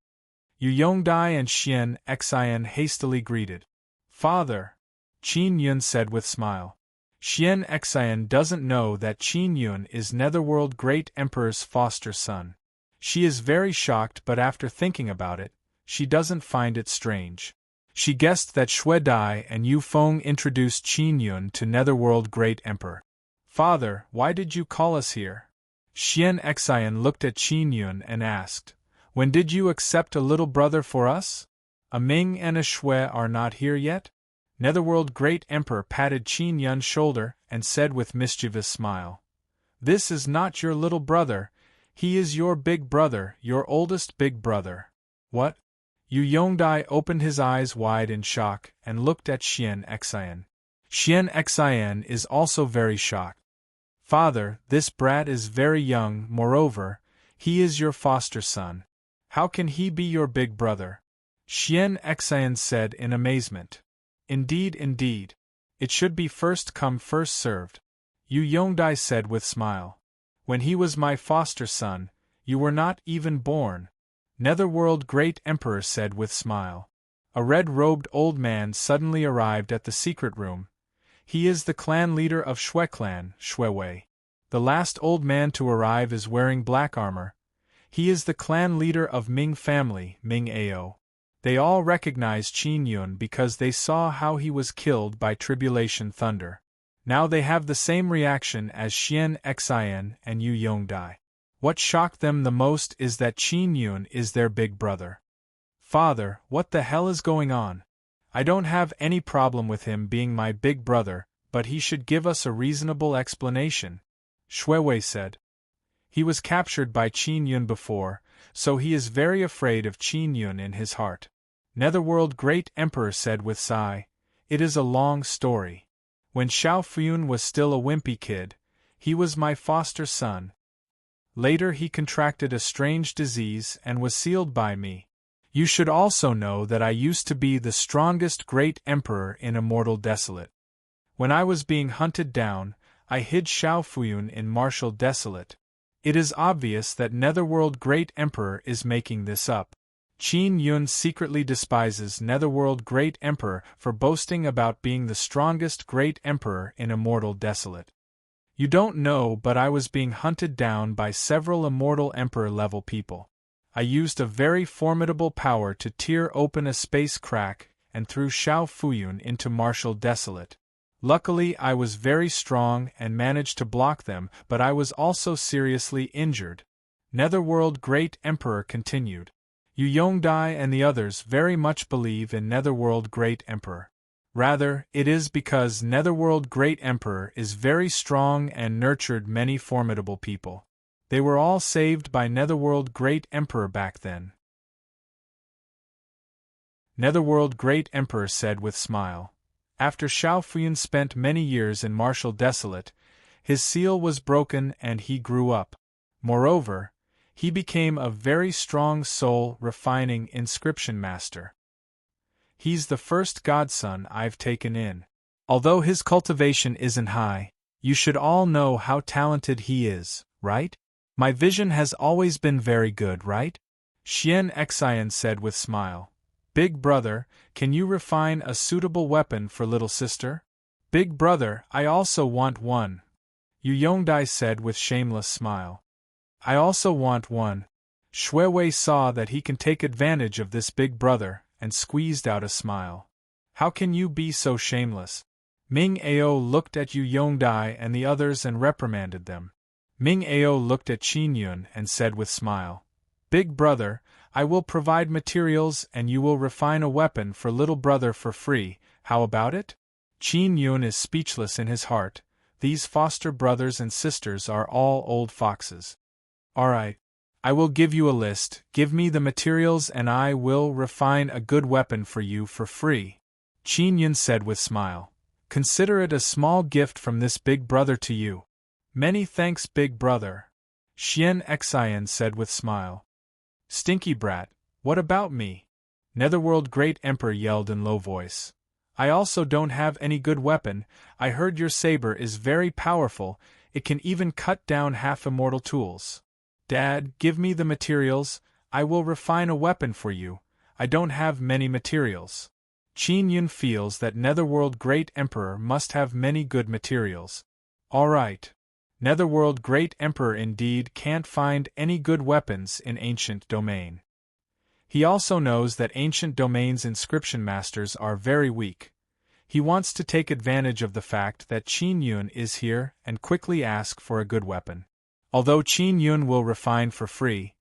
Yu Yongdai and Xian Xian hastily greeted. Father! Qin Yun said with smile. Xian Xian doesn't know that Qin Yun is Netherworld Great Emperor's foster son. She is very shocked, but after thinking about it, she doesn't find it strange. She guessed that Shui Dai and Yu Feng introduced Qin Yun to Netherworld Great Emperor. Father, why did you call us here? Xian Xian looked at Qin Yun and asked, When did you accept a little brother for us? A Ming and a Shui are not here yet? Netherworld Great Emperor patted Qin Yun's shoulder and said with mischievous smile. This is not your little brother, he is your big brother, your oldest big brother. What? Yu Yongdai opened his eyes wide in shock and looked at Xian Xian. Xian Xian is also very shocked. Father, this brat is very young, moreover, he is your foster son. How can he be your big brother? Xian Xian said in amazement. Indeed, indeed. It should be first come first served. Yu Yongdai said with smile. When he was my foster son, you were not even born. Netherworld Great Emperor said with smile. A red-robed old man suddenly arrived at the secret room. He is the clan leader of Shui clan, Shuiwei. The last old man to arrive is wearing black armor. He is the clan leader of Ming family, Ming Ao. They all recognize Qin Yun because they saw how he was killed by Tribulation Thunder. Now they have the same reaction as Xian Xian and Yu Yongdai. What shocked them the most is that Qin Yun is their big brother. Father, what the hell is going on? I don't have any problem with him being my big brother, but he should give us a reasonable explanation, Shuiwei said. He was captured by Qin Yun before, so he is very afraid of Qin Yun in his heart. Netherworld Great Emperor said with sigh, it is a long story. When Xiao Fuyun was still a wimpy kid, he was my foster son. Later he contracted a strange disease and was sealed by me. You should also know that I used to be the strongest great emperor in Immortal Desolate. When I was being hunted down, I hid Xiao Fuyun in Martial Desolate. It is obvious that Netherworld Great Emperor is making this up. Qin Yun secretly despises Netherworld Great Emperor for boasting about being the strongest Great Emperor in Immortal Desolate. You don't know, but I was being hunted down by several Immortal Emperor-level people. I used a very formidable power to tear open a space crack and threw Xiao Fuyun into Martial Desolate. Luckily I was very strong and managed to block them, but I was also seriously injured. Netherworld Great Emperor continued. Yu Yongdai and the others very much believe in Netherworld Great Emperor. Rather, it is because Netherworld Great Emperor is very strong and nurtured many formidable people. They were all saved by Netherworld Great Emperor back then. Netherworld Great Emperor said with smile. After Xiao Fuyun spent many years in Martial Desolate, his seal was broken and he grew up. Moreover, he became a very strong soul-refining inscription master. He's the first godson I've taken in. Although his cultivation isn't high, you should all know how talented he is, right? My vision has always been very good, right? Xian Xian said with smile. Big brother, can you refine a suitable weapon for little sister? Big brother, I also want one. Yu Yongdai said with shameless smile. I also want one. Shuiwei saw that he can take advantage of this big brother, and squeezed out a smile. How can you be so shameless? Ming Ao looked at Yu Yongdai and the others and reprimanded them. Ming Ao looked at Qin Yun and said with smile, Big brother, I will provide materials and you will refine a weapon for little brother for free, how about it? Qin Yun is speechless in his heart. These foster brothers and sisters are all old foxes. Alright. I will give you a list, give me the materials and I will refine a good weapon for you for free. Qin Yun said with smile. Consider it a small gift from this big brother to you. Many thanks, big brother. Xian Xian said with smile. Stinky brat, what about me? Netherworld Great Emperor yelled in low voice. I also don't have any good weapon. I heard your saber is very powerful, it can even cut down half immortal tools. Dad, give me the materials, I will refine a weapon for you. I don't have many materials. Qin Yun feels that Netherworld Great Emperor must have many good materials. Alright. Netherworld Great Emperor indeed can't find any good weapons in Ancient Domain. He also knows that Ancient Domain's inscription masters are very weak. He wants to take advantage of the fact that Qin Yun is here and quickly ask for a good weapon. Although Qin Yun will refine for free,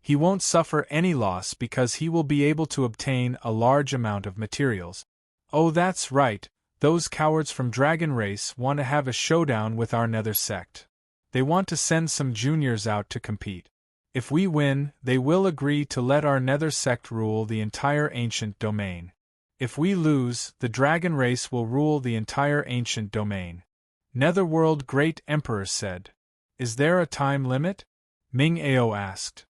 he won't suffer any loss because he will be able to obtain a large amount of materials. Oh, that's right, those cowards from Dragon Race want to have a showdown with our Nether sect. They want to send some juniors out to compete. If we win, they will agree to let our nether sect rule the entire ancient domain. If we lose, the dragon race will rule the entire ancient domain. Netherworld Great Emperor said. Is there a time limit? Ming Ao asked.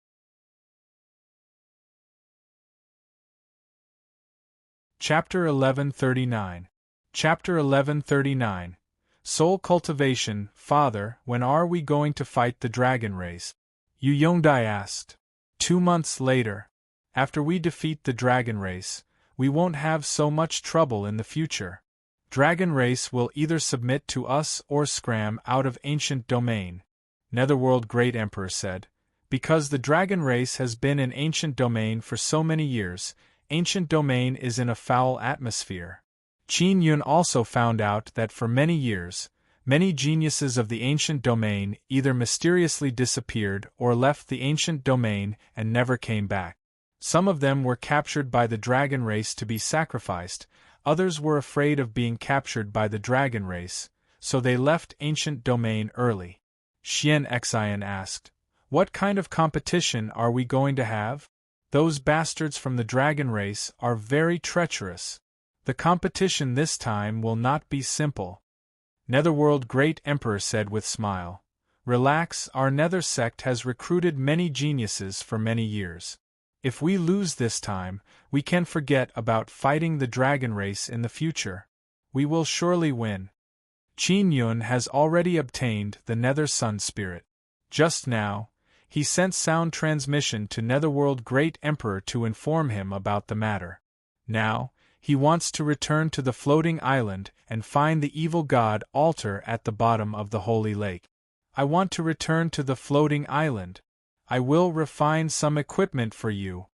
Chapter 1139. Chapter 1139. Soul Cultivation. Father, when are we going to fight the dragon race? Yu Yongdai asked. 2 months later. After we defeat the dragon race, we won't have so much trouble in the future. Dragon race will either submit to us or scram out of ancient domain, Netherworld Great Emperor said. Because the dragon race has been in ancient domain for so many years, ancient domain is in a foul atmosphere. Qin Yun also found out that for many years, many geniuses of the ancient domain either mysteriously disappeared or left the ancient domain and never came back. Some of them were captured by the dragon race to be sacrificed, others were afraid of being captured by the dragon race, so they left ancient domain early. Xian Xian asked, "What kind of competition are we going to have? Those bastards from the dragon race are very treacherous. The competition this time will not be simple." Netherworld Great Emperor said with smile. "Relax, our nether sect has recruited many geniuses for many years. If we lose this time, we can forget about fighting the dragon race in the future. We will surely win." Qin Yun has already obtained the Nether Sun Spirit. Just now, he sent sound transmission to Netherworld Great Emperor to inform him about the matter. Now, he wants to return to the floating island and find the evil god altar at the bottom of the holy lake. "I want to return to the floating island. I will refine some equipment for you,"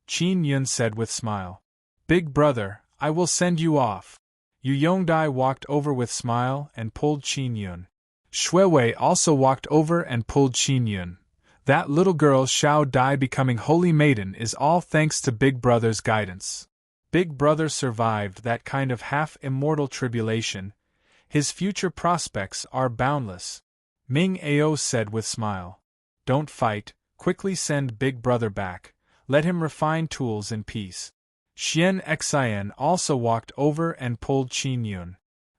Qin Yun said with smile. "Big brother, I will send you off." Yu Yongdai walked over with smile and pulled Qin Yun. Shuiwei also walked over and pulled Qin Yun. "That little girl Xiao Dai becoming holy maiden is all thanks to Big Brother's guidance. Big Brother survived that kind of half-immortal tribulation. His future prospects are boundless," Ming Ao said with smile. "Don't fight, quickly send Big Brother back, let him refine tools in peace." Xian Xian also walked over and pulled Qin Yun.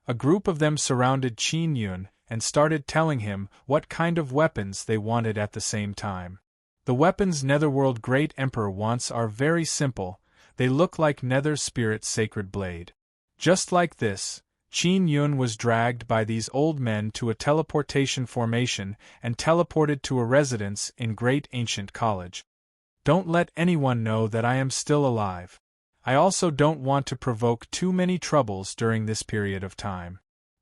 A group of them surrounded Qin Yun and started telling him what kind of weapons they wanted at the same time. The weapons Netherworld Great Emperor wants are very simple, they look like Nether Spirit Sacred Blade. Just like this, Qin Yun was dragged by these old men to a teleportation formation and teleported to a residence in Great Ancient College. "Don't let anyone know that I am still alive. I also don't want to provoke too many troubles during this period of time.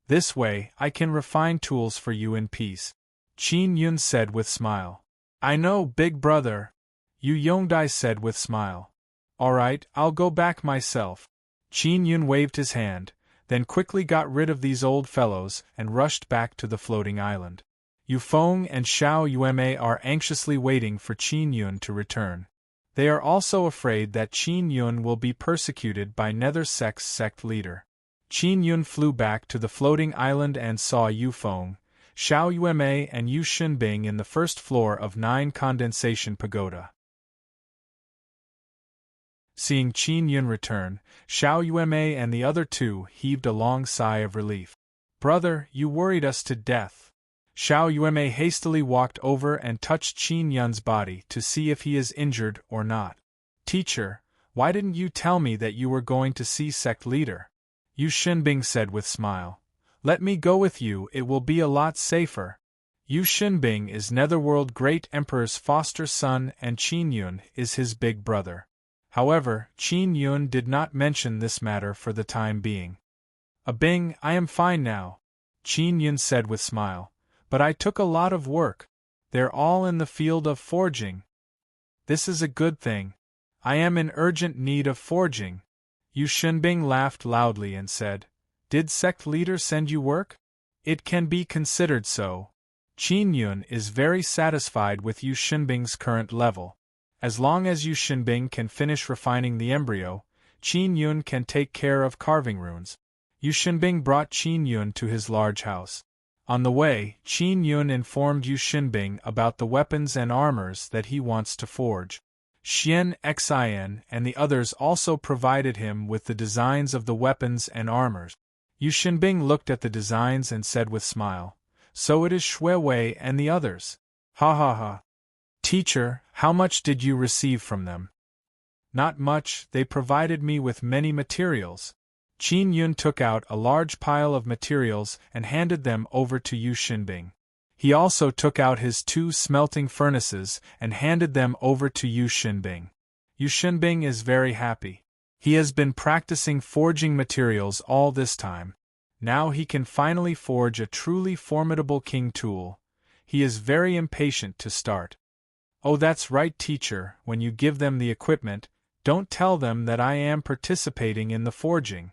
This way, I can refine tools for you in peace," Qin Yun said with smile. "I know, Big Brother," Yu Yongdai said with smile. "Alright, I'll go back myself." Qin Yun waved his hand, then quickly got rid of these old fellows and rushed back to the floating island. Yu Feng and Xiao Yueme are anxiously waiting for Qin Yun to return. They are also afraid that Qin Yun will be persecuted by Nether Sect's sect leader. Qin Yun flew back to the floating island and saw Yu Feng, Xiao Yueme and Yu Xinbing in the first floor of 9 Condensation Pagoda. Seeing Qin Yun return, Xiao Yueme and the other two heaved a long sigh of relief. "Brother, you worried us to death." Xiao Yueme hastily walked over and touched Qin Yun's body to see if he is injured or not. "Teacher, why didn't you tell me that you were going to see sect leader?" Yu Xinbing said with smile. "Let me go with you, it will be a lot safer." Yu Xinbing is Netherworld Great Emperor's foster son and Qin Yun is his big brother. However, Qin Yun did not mention this matter for the time being. "Bing, I am fine now," Qin Yun said with smile. "But I took a lot of work. They're all in the field of forging." "This is a good thing. I am in urgent need of forging." Yu Xinbing laughed loudly and said, "Did sect leader send you work?" "It can be considered so." Qin Yun is very satisfied with Yu Xinbing's current level. As long as Yu Xinbing can finish refining the embryo, Qin Yun can take care of carving runes. Yu Xinbing brought Qin Yun to his large house. On the way, Qin Yun informed Yu Xinbing about the weapons and armors that he wants to forge. Xian Xin and the others also provided him with the designs of the weapons and armors. Yu Xinbing looked at the designs and said with smile, "So it is Shui Wei and the others. Ha ha ha. Teacher, how much did you receive from them?" "Not much, they provided me with many materials." Qin Yun took out a large pile of materials and handed them over to Yu Xinbing. He also took out his 2 smelting furnaces and handed them over to Yu Xinbing. Yu Xinbing is very happy. He has been practicing forging materials all this time. Now he can finally forge a truly formidable king tool. He is very impatient to start. "Oh, that's right, teacher, when you give them the equipment, don't tell them that I am participating in the forging,"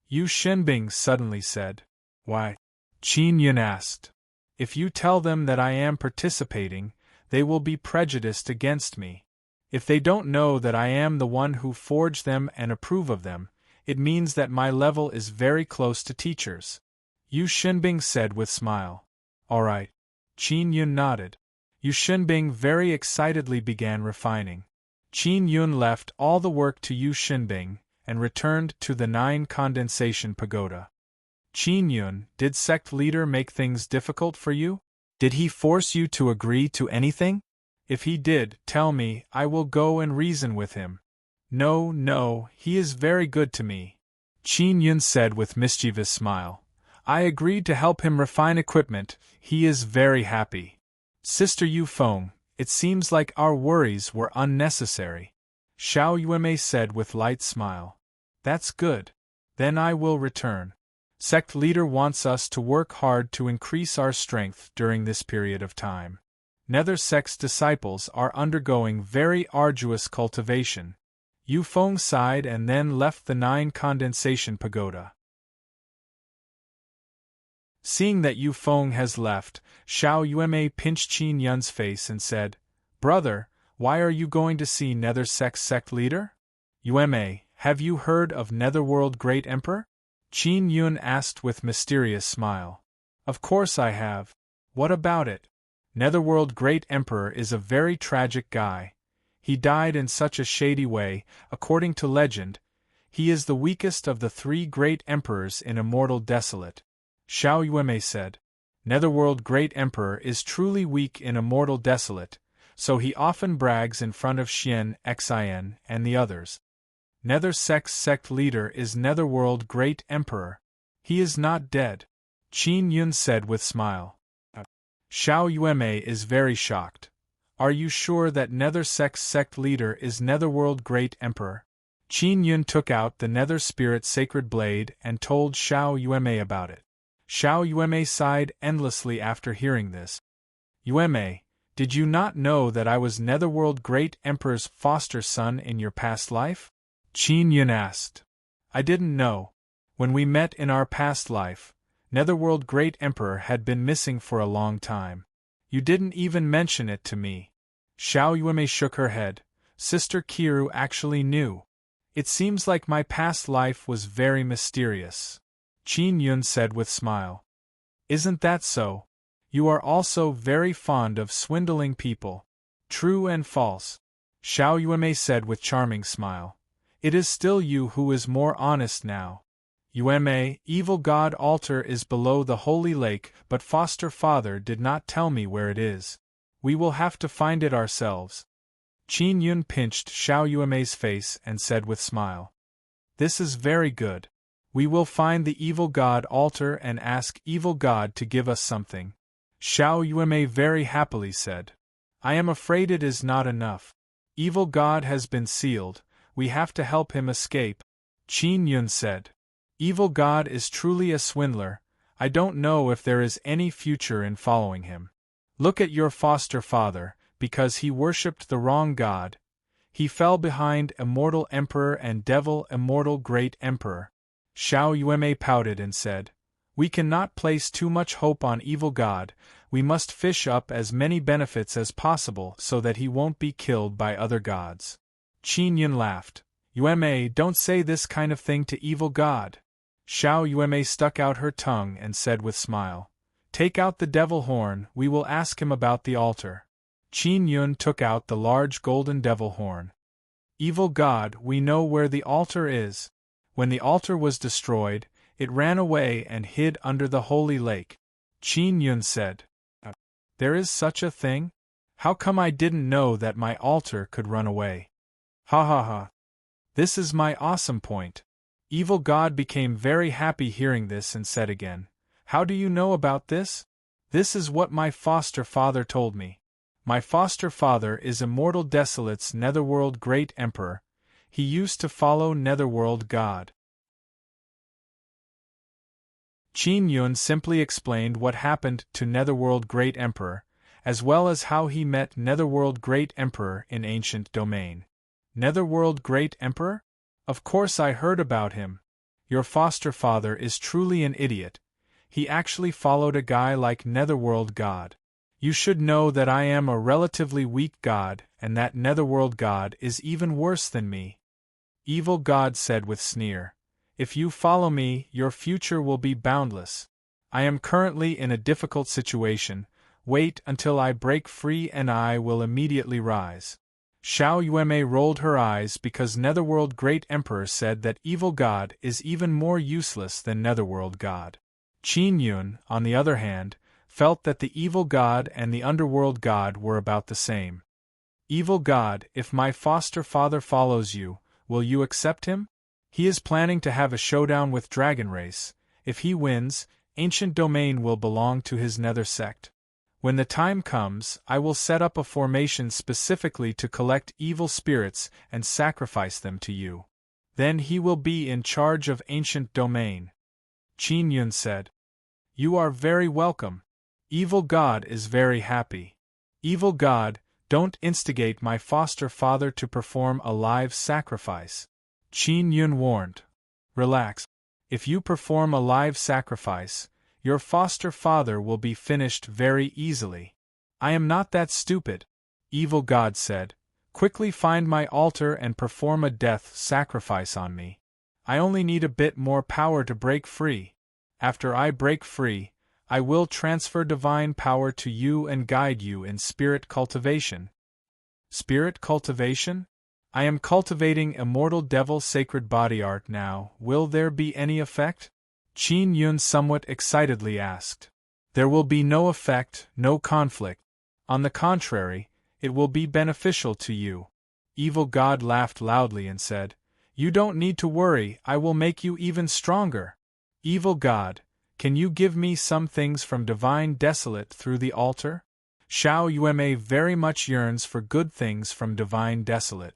Yu Xinbing suddenly said. "Why?" Qin Yun asked. "If you tell them that I am participating, they will be prejudiced against me. If they don't know that I am the one who forged them and approve of them, it means that my level is very close to teachers," Yu Xinbing said with smile. "All right." Qin Yun nodded. Yu Xinbing very excitedly began refining. Qin Yun left all the work to Yu Xinbing and returned to the 9 condensation pagoda. "Qin Yun, did sect leader make things difficult for you? Did he force you to agree to anything? If he did, tell me, I will go and reason with him." No, he is very good to me," Qin Yun said with mischievous smile. "I agreed to help him refine equipment, he is very happy. Sister Yu Feng, it seems like our worries were unnecessary," Xiao Yuemei said with light smile. "That's good. Then I will return. Sect leader wants us to work hard to increase our strength during this period of time. Nether sect's disciples are undergoing very arduous cultivation." Yu Feng sighed and then left the 9 condensation pagoda. Seeing that Yu Feng has left, Xiao Yuemei pinched Qin Yun's face and said, "Brother, why are you going to see Nether sect's sect leader?" "Yuemei, have you heard of Netherworld Great Emperor?" Qin Yun asked with mysterious smile. "Of course I have. What about it?" "Netherworld Great Emperor is a very tragic guy. He died in such a shady way, according to legend. He is the weakest of the 3 great emperors in Immortal Desolate," Xiao Yuemei said. "Netherworld Great Emperor is truly weak in Immortal Desolate, so he often brags in front of Xian Xin and the others. Nether sect's sect leader is Netherworld Great Emperor. He is not dead," Qin Yun said with smile. Xiao Yuemei is very shocked. "Are you sure that Nether sect's sect leader is Netherworld Great Emperor?" Qin Yun took out the Nether Spirit Sacred Blade and told Xiao Yuemei about it. Xiao Yuemei sighed endlessly after hearing this. "Yuemei, did you not know that I was Netherworld Great Emperor's foster son in your past life?" Qin Yun asked. "I didn't know. When we met in our past life, Netherworld Great Emperor had been missing for a long time. You didn't even mention it to me." Xiao Yuemei shook her head. "Sister Kiru actually knew. It seems like my past life was very mysterious," Qin Yun said with smile. "Isn't that so? You are also very fond of swindling people." "True and false," Xiao Yuemei said with charming smile. "It is still you who is more honest now. Yuemei, evil god altar is below the holy lake, but foster father did not tell me where it is. We will have to find it ourselves." Qin Yun pinched Xiao Yuemei's face and said with smile. "This is very good. We will find the evil god altar and ask evil god to give us something," Xiao Yuemei very happily said. "I am afraid it is not enough. Evil god has been sealed, we have to help him escape," Qin Yun said. "Evil god is truly a swindler, I don't know if there is any future in following him. Look at your foster father, because he worshipped the wrong god. He fell behind Immortal Emperor and Devil Immortal Great Emperor." Xiao Yuemei pouted and said, "We cannot place too much hope on evil god, we must fish up as many benefits as possible so that he won't be killed by other gods." Qin Yun laughed. "Yuemei, don't say this kind of thing to evil god." Xiao Yuemei stuck out her tongue and said with smile, Take out the devil horn, we will ask him about the altar. Qin Yun took out the large golden devil horn. Evil god, we know where the altar is. When the altar was destroyed, it ran away and hid under the holy lake. Qin Yun said, There is such a thing? How come I didn't know that my altar could run away? Ha ha ha. This is my awesome point. Evil god became very happy hearing this and said again, How do you know about this? This is what my foster father told me. My foster father is Immortal Desolate's Netherworld Great Emperor. He used to follow Netherworld God. Qin Yun simply explained what happened to Netherworld Great Emperor, as well as how he met Netherworld Great Emperor in Ancient Domain. Netherworld Great Emperor? Of course I heard about him. Your foster father is truly an idiot. He actually followed a guy like Netherworld God. You should know that I am a relatively weak god, and that Netherworld God is even worse than me. Evil God said with sneer, If you follow me, your future will be boundless. I am currently in a difficult situation. Wait until I break free and I will immediately rise. Xiao Yueme rolled her eyes because Netherworld Great Emperor said that Evil God is even more useless than Netherworld God. Qin Yun, on the other hand, felt that the Evil God and the Underworld God were about the same. Evil God, if my foster father follows you, will you accept him? He is planning to have a showdown with Dragon Race. If he wins, Ancient Domain will belong to his Nether sect. When the time comes, I will set up a formation specifically to collect evil spirits and sacrifice them to you. Then he will be in charge of Ancient Domain. Qin Yun said, You are very welcome. Evil God is very happy. Evil God, don't instigate my foster father to perform a live sacrifice. Qin Yun warned. Relax. If you perform a live sacrifice, your foster father will be finished very easily. I am not that stupid. Evil God said, Quickly find my altar and perform a death sacrifice on me. I only need a bit more power to break free. After I break free, I will transfer divine power to you and guide you in spirit cultivation. Spirit cultivation? I am cultivating Immortal Devil Sacred Body Art now. Will there be any effect? Qin Yun somewhat excitedly asked. There will be no effect, no conflict. On the contrary, it will be beneficial to you. Evil God laughed loudly and said, You don't need to worry, I will make you even stronger. Evil God, can you give me some things from Divine Desolate through the altar? Xiao Yueme very much yearns for good things from Divine Desolate.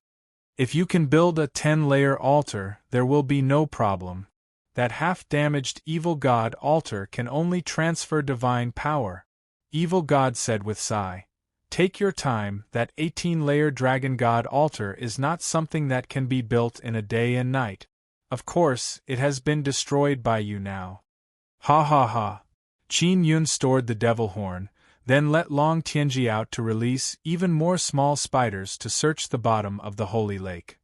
If you can build a 10-layer altar, there will be no problem. That half-damaged Evil God altar can only transfer divine power. Evil God said with sigh, Take your time, that 18-layer Dragon God altar is not something that can be built in a day and night. Of course, it has been destroyed by you now. Ha ha ha. Qin Yun stored the devil horn, then let Long Tianji out to release even more small spiders to search the bottom of the holy lake.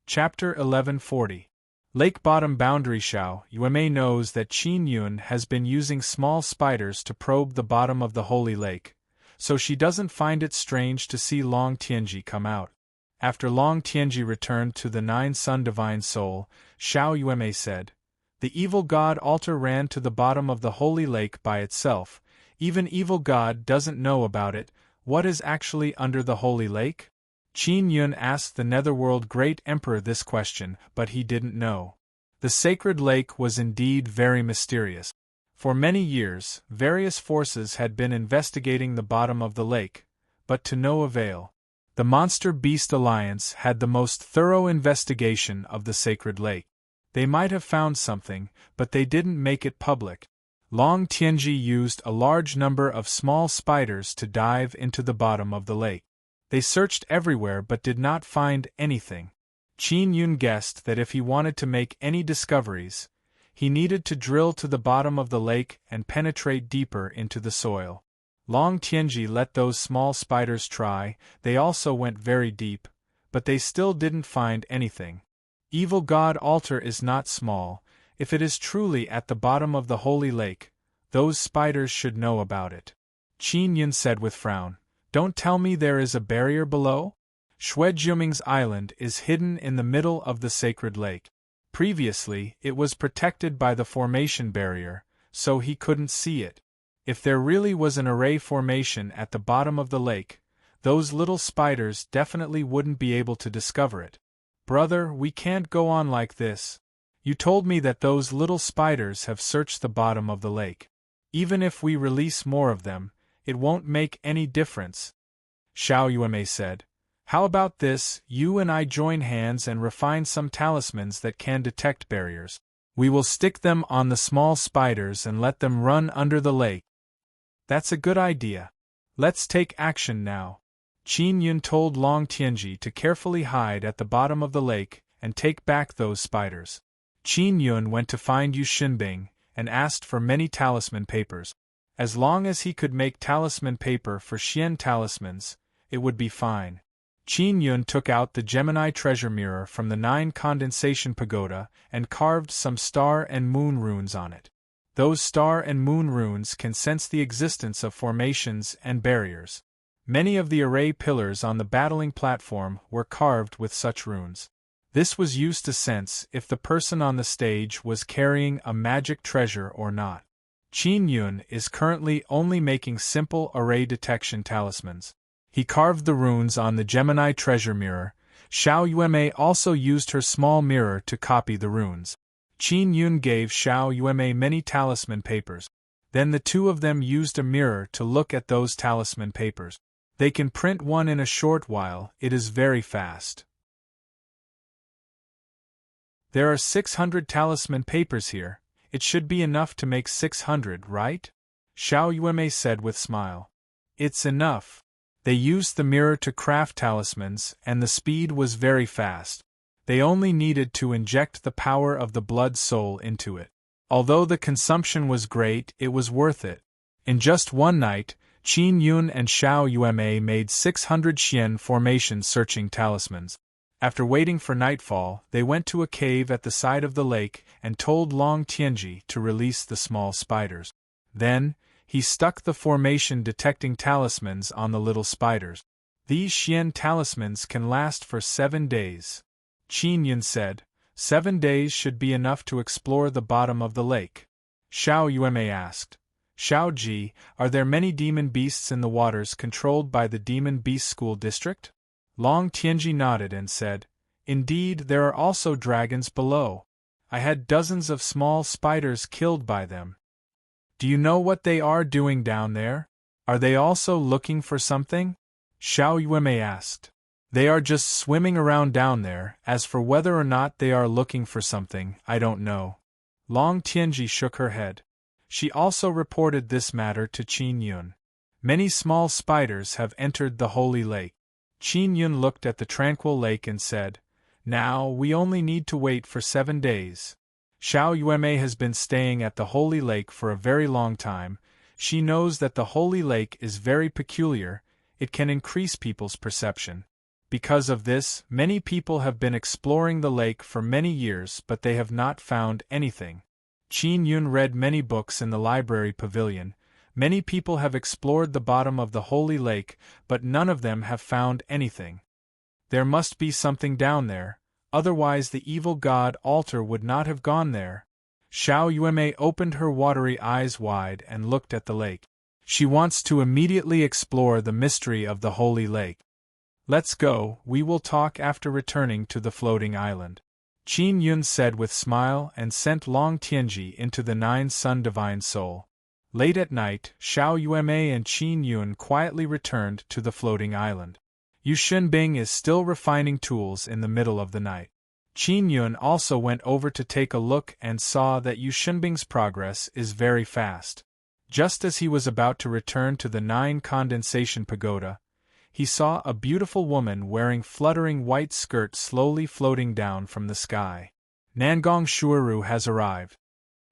Chapter 1140. Lake Bottom Boundary. Xiao Yueme knows that Qin Yun has been using small spiders to probe the bottom of the holy lake, so she doesn't find it strange to see Long Tianji come out. After Long Tianji returned to the Nine Sun Divine Soul, Xiao Yueme said, The Evil God altar ran to the bottom of the holy lake by itself. Even Evil God doesn't know about it. What is actually under the holy lake? Qin Yun asked the Netherworld Great Emperor this question, but he didn't know. The sacred lake was indeed very mysterious. For many years, various forces had been investigating the bottom of the lake, but to no avail. The Monster Beast Alliance had the most thorough investigation of the sacred lake. They might have found something, but they didn't make it public. Long Tianji used a large number of small spiders to dive into the bottom of the lake. They searched everywhere but did not find anything. Qin Yun guessed that if he wanted to make any discoveries, he needed to drill to the bottom of the lake and penetrate deeper into the soil. Long Tianji let those small spiders try. They also went very deep, but they still didn't find anything. Evil God altar is not small. If it is truly at the bottom of the holy lake, those spiders should know about it. Qin Yun said with frown. Don't tell me there is a barrier below? Shuejuming's island is hidden in the middle of the sacred lake. Previously, it was protected by the formation barrier, so he couldn't see it. If there really was an array formation at the bottom of the lake, those little spiders definitely wouldn't be able to discover it. Brother, we can't go on like this. You told me that those little spiders have searched the bottom of the lake. Even if we release more of them, it won't make any difference. Xiao Yuemei said. How about this, you and I join hands and refine some talismans that can detect barriers. We will stick them on the small spiders and let them run under the lake. That's a good idea. Let's take action now. Qin Yun told Long Tianji to carefully hide at the bottom of the lake and take back those spiders. Qin Yun went to find Yu Xinbing and asked for many talisman papers. As long as he could make talisman paper for Xian talismans, it would be fine. Qin Yun took out the Gemini treasure mirror from the 9 condensation pagoda and carved some star and moon runes on it. Those star and moon runes can sense the existence of formations and barriers. Many of the array pillars on the battling platform were carved with such runes. This was used to sense if the person on the stage was carrying a magic treasure or not. Qin Yun is currently only making simple array detection talismans. He carved the runes on the Gemini treasure mirror. Xiao Yuemei also used her small mirror to copy the runes. Qin Yun gave Xiao Yuemei many talisman papers. Then the two of them used a mirror to look at those talisman papers. They can print one in a short while, it is very fast. There are 600 talisman papers here. It should be enough to make 600, right? Xiao Yuemei said with smile. It's enough. They used the mirror to craft talismans, and the speed was very fast. They only needed to inject the power of the blood soul into it. Although the consumption was great, it was worth it. In just one night, Qin Yun and Xiao Yuemei made 600 Xian formation searching talismans. After waiting for nightfall, they went to a cave at the side of the lake and told Long Tianji to release the small spiders. Then, he stuck the formation detecting talismans on the little spiders. These Xian talismans can last for 7 days. Qin Yun said, 7 days should be enough to explore the bottom of the lake. Xiao Yuemei asked, Xiao Ji, are there many demon beasts in the waters controlled by the Demon Beast School District? Long Tianji nodded and said, Indeed, there are also dragons below. I had dozens of small spiders killed by them. Do you know what they are doing down there? Are they also looking for something? Xiao Yuemei asked. They are just swimming around down there. As for whether or not they are looking for something, I don't know. Long Tianji shook her head. She also reported this matter to Qin Yun. Many small spiders have entered the holy lake. Qin Yun looked at the tranquil lake and said, Now we only need to wait for 7 days. Xiao Yuemei has been staying at the holy lake for a very long time. She knows that the holy lake is very peculiar. It can increase people's perception. Because of this, many people have been exploring the lake for many years, but they have not found anything. Qin Yun read many books in the library pavilion. Many people have explored the bottom of the holy lake, but none of them have found anything. There must be something down there, otherwise the evil god altar would not have gone there. Xiao Yuemei opened her watery eyes wide and looked at the lake. She wants to immediately explore the mystery of the holy lake. Let's go, we will talk after returning to the floating island. Qin Yun said with smile and sent Long Tianji into the 9 Sun Divine Soul. Late at night, Xiao Yuemei and Qin Yun quietly returned to the floating island. Yu Xinbing is still refining tools in the middle of the night. Qin Yun also went over to take a look and saw that Yu Xinbing's progress is very fast. Just as he was about to return to the 9 condensation pagoda, he saw a beautiful woman wearing fluttering white skirt slowly floating down from the sky. Nangong Shuiru has arrived.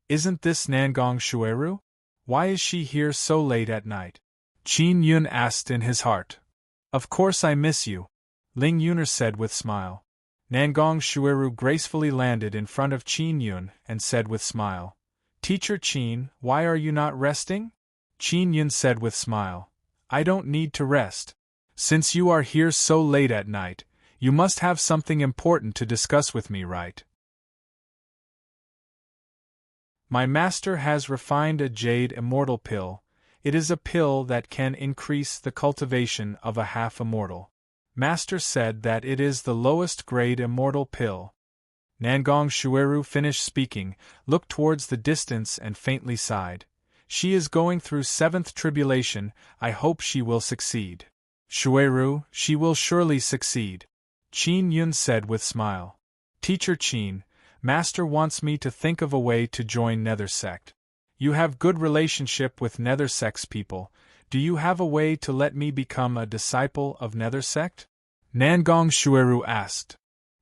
Isn't this Nangong Shuiru? Why is she here so late at night? Qin Yun asked in his heart. Of course I miss you, Ling Yuner said with smile. Nangong Shueru gracefully landed in front of Qin Yun and said with smile, "Teacher Qin, why are you not resting?" Qin Yun said with smile, "I don't need to rest. Since you are here so late at night, you must have something important to discuss with me, right? My master has refined a jade immortal pill. It is a pill that can increase the cultivation of a half-immortal. Master said that it is the lowest grade immortal pill." Nangong Shueru finished speaking, looked towards the distance and faintly sighed. "She is going through seventh tribulation, I hope she will succeed." "Shueru, she will surely succeed," Qin Yun said with smile. "Teacher Qin, Master wants me to think of a way to join Nether sect. You have good relationship with Nether sect's people. Do you have a way to let me become a disciple of Nether sect?" Nangong Shueru asked.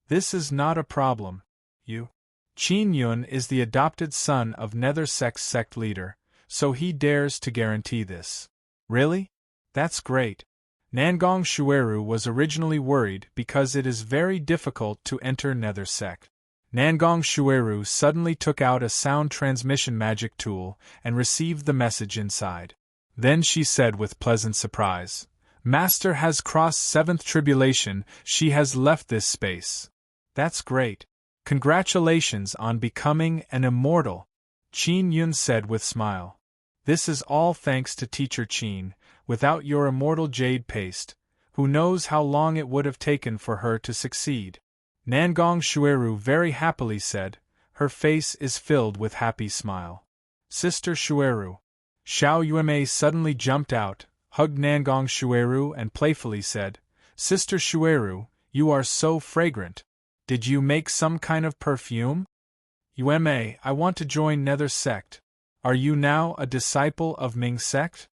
"This is not a problem. Qin Yun is the adopted son of Nether sect's sect leader, so he dares to guarantee this." "Really? That's great." Nangong Shueru was originally worried because it is very difficult to enter Nether sect. Nangong Shueru suddenly took out a sound transmission magic tool and received the message inside. Then she said with pleasant surprise, "Master has crossed seventh tribulation, she has left this space." "That's great. Congratulations on becoming an immortal," Qin Yun said with smile. "This is all thanks to Teacher Qin. Without your immortal jade paste, who knows how long it would have taken for her to succeed." Nangong Shueru very happily said, her face is filled with happy smile. "Sister Shueru." Xiao Yuemei suddenly jumped out, hugged Nangong Shueru and playfully said, "Sister Shueru, you are so fragrant. Did you make some kind of perfume?" "Yuemei, I want to join Nether sect. Are you now a disciple of Ming sect?"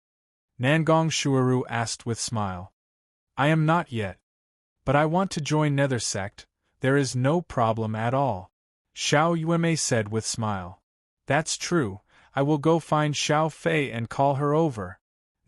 Nangong Shueru asked with smile. "I am not yet. But I want to join Nether sect. There is no problem at all," Xiao Yuemei said with smile. "That's true, I will go find Xiao Fei and call her over."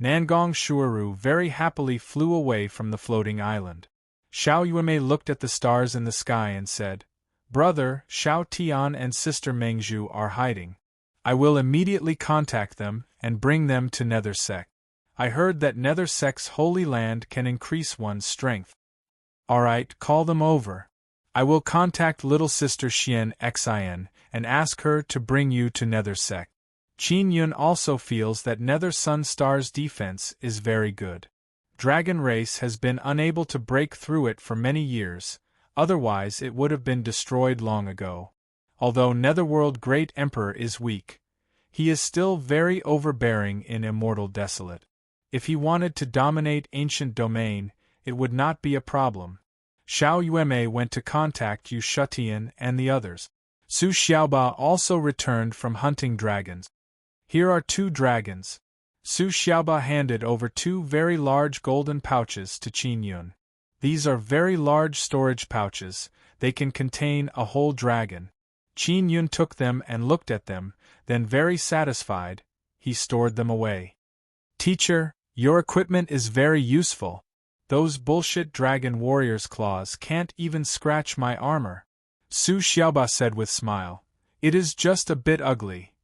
Nangong Shueru very happily flew away from the floating island. Xiao Yuemei looked at the stars in the sky and said, "Brother, Xiao Tian and Sister Mengzhu are hiding. I will immediately contact them and bring them to Nether sect. I heard that Nether sect's holy land can increase one's strength." "Alright, call them over. I will contact little sister Xian Xin and ask her to bring you to Nether sect." Qin Yun also feels that Nether Sun Star's defense is very good. Dragon race has been unable to break through it for many years, otherwise it would have been destroyed long ago. Although Netherworld Great Emperor is weak, he is still very overbearing in Immortal Desolate. If he wanted to dominate Ancient Domain, it would not be a problem. Xiao Yuemei went to contact Yu Shutian and the others. Su Xiaoba also returned from hunting dragons. "Here are 2 dragons." Su Xiaoba handed over 2 very large golden pouches to Qin Yun. "These are very large storage pouches, they can contain a whole dragon." Qin Yun took them and looked at them, then very satisfied, he stored them away. "Teacher, your equipment is very useful. Those bullshit dragon warrior's claws can't even scratch my armor," Su Xiaoba said with smile. "It is just a bit ugly.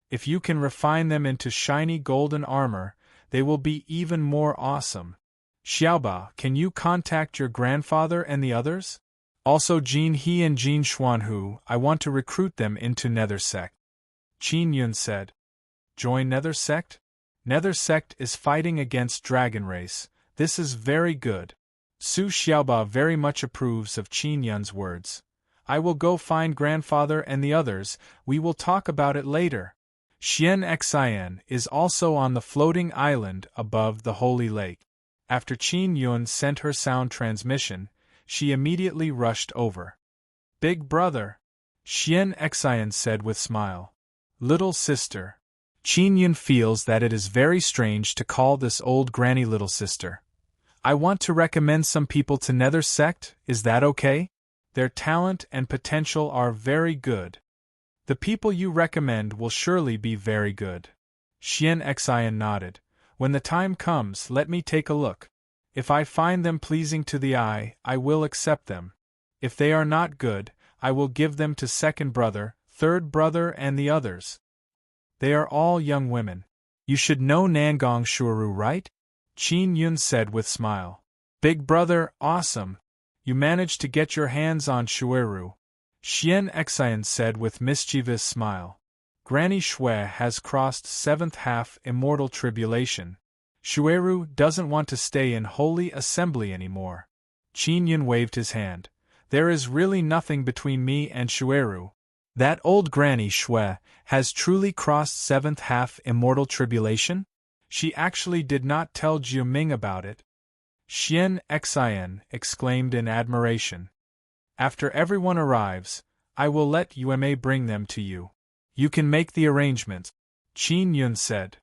If you can refine them into shiny golden armor, they will be even more awesome. Xiaoba, can you contact your grandfather and the others? Also Jin He and Jin Xuanhu, I want to recruit them into Nether sect." Qin Yun said. "Join Nether sect? Nether sect is fighting against Dragon race, this is very good." Su Xiaoba very much approves of Qin Yun's words. "I will go find grandfather and the others, we will talk about it later." Xian Xin is also on the floating island above the Holy Lake. After Qin Yun sent her sound transmission, she immediately rushed over. "Big brother," Xian Xin said with smile. "Little sister." Qin Yun feels that it is very strange to call this old granny little sister. "I want to recommend some people to Nether sect, is that okay? Their talent and potential are very good." "The people you recommend will surely be very good." Xian Xin nodded. "When the time comes, let me take a look." If I find them pleasing to the eye, I will accept them. If they are not good, I will give them to second brother, third brother and the others. They are all young women. You should know Nangong Shuru, right? Qin Yun said with smile. Big brother, awesome. You managed to get your hands on Shueru. Xian Xian said with mischievous smile. Granny Shui has crossed seventh half immortal tribulation. Shueru doesn't want to stay in holy assembly anymore. Qin Yun waved his hand. There is really nothing between me and Shueru. That old Granny Shui has truly crossed seventh half immortal tribulation? She actually did not tell Jiuming about it. Xian Xian exclaimed in admiration. After everyone arrives, I will let Yueme bring them to you. You can make the arrangements, Qin Yun said.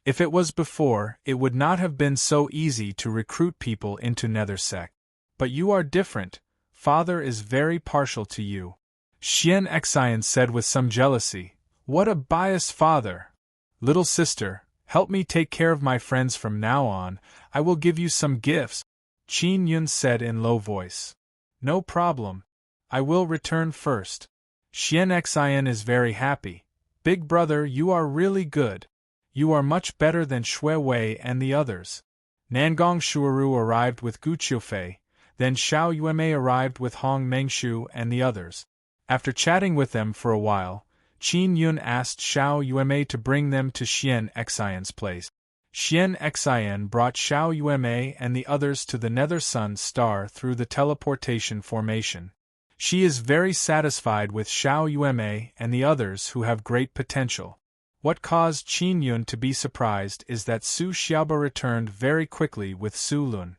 If it was before, it would not have been so easy to recruit people into Nether Sect. But you are different. Father is very partial to you. Xian Xian said with some jealousy. What a biased father! Little sister, help me take care of my friends from now on. I will give you some gifts, Qin Yun said in low voice. No problem. I will return first. Xian Xian is very happy. Big brother, you are really good. You are much better than Shui Wei and the others. Nangong Shuru arrived with Gu Qiufei, then Xiao Yueme arrived with Hong Mengshu and the others. After chatting with them for a while, Qin Yun asked Xiao Yueme to bring them to Xian Xian's place. Xian Xian brought Xiao Yueme and the others to the Nether Sun Star through the teleportation formation. She is very satisfied with Xiao Yueme and the others who have great potential. What caused Qin Yun to be surprised is that Su Xiaoba returned very quickly with Su Lun.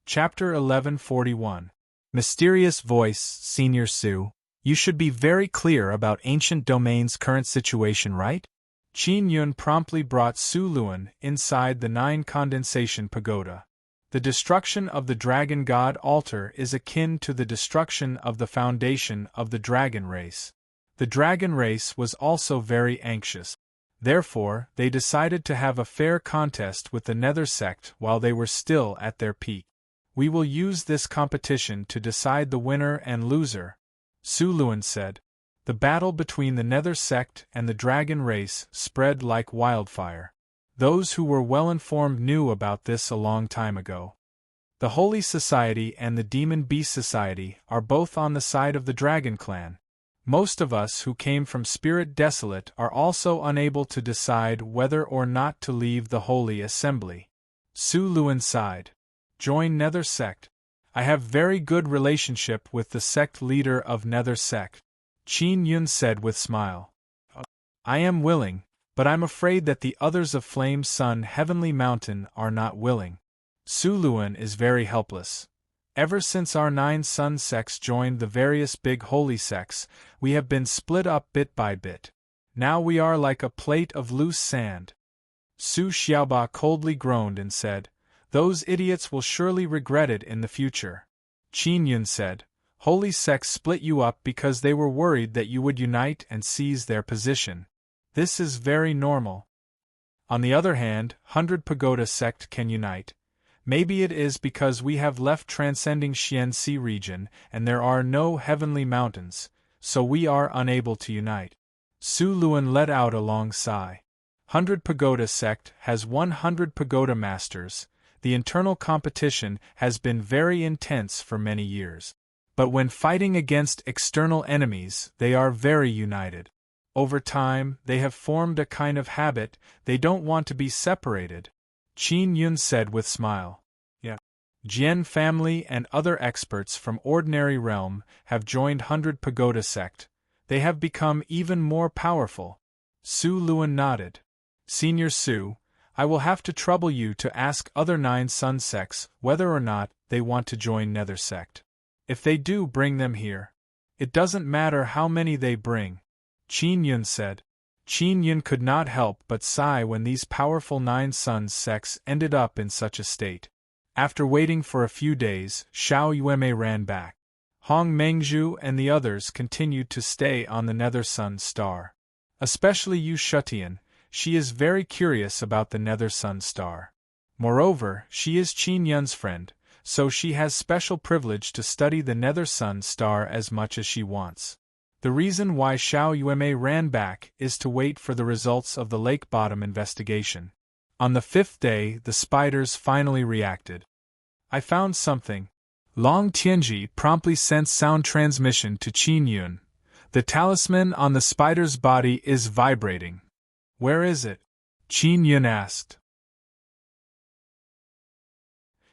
Chapter 1141. Mysterious Voice. Senior Su, you should be very clear about Ancient Domain's current situation, right? Qin Yun promptly brought Su Lun inside the 9 condensation pagoda. The destruction of the Dragon God altar is akin to the destruction of the foundation of the dragon race. The dragon race was also very anxious. Therefore, they decided to have a fair contest with the Nether Sect while they were still at their peak. We will use this competition to decide the winner and loser, Su Lun said. The battle between the Nether Sect and the dragon race spread like wildfire. Those who were well informed knew about this a long time ago. The Holy Society and the Demon Beast Society are both on the side of the Dragon Clan. Most of us who came from Spirit Desolate are also unable to decide whether or not to leave the Holy Assembly. Su Lun sighed. Join Nether Sect. I have very good relationship with the sect leader of Nether Sect, Qin Yun said with smile. I am willing, but I'm afraid that the others of Flame Sun Heavenly Mountain are not willing. Su Lun is very helpless. Ever since our 9 sun sects joined the various big holy sects, we have been split up bit by bit. Now we are like a plate of loose sand. Su Xiaoba coldly groaned and said, Those idiots will surely regret it in the future. Qin Yun said, Holy sects split you up because they were worried that you would unite and seize their position. This is very normal. On the other hand, 100 Pagoda sect can unite. Maybe it is because we have left transcending Xianxi region and there are no heavenly mountains, so we are unable to unite. Su Lun let out a long sigh. 100 Pagoda sect has 100 Pagoda masters. The internal competition has been very intense for many years. But when fighting against external enemies, they are very united. Over time, they have formed a kind of habit, they don't want to be separated. Qin Yun said with smile. Yeah. Jian family and other experts from Ordinary Realm have joined 100 Pagoda sect. They have become even more powerful. Su Lun nodded. Senior Su, I will have to trouble you to ask other 9 sun sects whether or not they want to join Nether Sect. If they do, bring them here. It doesn't matter how many they bring, Qin Yun said. Qin Yun could not help but sigh when these powerful 9 sun sects ended up in such a state. After waiting for a few days, Xiao Yueme ran back. Hong Mengzhu and the others continued to stay on the Nether Sun Star. Especially Yu Shutian, She is very curious about the Nether Sun star. Moreover, she is Qin Yun's friend, so she has special privilege to study the Nether Sun star as much as she wants. The reason why Xiao Yuemei ran back is to wait for the results of the lake bottom investigation. On the 5th day, the spiders finally reacted. I found something. Long Tianji promptly sent sound transmission to Qin Yun. The talisman on the spider's body is vibrating. Where is it? Qin Yun asked.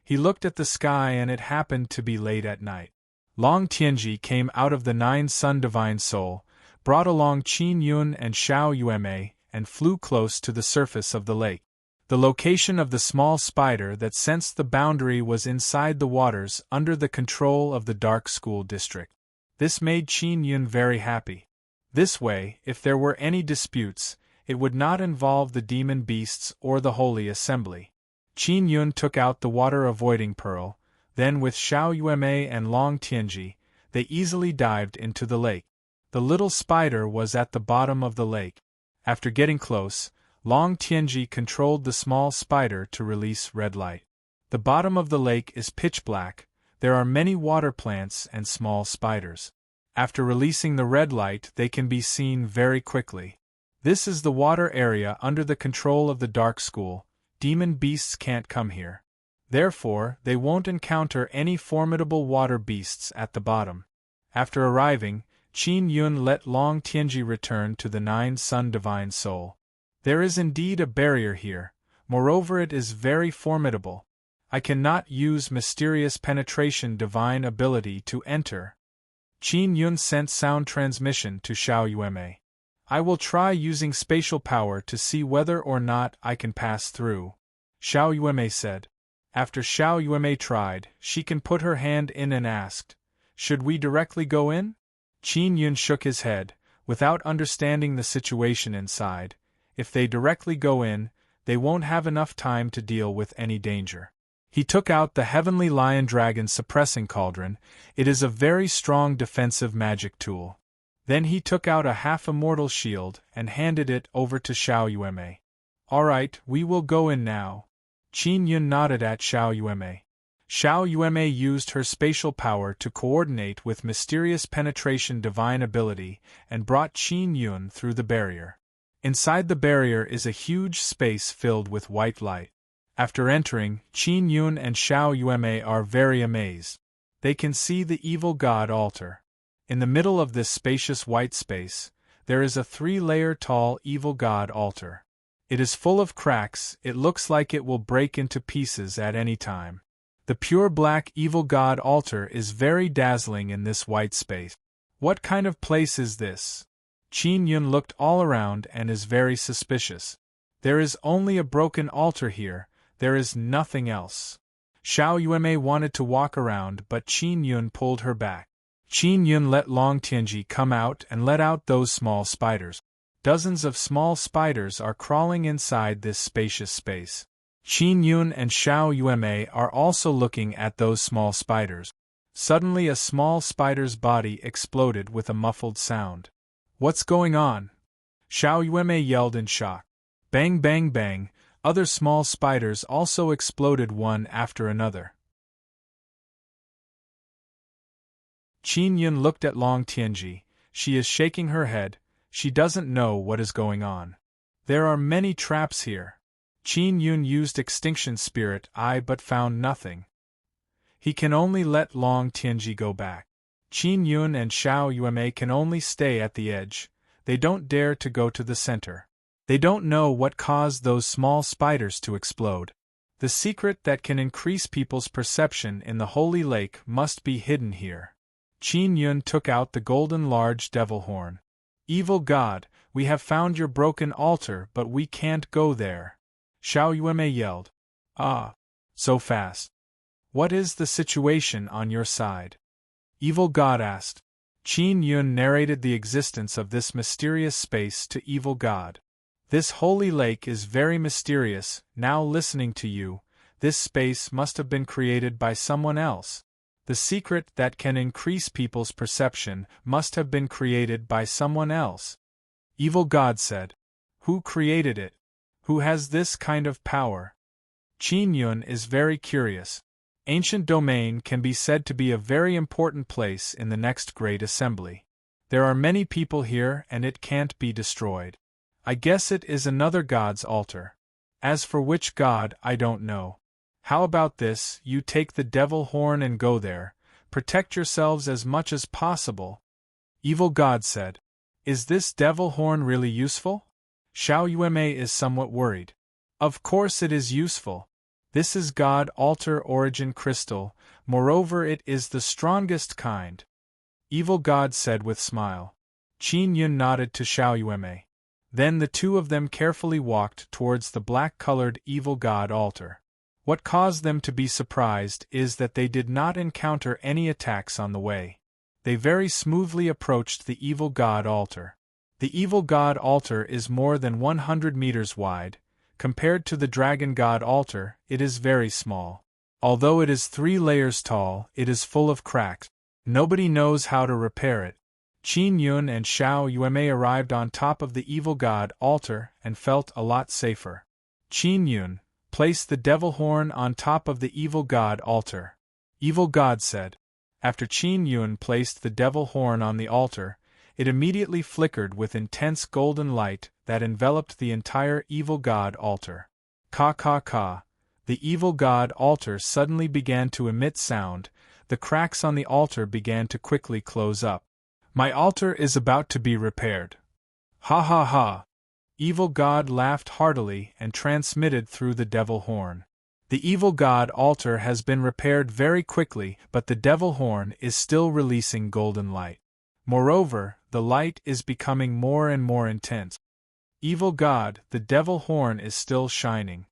He looked at the sky and it happened to be late at night. Long Tianji came out of the 9 Sun Divine Soul, brought along Qin Yun and Xiao Yuemei, and flew close to the surface of the lake. The location of the small spider that sensed the boundary was inside the waters under the control of the Dark School District. This made Qin Yun very happy. This way, if there were any disputes, it would not involve the demon beasts or the Holy Assembly. Qin Yun took out the water-avoiding pearl, then with Xiao Yuemei and Long Tianji, they easily dived into the lake. The little spider was at the bottom of the lake. After getting close, Long Tianji controlled the small spider to release red light. The bottom of the lake is pitch black, there are many water plants and small spiders. After releasing the red light, they can be seen very quickly. This is the water area under the control of the Dark School. Demon beasts can't come here. Therefore, they won't encounter any formidable water beasts at the bottom. After arriving, Qin Yun let Long Tianji return to the 9 Sun Divine Soul. There is indeed a barrier here, moreover it is very formidable. I cannot use mysterious penetration divine ability to enter. Qin Yun sent sound transmission to Xiao Yuemei. I will try using spatial power to see whether or not I can pass through, Xiao Yuemei said. After Xiao Yuemei tried, she can put her hand in and asked, "Should we directly go in?" Qin Yun shook his head, without understanding the situation inside. If they directly go in, they won't have enough time to deal with any danger. He took out the Heavenly Lion Dragon Suppressing Cauldron. It is a very strong defensive magic tool. Then he took out a half-immortal shield and handed it over to Xiao Yuemei. "All right, we will go in now." Qin Yun nodded at Xiao Yuemei. Xiao Yuemei used her spatial power to coordinate with mysterious penetration divine ability and brought Qin Yun through the barrier. Inside the barrier is a huge space filled with white light. After entering, Qin Yun and Xiao Yuemei are very amazed. They can see the evil god altar. In the middle of this spacious white space, there is a 3-layer tall evil god altar. It is full of cracks, it looks like it will break into pieces at any time. The pure black evil god altar is very dazzling in this white space. What kind of place is this? Qin Yun looked all around and is very suspicious. There is only a broken altar here, there is nothing else. Xiao Yuemei wanted to walk around but Qin Yun pulled her back. Qin Yun let Long Tianji come out and let out those small spiders. Dozens of small spiders are crawling inside this spacious space. Qin Yun and Xiao Yuemei are also looking at those small spiders. Suddenly a small spider's body exploded with a muffled sound. "What's going on?" Xiao Yuemei yelled in shock. Bang bang bang, other small spiders also exploded one after another. Qin Yun looked at Long Tianji. She is shaking her head, she doesn't know what is going on. There are many traps here. Qin Yun used Extinction Spirit Eye but found nothing. He can only let Long Tianji go back. Qin Yun and Xiao Yuemei can only stay at the edge, they don't dare to go to the center. They don't know what caused those small spiders to explode. The secret that can increase people's perception in the Holy Lake must be hidden here. Qin Yun took out the golden large devil horn. "Evil god, we have found your broken altar but we can't go there," Xiao Yuemei yelled. "Ah, so fast. What is the situation on your side?" Evil god asked. Qin Yun narrated the existence of this mysterious space to Evil God. "This holy lake is very mysterious, now listening to you, this space must have been created by someone else. The secret that can increase people's perception must have been created by someone else." Evil God said. Who created it? Who has this kind of power? Qin Yun is very curious. Ancient Domain can be said to be a very important place in the next great assembly. There are many people here and it can't be destroyed. I guess it is another god's altar. As for which god, I don't know. How about this, you take the devil horn and go there, protect yourselves as much as possible. Evil God said. Is this devil horn really useful? Xiao Yuemei is somewhat worried. Of course it is useful. This is God Altar Origin Crystal, moreover it is the strongest kind. Evil God said with smile. Qin Yun nodded to Xiao Yuemei. Then the two of them carefully walked towards the black-colored Evil God altar. What caused them to be surprised is that they did not encounter any attacks on the way. They very smoothly approached the Evil God altar. The Evil God altar is more than 100 meters wide. Compared to the Dragon God altar, it is very small. Although it is 3 layers tall, it is full of cracks. Nobody knows how to repair it. Qin Yun and Xiao Yuemei arrived on top of the Evil God altar and felt a lot safer. Qin Yun, place the devil horn on top of the Evil God altar. Evil God said. After Qin Yun placed the devil horn on the altar, it immediately flickered with intense golden light that enveloped the entire Evil God altar. Ka ka ka. The Evil God altar suddenly began to emit sound. The cracks on the altar began to quickly close up. My altar is about to be repaired. Ha ha ha. Evil God laughed heartily and transmitted through the devil horn. The Evil God altar has been repaired very quickly, but the devil horn is still releasing golden light. Moreover, the light is becoming more and more intense. Evil God, the devil horn is still shining.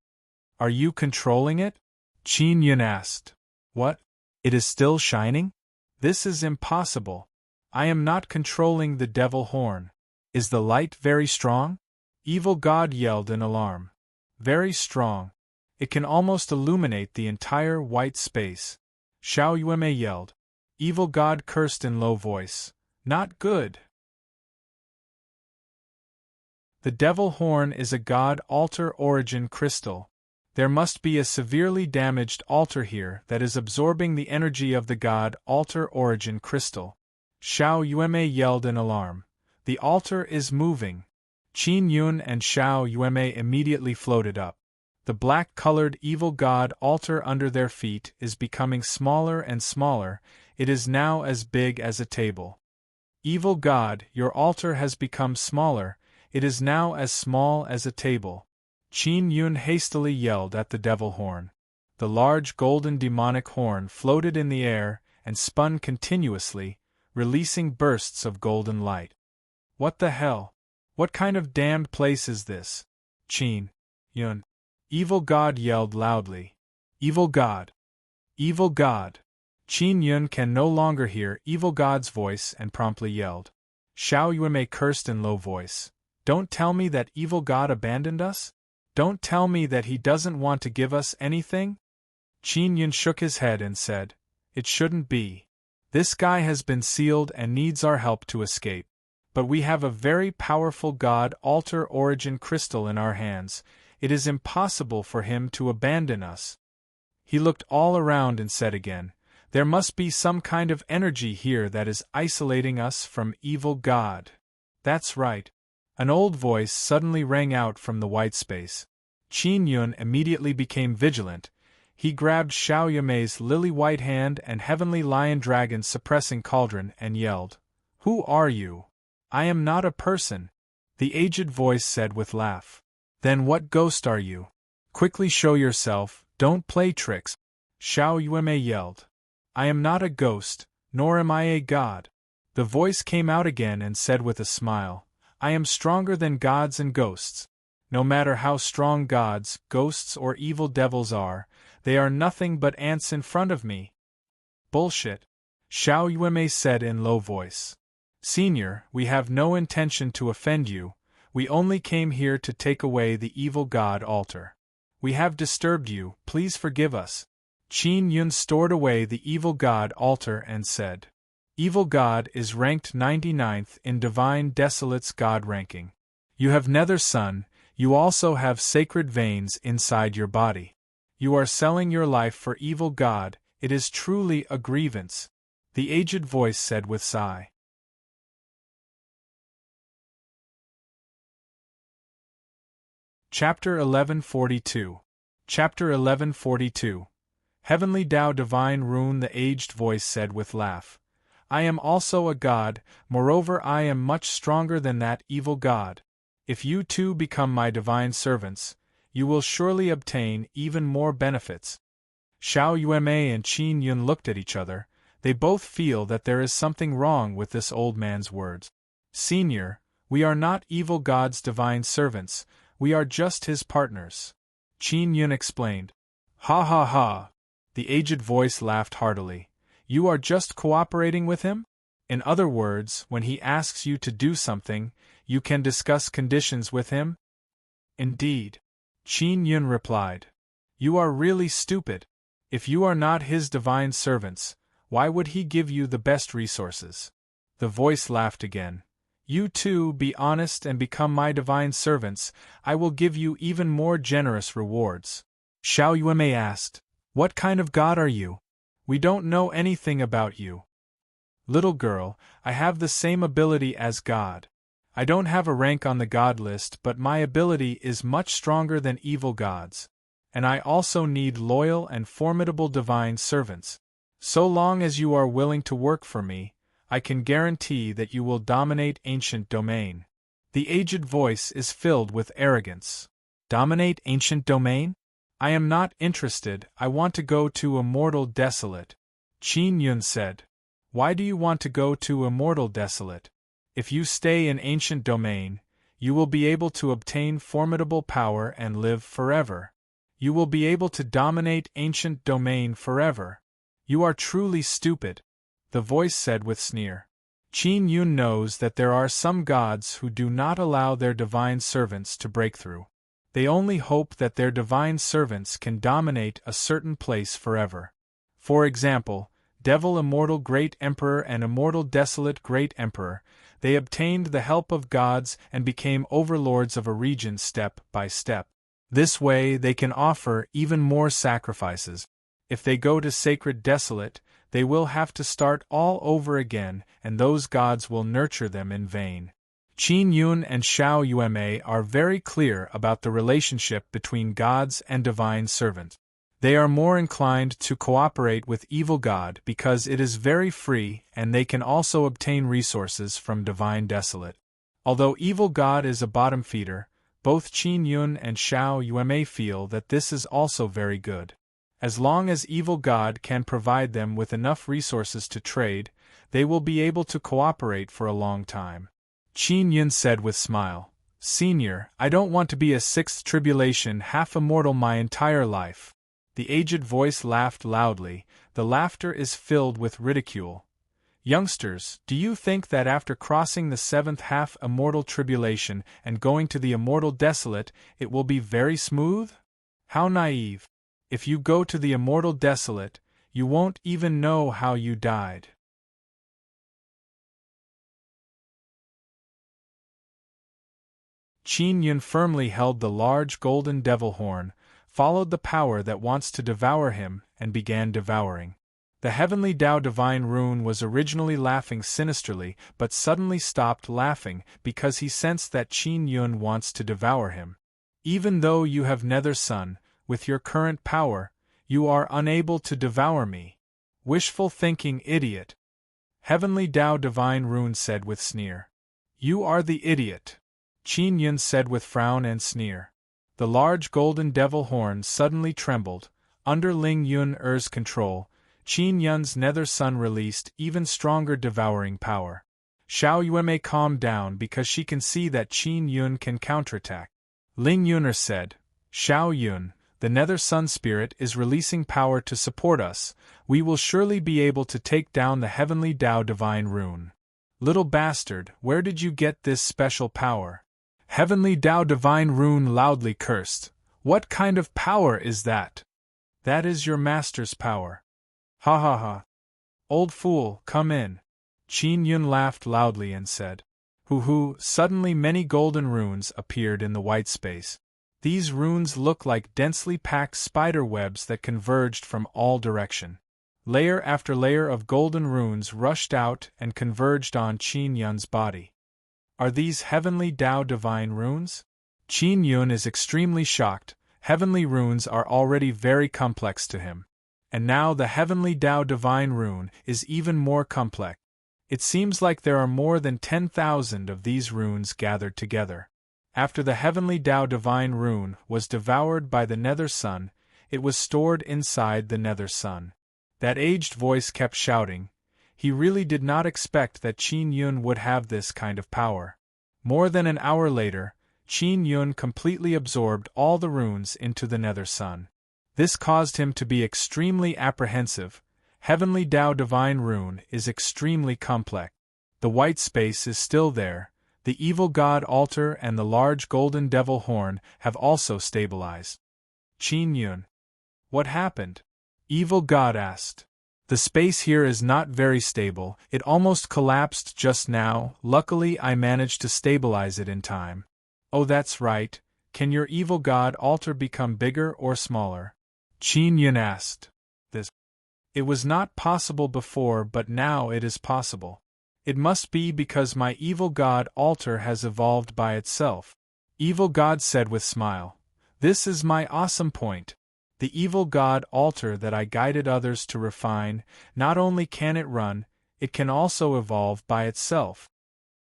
Are you controlling it? Qin Yun asked. What? It is still shining? This is impossible. I am not controlling the devil horn. Is the light very strong? Evil God yelled in alarm. Very strong. It can almost illuminate the entire white space. Xiao Yuemei yelled. Evil God cursed in low voice. Not good. The devil horn is a god altar origin crystal. There must be a severely damaged altar here that is absorbing the energy of the god altar origin crystal. Xiao Yuemei yelled in alarm. The altar is moving. Qin Yun and Xiao Yuemei immediately floated up. The black-colored evil god altar under their feet is becoming smaller and smaller. It is now as big as a table. Evil God, your altar has become smaller. It is now as small as a table. Qin Yun hastily yelled at the devil horn. The large golden demonic horn floated in the air and spun continuously, releasing bursts of golden light. What the hell? What kind of damned place is this? Qin Yun. Evil God yelled loudly. Evil God! Evil God! Qin Yun can no longer hear Evil God's voice and promptly yelled. Xiao Yuemei cursed in low voice. Don't tell me that Evil God abandoned us? Don't tell me that he doesn't want to give us anything? Qin Yun shook his head and said, It shouldn't be. This guy has been sealed and needs our help to escape. But we have a very powerful god altar origin crystal in our hands. It is impossible for him to abandon us. He looked all around and said again, There must be some kind of energy here that is isolating us from Evil God. That's right. An old voice suddenly rang out from the white space. Qin Yun immediately became vigilant. He grabbed Xiao Yuemei's lily-white hand and heavenly lion dragon suppressing cauldron and yelled, Who are you? I am not a person. The aged voice said with laugh. Then what ghost are you? Quickly show yourself, don't play tricks. Xiao Yuemei yelled. I am not a ghost, nor am I a god. The voice came out again and said with a smile, I am stronger than gods and ghosts. No matter how strong gods, ghosts or evil devils are, they are nothing but ants in front of me. Bullshit. Xiao Yuemei said in low voice. Senior, we have no intention to offend you. We only came here to take away the evil god altar. We have disturbed you, please forgive us. Qin Yun stored away the evil god altar and said, Evil God is ranked 99th in Divine Desolate's God ranking. You have nether sun, you also have sacred veins inside your body. You are selling your life for evil God, it is truly a grievance, the aged voice said with sigh. Chapter 1142. Chapter 1142. Heavenly Tao Divine Rune, the aged voice said with laugh. I am also a god, moreover I am much stronger than that evil god. If you too become my divine servants, you will surely obtain even more benefits. Xiao Yuemei and Qin Yun looked at each other. They both feel that there is something wrong with this old man's words. Senior, we are not evil god's divine servants, we are just his partners. Qin Yun explained. Ha ha ha! The aged voice laughed heartily. You are just cooperating with him? In other words, when he asks you to do something, you can discuss conditions with him? Indeed. Qin Yun replied. You are really stupid. If you are not his divine servants, why would he give you the best resources? The voice laughed again. You too be honest and become my divine servants, I will give you even more generous rewards. Xiao Yuemei asked, What kind of god are you? We don't know anything about you. Little girl, I have the same ability as God. I don't have a rank on the god list, but my ability is much stronger than evil gods. And I also need loyal and formidable divine servants. So long as you are willing to work for me, I can guarantee that you will dominate ancient domain. The aged voice is filled with arrogance. Dominate ancient domain? I am not interested, I want to go to Immortal Desolate. Qin Yun said. Why do you want to go to Immortal Desolate? If you stay in ancient domain, you will be able to obtain formidable power and live forever. You will be able to dominate ancient domain forever. You are truly stupid, the voice said with sneer. Qin Yun knows that there are some gods who do not allow their divine servants to break through. They only hope that their divine servants can dominate a certain place forever. For example, Devil Immortal Great Emperor and Immortal Desolate Great Emperor, they obtained the help of gods and became overlords of a region step by step. This way they can offer even more sacrifices. If they go to Sacred Desolate, they will have to start all over again, and those gods will nurture them in vain. Qin Yun and Xiao Yuemei are very clear about the relationship between gods and divine servants. They are more inclined to cooperate with evil god because it is very free and they can also obtain resources from divine desolate. Although evil god is a bottom feeder, both Qin Yun and Xiao Yuemei feel that this is also very good. As long as evil god can provide them with enough resources to trade, they will be able to cooperate for a long time. Qin Yun said with smile, Senior, I don't want to be a sixth tribulation half-immortal my entire life. The aged voice laughed loudly, the laughter is filled with ridicule. Youngsters, do you think that after crossing the seventh half-immortal tribulation and going to the Immortal Desolate, it will be very smooth? How naive. If you go to the Immortal Desolate, you won't even know how you died. Qin Yun firmly held the large golden devil horn, followed the power that wants to devour him, and began devouring. The heavenly Tao divine rune was originally laughing sinisterly but suddenly stopped laughing because he sensed that Qin Yun wants to devour him. Even though you have nether sun, with your current power, you are unable to devour me. Wishful thinking idiot. Heavenly Tao divine rune said with sneer. You are the idiot. Qin Yun said with frown and sneer. The large golden devil horn suddenly trembled. Under Ling Yun Er's control, Qin Yun's nether sun released even stronger devouring power. Xiao Yuemei calmed down because she can see that Qin Yun can counterattack. Ling Yun said, Xiao Yun, the nether sun spirit is releasing power to support us, we will surely be able to take down the heavenly Tao divine rune. Little bastard, where did you get this special power? Heavenly Tao divine rune loudly cursed. What kind of power is that? That is your master's power. Ha ha ha. Old fool, come in. Qin Yun laughed loudly and said. Suddenly many golden runes appeared in the white space. These runes look like densely packed spider webs that converged from all direction. Layer after layer of golden runes rushed out and converged on Qin Yun's body. Are these heavenly Tao divine runes? Qin Yun is extremely shocked. Heavenly runes are already very complex to him. And now the heavenly Tao divine rune is even more complex. It seems like there are more than 10,000 of these runes gathered together. After the heavenly Tao divine rune was devoured by the Nether Sun, it was stored inside the Nether Sun. That aged voice kept shouting. He really did not expect that Qin Yun would have this kind of power. More than an hour later, Qin Yun completely absorbed all the runes into the Nether Sun. This caused him to be extremely apprehensive. Heavenly Tao divine rune is extremely complex. The white space is still there. The evil god altar and the large golden devil horn have also stabilized. Qin Yun. What happened? Evil god asked. The space here is not very stable, it almost collapsed just now. Luckily I managed to stabilize it in time. Oh, that's right. Can your evil god altar become bigger or smaller? Qin Yun asked. It was not possible before, but now it is possible. It must be because my evil god altar has evolved by itself. Evil god said with smile. This is my awesome point. The evil god altar that I guided others to refine, not only can it run, it can also evolve by itself.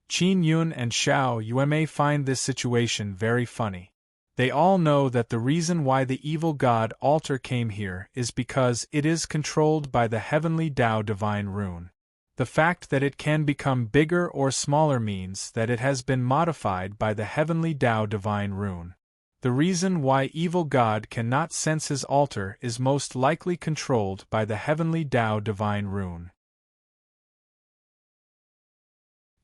Qin Yun and Xiao Yuemei find this situation very funny. They all know that the reason why the evil god altar came here is because it is controlled by the heavenly Tao divine rune. The fact that it can become bigger or smaller means that it has been modified by the heavenly Tao divine rune. The reason why evil god cannot sense his altar is most likely controlled by the heavenly Tao divine rune.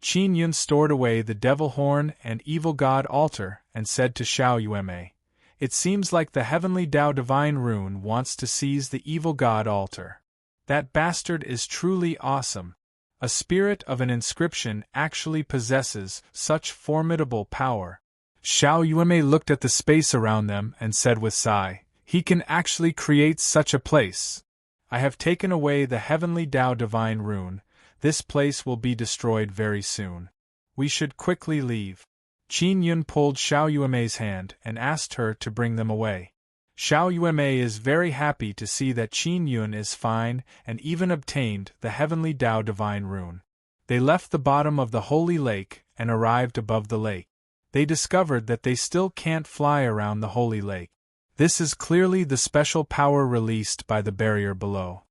Qin Yun stored away the devil horn and evil god altar and said to Xiao Yuemei, "It seems like the heavenly Tao divine rune wants to seize the evil god altar. That bastard is truly awesome. A spirit of an inscription actually possesses such formidable power." Xiao Yuemei looked at the space around them and said with sigh, "He can actually create such a place. I have taken away the heavenly Tao divine rune. This place will be destroyed very soon. We should quickly leave." Qin Yun pulled Xiao Yuemei's hand and asked her to bring them away. Xiao Yuemei is very happy to see that Qin Yun is fine and even obtained the heavenly Tao divine rune. They left the bottom of the holy lake and arrived above the lake. They discovered that they still can't fly around the holy lake. This is clearly the special power released by the barrier below.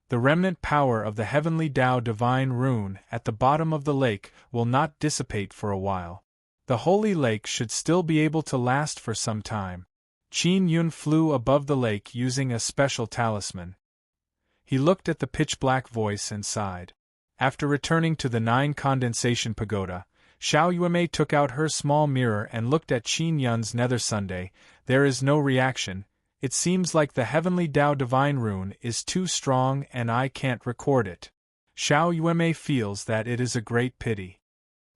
The remnant power of the heavenly Tao divine rune at the bottom of the lake will not dissipate for a while. The holy lake should still be able to last for some time. Qin Yun flew above the lake using a special talisman. He looked at the pitch-black voice and sighed. After returning to the 9 condensation pagoda, Xiao Yuemei took out her small mirror and looked at Qin Yun's nether Sunday. There is no reaction. It seems like the heavenly Tao divine rune is too strong and I can't record it. Xiao Yuemei feels that it is a great pity.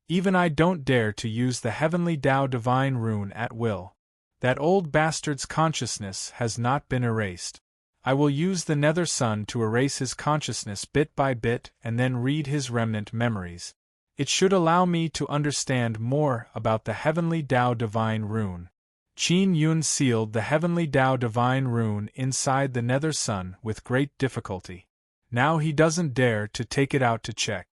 Even I don't dare to use the heavenly Tao divine rune at will. That old bastard's consciousness has not been erased. I will use the Nether Sun to erase his consciousness bit by bit and then read his remnant memories. It should allow me to understand more about the heavenly Tao divine rune. Qin Yun sealed the heavenly Tao divine rune inside the Nether Sun with great difficulty. Now he doesn't dare to take it out to check.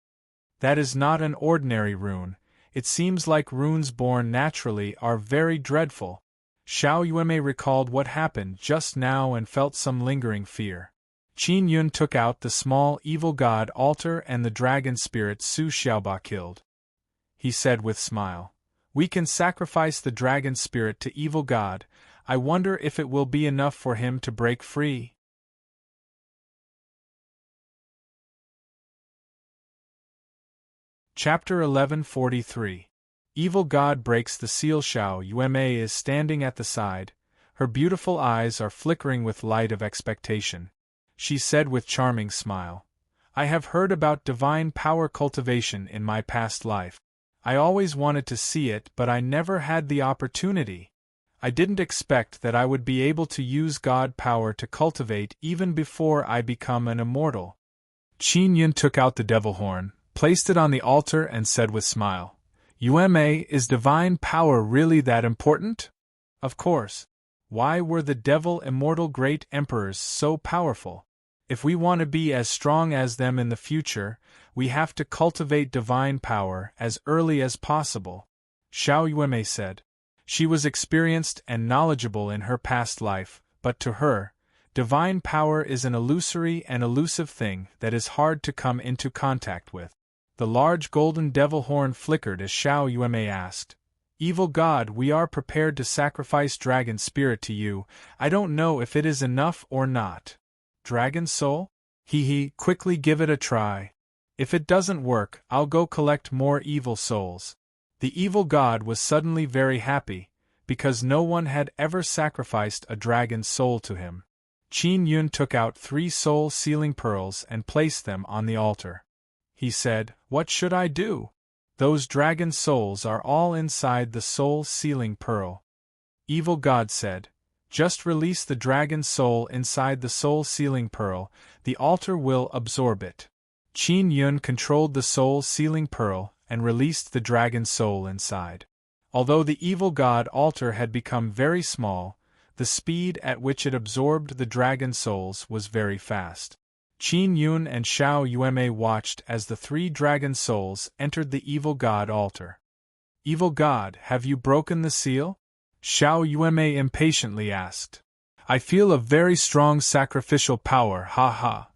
That is not an ordinary rune. It seems like runes born naturally are very dreadful. Xiao Yuemei recalled what happened just now and felt some lingering fear. Qin Yun took out the small evil god altar and the dragon spirit Su Xiaoba killed. He said with smile, "We can sacrifice the dragon spirit to evil god. I wonder if it will be enough for him to break free." Chapter 1143. Evil God breaks the seal. Xiao Yuemei is standing at the side. Her beautiful eyes are flickering with light of expectation. She said with charming smile, "I have heard about divine power cultivation in my past life. I always wanted to see it, but I never had the opportunity. I didn't expect that I would be able to use God power to cultivate even before I become an immortal. Qin Yun took out the devil horn, placed it on the altar and said with smile, "Uma, is divine power really that important?" Of course. Why were the devil immortal great emperors so powerful? If we want to be as strong as them in the future, we have to cultivate divine power as early as possible, Xiao Yueme said. She was experienced and knowledgeable in her past life, but to her, divine power is an illusory and elusive thing that is hard to come into contact with. The large golden devil horn flickered as Xiao Yueme asked, "Evil God, we are prepared to sacrifice dragon spirit to you. I don't know if it is enough or not." "Dragon soul? He, quickly give it a try. If it doesn't work, I'll go collect more evil souls." The evil god was suddenly very happy, because no one had ever sacrificed a dragon's soul to him. Qin Yun took out 3 soul-sealing pearls and placed them on the altar. He said, "What should I do? Those dragon souls are all inside the soul-sealing pearl." Evil god said, "Just release the dragon soul inside the soul-sealing pearl, the altar will absorb it." Qin Yun controlled the soul-sealing pearl and released the dragon soul inside. Although the evil god altar had become very small, the speed at which it absorbed the dragon souls was very fast. Qin Yun and Xiao Yueme watched as the 3 dragon souls entered the evil god altar. "Evil god, have you broken the seal?" Xiao Yueme impatiently asked. "I feel a very strong sacrificial power, ha ha."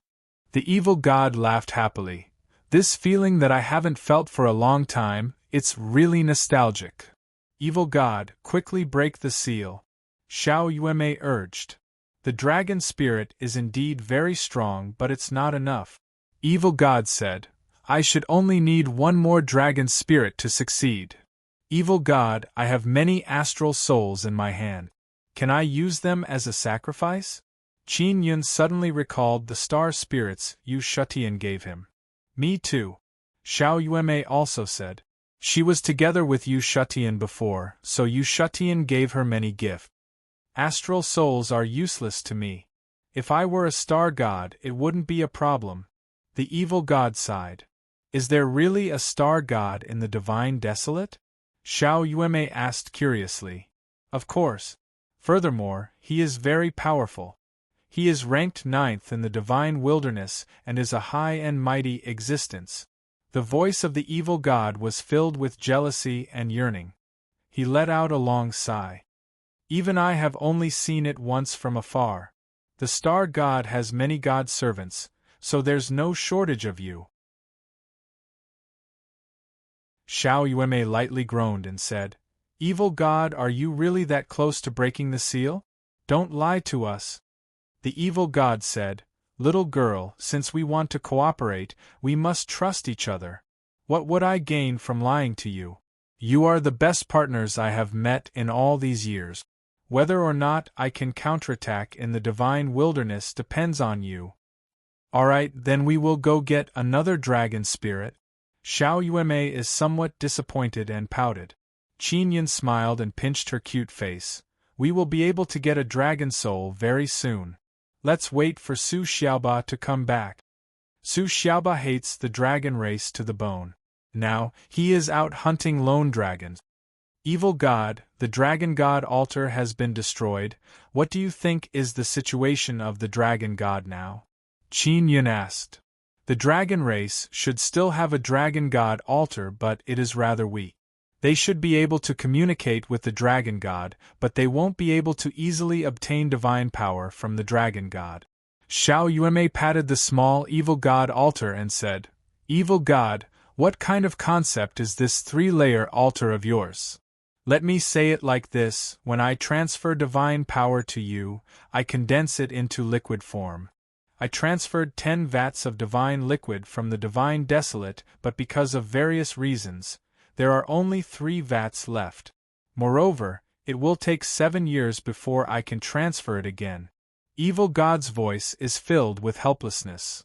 The evil god laughed happily. "This feeling that I haven't felt for a long time, it's really nostalgic." "Evil god, quickly break the seal," Xiao Yueme urged. "The dragon spirit is indeed very strong, but it's not enough." Evil god said, "I should only need 1 more dragon spirit to succeed." "Evil god, I have many astral souls in my hand. Can I use them as a sacrifice?" Qin Yun suddenly recalled the star spirits Yu Shutian gave him. "Me too," Xiao Yueme also said. She was together with Yu Shutian before, so Yu Shutian gave her many gifts. "Astral souls are useless to me. If I were a star god, it wouldn't be a problem." The evil god sighed. "Is there really a star god in the Divine Desolate?" Xiao Yueme asked curiously. "Of course. Furthermore, he is very powerful. He is ranked 9th in the Divine Wilderness and is a high and mighty existence." The voice of the evil god was filled with jealousy and yearning. He let out a long sigh. "Even I have only seen it once from afar. The star god has many god servants, so there's no shortage of you." Xiao Yueme lightly groaned and said, "Evil god, are you really that close to breaking the seal? Don't lie to us." The evil god said, "Little girl, since we want to cooperate, we must trust each other. What would I gain from lying to you? You are the best partners I have met in all these years. Whether or not I can counterattack in the Divine Wilderness depends on you." "Alright, then we will go get another dragon spirit." Xiao Yueme is somewhat disappointed and pouted. Qin Yun smiled and pinched her cute face. "We will be able to get a dragon soul very soon. Let's wait for Su Xiaoba to come back." Su Xiaoba hates the dragon race to the bone. Now, he is out hunting lone dragons. "Evil god, the dragon god altar has been destroyed. What do you think is the situation of the dragon god now?" Qin Yun asked. "The dragon race should still have a dragon god altar, but it is rather weak. They should be able to communicate with the dragon god, but they won't be able to easily obtain divine power from the dragon god." Xiao Yueme patted the small evil god altar and said, "Evil god, what kind of concept is this 3-layer altar of yours? Let me say it like this, when I transfer divine power to you, I condense it into liquid form. I transferred 10 vats of divine liquid from the Divine Desolate, but because of various reasons, there are only 3 vats left. Moreover, it will take 7 years before I can transfer it again." Evil God's voice is filled with helplessness.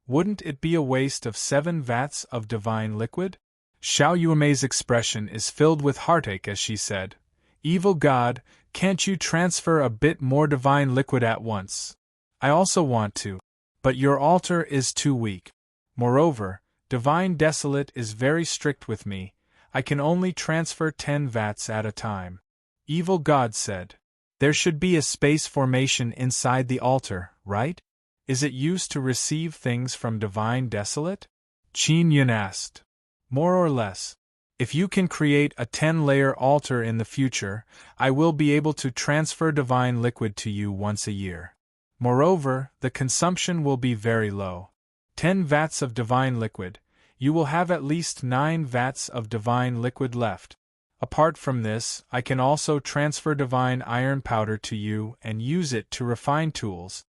"Wouldn't it be a waste of 7 vats of divine liquid?" Xiao Yuemei's expression is filled with heartache as she said, "Evil God, can't you transfer a bit more divine liquid at once? I also want to. But your altar is too weak. Moreover, Divine Desolate is very strict with me, I can only transfer 10 vats at a time." Evil God said, "There should be a space formation inside the altar, right? Is it used to receive things from Divine Desolate?" Qin Yun asked. "More or less. If you can create a 10-layer altar in the future, I will be able to transfer divine liquid to you once a year. Moreover, the consumption will be very low. 10 vats of divine liquid, you will have at least 9 vats of divine liquid left. Apart from this, I can also transfer divine iron powder to you and use it to refine tools."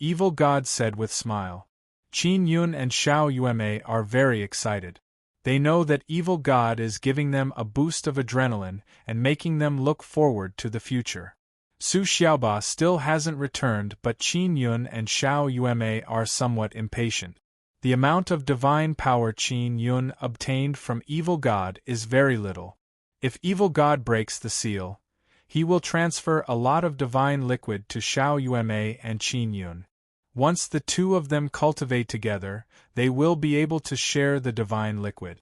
Evil God said with smile. Qin Yun and Xiao Yuemei are very excited. They know that Evil God is giving them a boost of adrenaline and making them look forward to the future. Su Xiaoba still hasn't returned, but Qin Yun and Xiao Yuemei are somewhat impatient. The amount of divine power Qin Yun obtained from Evil God is very little. If Evil God breaks the seal, he will transfer a lot of divine liquid to Xiao Yuemei and Qin Yun. Once the two of them cultivate together, they will be able to share the divine liquid.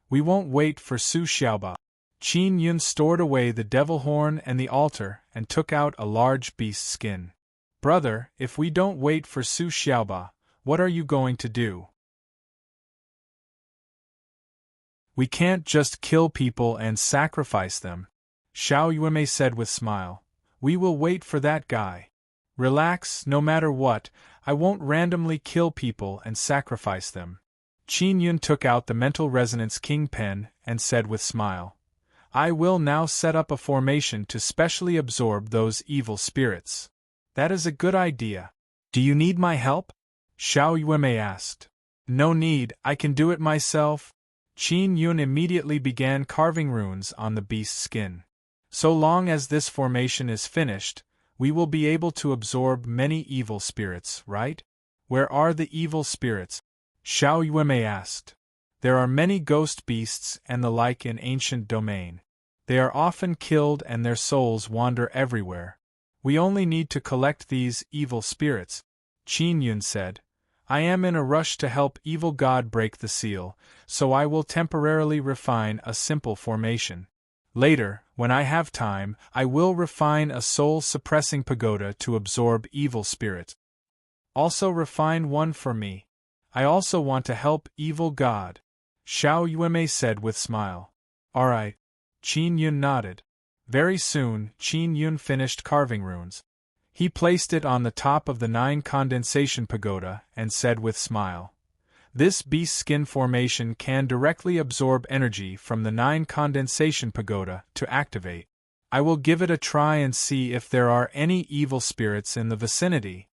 We won't wait for Su Xiaoba. Qin Yun stored away the devil horn and the altar and took out a large beast skin. "Brother, if we don't wait for Su Xiaoba, what are you going to do?" "We can't just kill people and sacrifice them," Xiao Yuemei said with smile. "We will wait for that guy. Relax, no matter what, I won't randomly kill people and sacrifice them." Qin Yun took out the mental resonance king pen and said with smile, "I will now set up a formation to specially absorb those evil spirits." "That is a good idea. Do you need my help?" Xiao Yuemei asked. "No need, I can do it myself." Qin Yun immediately began carving runes on the beast's skin. "So long as this formation is finished, we will be able to absorb many evil spirits, right?" "Where are the evil spirits?" Xiao Yuemei asked. "There are many ghost beasts and the like in ancient domain. They are often killed and their souls wander everywhere. We only need to collect these evil spirits," Qin Yun said. "I am in a rush to help Evil God break the seal, so I will temporarily refine a simple formation. Later, when I have time, I will refine a soul-suppressing pagoda to absorb evil spirits. Also refine one for me. I also want to help Evil God," Xiao Yuemei said with smile. "Alright." Qin Yun nodded. Very soon, Qin Yun finished carving runes. He placed it on the top of the 9 condensation pagoda and said with smile, "This beast skin formation can directly absorb energy from the 9 condensation pagoda to activate. I will give it a try and see if there are any evil spirits in the vicinity.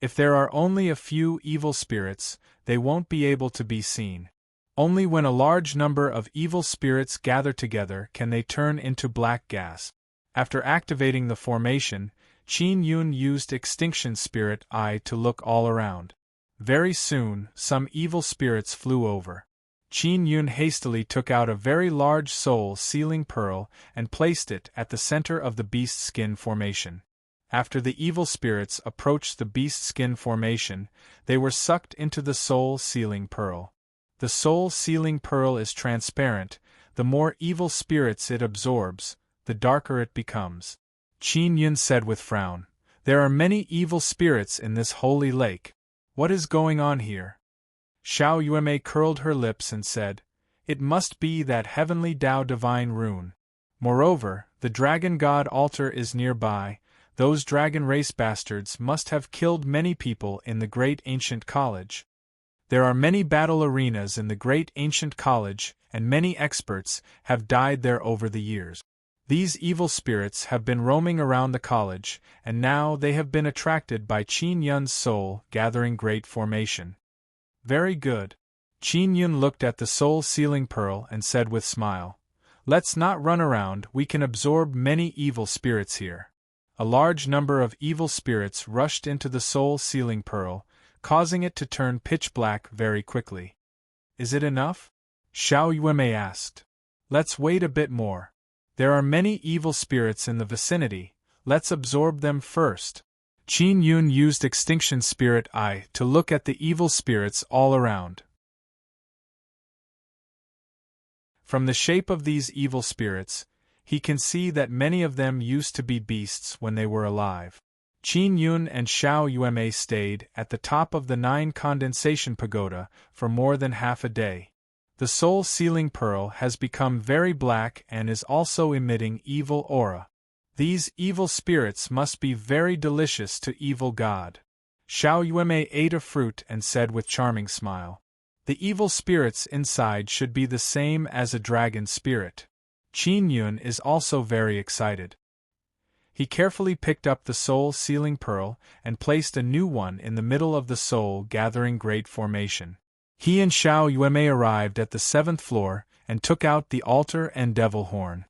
If there are only a few evil spirits, they won't be able to be seen. Only when a large number of evil spirits gather together can they turn into black gas." After activating the formation, Qin Yun used Extinction Spirit Eye to look all around. Very soon, some evil spirits flew over. Qin Yun hastily took out a very large soul-sealing pearl and placed it at the center of the beast skin formation. After the evil spirits approached the beast skin formation, they were sucked into the soul-sealing pearl. The soul-sealing pearl is transparent. The more evil spirits it absorbs, the darker it becomes. Qin Yun said with frown, "There are many evil spirits in this holy lake. What is going on here?" Xiao Yuemei curled her lips and said, "It must be that heavenly Tao divine rune. Moreover, the dragon god altar is nearby. Those dragon race bastards must have killed many people in the great ancient college. There are many battle arenas in the great ancient college, and many experts have died there over the years. These evil spirits have been roaming around the college, and now they have been attracted by Qin Yun's soul gathering great formation." "Very good." Qin Yun looked at the soul-sealing pearl and said with smile, "Let's not run around, we can absorb many evil spirits here." A large number of evil spirits rushed into the soul-sealing pearl, causing it to turn pitch black very quickly. "Is it enough?" Xiao Yuemei asked. Let's wait a bit more. There are many evil spirits in the vicinity, let's absorb them first. Qin Yun used Extinction Spirit Eye to look at the evil spirits all around. From the shape of these evil spirits, he can see that many of them used to be beasts when they were alive. Qin Yun and Xiao Yuemei stayed at the top of the 9 condensation pagoda for more than half a day. The soul sealing pearl has become very black and is also emitting evil aura. These evil spirits must be very delicious to evil God. Xiao Yuemei ate a fruit and said with charming smile, the evil spirits inside should be the same as a dragon spirit. Qin Yun is also very excited. He carefully picked up the soul-sealing pearl and placed a new one in the middle of the soul-gathering great formation. He and Xiao Yuemei arrived at the 7th floor and took out the altar and devil horn.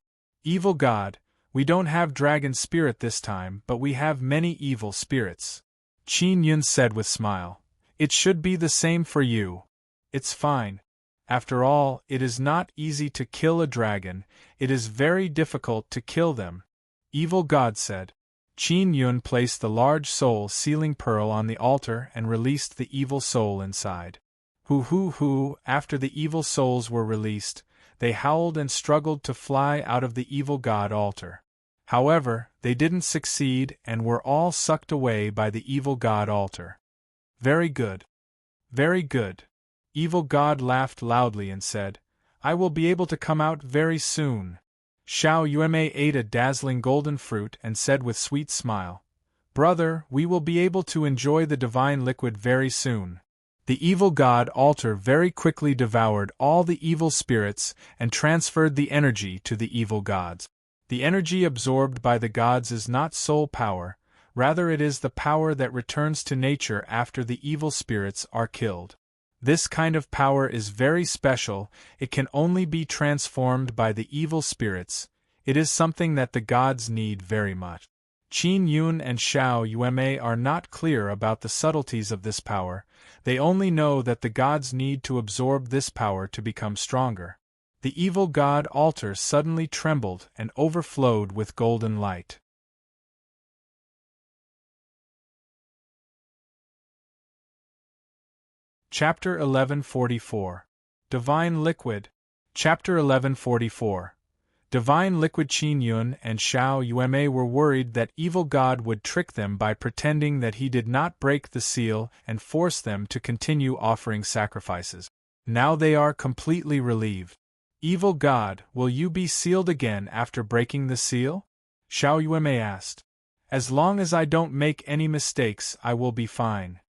Evil God, we don't have dragon spirit this time, but we have many evil spirits. Qin Yun said with smile. It should be the same for you. It's fine. After all, it is not easy to kill a dragon, it is very difficult to kill them. Evil God said. Qin Yun placed the large soul-sealing pearl on the altar and released the evil soul inside. Hoo, after the evil souls were released, they howled and struggled to fly out of the evil God altar. However, they didn't succeed and were all sucked away by the evil God altar. Very good. Very good. Evil God laughed loudly and said, I will be able to come out very soon. Xiao Yuemei ate a dazzling golden fruit and said with sweet smile, Brother, we will be able to enjoy the divine liquid very soon. The evil God altar very quickly devoured all the evil spirits and transferred the energy to the evil gods. The energy absorbed by the gods is not soul power, rather it is the power that returns to nature after the evil spirits are killed. This kind of power is very special, it can only be transformed by the evil spirits, it is something that the gods need very much. Qin Yun and Xiao Yuemei are not clear about the subtleties of this power, they only know that the gods need to absorb this power to become stronger. The evil god altar suddenly trembled and overflowed with golden light. Chapter 1144. Divine Liquid. Chapter 1144. Divine Liquid. Qin Yun and Xiao Yuemei were worried that evil God would trick them by pretending that he did not break the seal and force them to continue offering sacrifices. Now they are completely relieved. Evil God, will you be sealed again after breaking the seal? Xiao Yuemei asked. As long as I don't make any mistakes, I will be fine.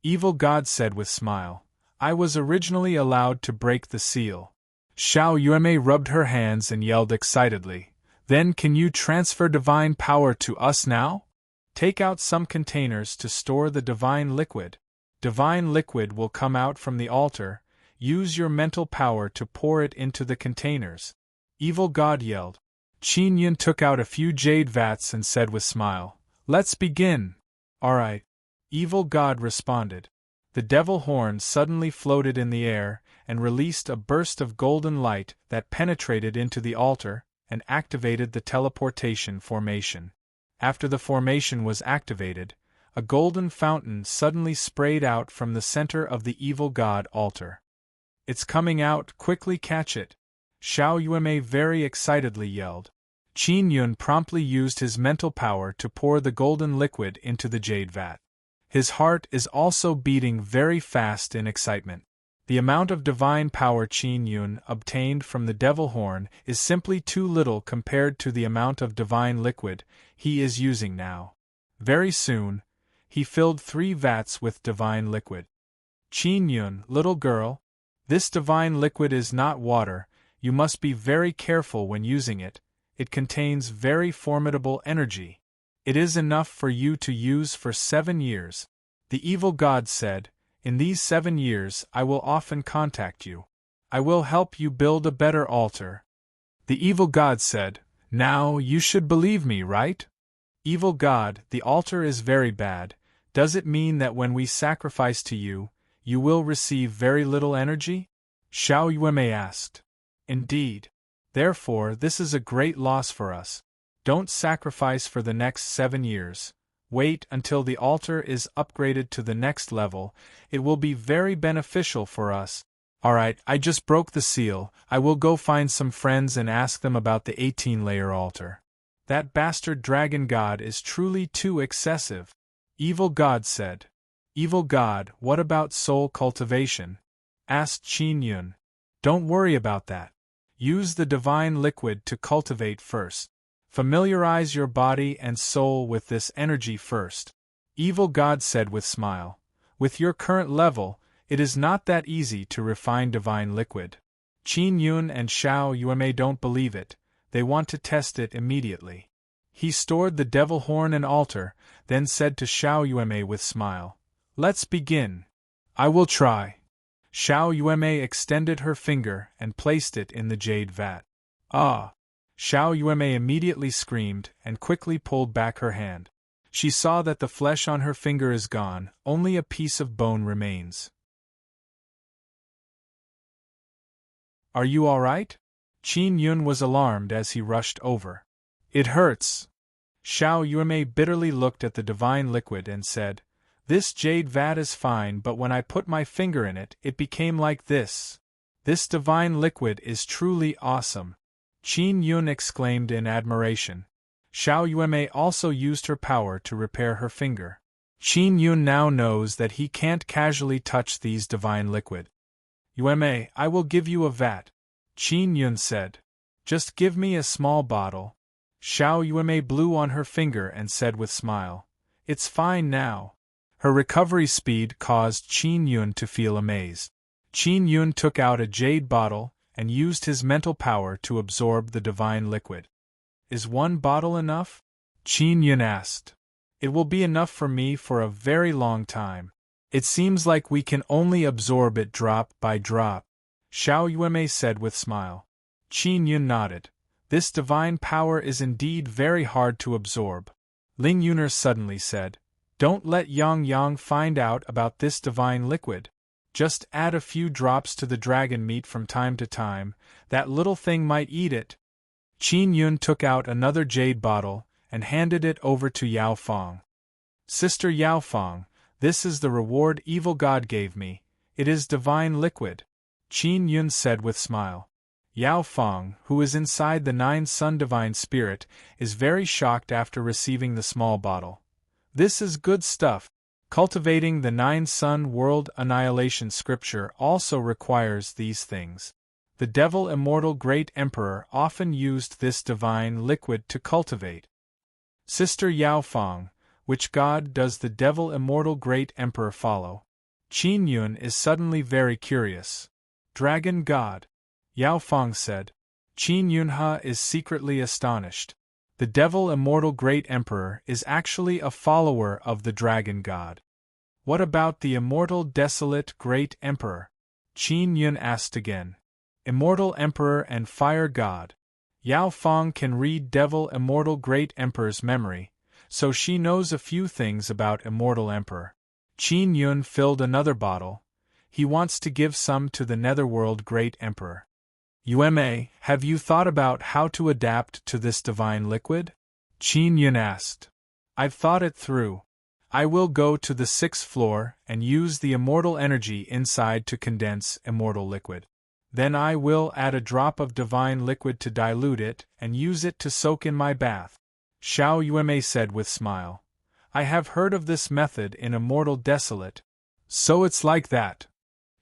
Evil God said with smile, I was originally allowed to break the seal. Xiao Yuemei rubbed her hands and yelled excitedly, Then can you transfer divine power to us now? Take out some containers to store the divine liquid. Divine liquid will come out from the altar, use your mental power to pour it into the containers. Evil God yelled. Qin Yun took out a few jade vats and said with smile, Let's begin. Alright. Evil God responded. The devil horn suddenly floated in the air and released a burst of golden light that penetrated into the altar and activated the teleportation formation. After the formation was activated, a golden fountain suddenly sprayed out from the center of the evil god altar. It's coming out, quickly catch it! Xiao Yuemei very excitedly yelled. Qin Yun promptly used his mental power to pour the golden liquid into the jade vat. His heart is also beating very fast in excitement. The amount of divine power Qin Yun obtained from the devil horn is simply too little compared to the amount of divine liquid he is using now. Very soon, he filled 3 vats with divine liquid. Qin Yun, little girl, this divine liquid is not water, you must be very careful when using it, it contains very formidable energy. It is enough for you to use for 7 years. The evil god said, In these 7 years I will often contact you. I will help you build a better altar. The evil god said, Now you should believe me, right? Evil god, the altar is very bad. Does it mean that when we sacrifice to you, you will receive very little energy? Xiao Yuemei asked. Indeed. Therefore, this is a great loss for us. Don't sacrifice for the next 7 years. Wait until the altar is upgraded to the next level. It will be very beneficial for us. Alright, I just broke the seal. I will go find some friends and ask them about the 18-layer altar. That bastard dragon god is truly too excessive. Evil God said. Evil God, what about soul cultivation? Asked Qin Yun. Don't worry about that. Use the divine liquid to cultivate first. Familiarize your body and soul with this energy first. Evil God said with smile. With your current level, it is not that easy to refine divine liquid. Qin Yun and Xiao Yuemei don't believe it, they want to test it immediately. He stored the devil horn and altar, then said to Xiao Yuemei with smile. Let's begin. I will try. Xiao Yuemei extended her finger and placed it in the jade vat. Ah! Xiao Yuemei immediately screamed and quickly pulled back her hand. She saw that the flesh on her finger is gone, only a piece of bone remains. Are you all right? Qin Yun was alarmed as he rushed over. It hurts. Xiao Yuemei bitterly looked at the divine liquid and said, This jade vat is fine, but when I put my finger in it, it became like this. This divine liquid is truly awesome. Qin Yun exclaimed in admiration. Xiao Yuemei also used her power to repair her finger. Qin Yun now knows that he can't casually touch these divine liquid. Yuemei, I will give you a vat. Qin Yun said. Just give me a small bottle. Xiao Yuemei blew on her finger and said with smile. It's fine now. Her recovery speed caused Qin Yun to feel amazed. Qin Yun took out a jade bottle and used his mental power to absorb the divine liquid. Is one bottle enough? Qin Yun asked. It will be enough for me for a very long time. It seems like we can only absorb it drop by drop. Xiao Yuemei said with smile. Qin Yun nodded. This divine power is indeed very hard to absorb. Ling Yuner suddenly said. Don't let Yang Yang find out about this divine liquid. Just add a few drops to the dragon meat from time to time, that little thing might eat it. Qin Yun took out another jade bottle and handed it over to Yao Fong. Sister Yao Fong, this is the reward Evil God gave me. It is divine liquid. Qin Yun said with smile. Yao Fong, who is inside the 9-sun divine spirit, is very shocked after receiving the small bottle. This is good stuff. Cultivating the 9-sun world annihilation scripture also requires these things. The devil immortal great emperor often used this divine liquid to cultivate. Sister Yao Fong, which god does the devil immortal great emperor follow? Qin Yun is suddenly very curious. Dragon god. Yao Fong said. Qin Yunha is secretly astonished. The devil immortal great emperor is actually a follower of the dragon god. What about the immortal desolate great emperor? Qin Yun asked again. Immortal emperor and fire god. Yao Fong can read devil immortal great emperor's memory, so she knows a few things about immortal emperor. Qin Yun filled another bottle. He wants to give some to the netherworld great emperor. Yuemei, have you thought about how to adapt to this divine liquid? Qin Yun asked. I've thought it through. I will go to the 6th floor and use the immortal energy inside to condense immortal liquid. Then I will add a drop of divine liquid to dilute it and use it to soak in my bath. Xiao Yuemei said with smile. I have heard of this method in Immortal Desolate. So it's like that.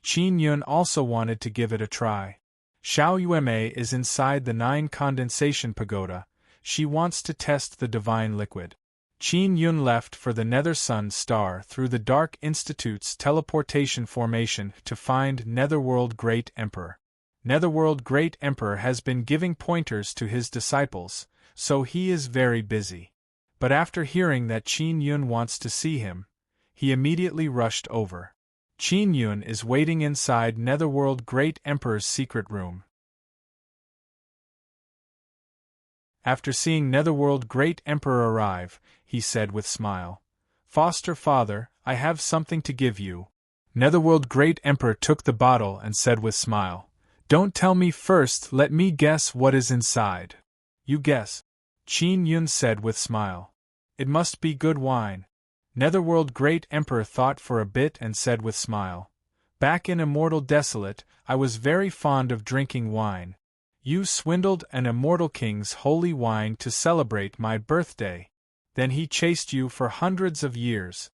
Qin Yun also wanted to give it a try. Xiao Yuemei is inside the 9 condensation pagoda. She wants to test the divine liquid. Qin Yun left for the Nether Sun Star through the Dark Institute's teleportation formation to find Netherworld Great Emperor. Netherworld Great Emperor has been giving pointers to his disciples, so he is very busy. But after hearing that Qin Yun wants to see him, he immediately rushed over. Qin Yun is waiting inside Netherworld Great Emperor's secret room. After seeing Netherworld Great Emperor arrive, he said with smile, Foster father, I have something to give you. Netherworld Great Emperor took the bottle and said with smile, "Don't tell me first, let me guess what is inside." "You guess," Qin Yun said with smile. "It must be good wine." Netherworld Great Emperor thought for a bit and said with smile, "Back in Immortal Desolate, I was very fond of drinking wine. You swindled an immortal king's holy wine to celebrate my birthday. Then he chased you for hundreds of years."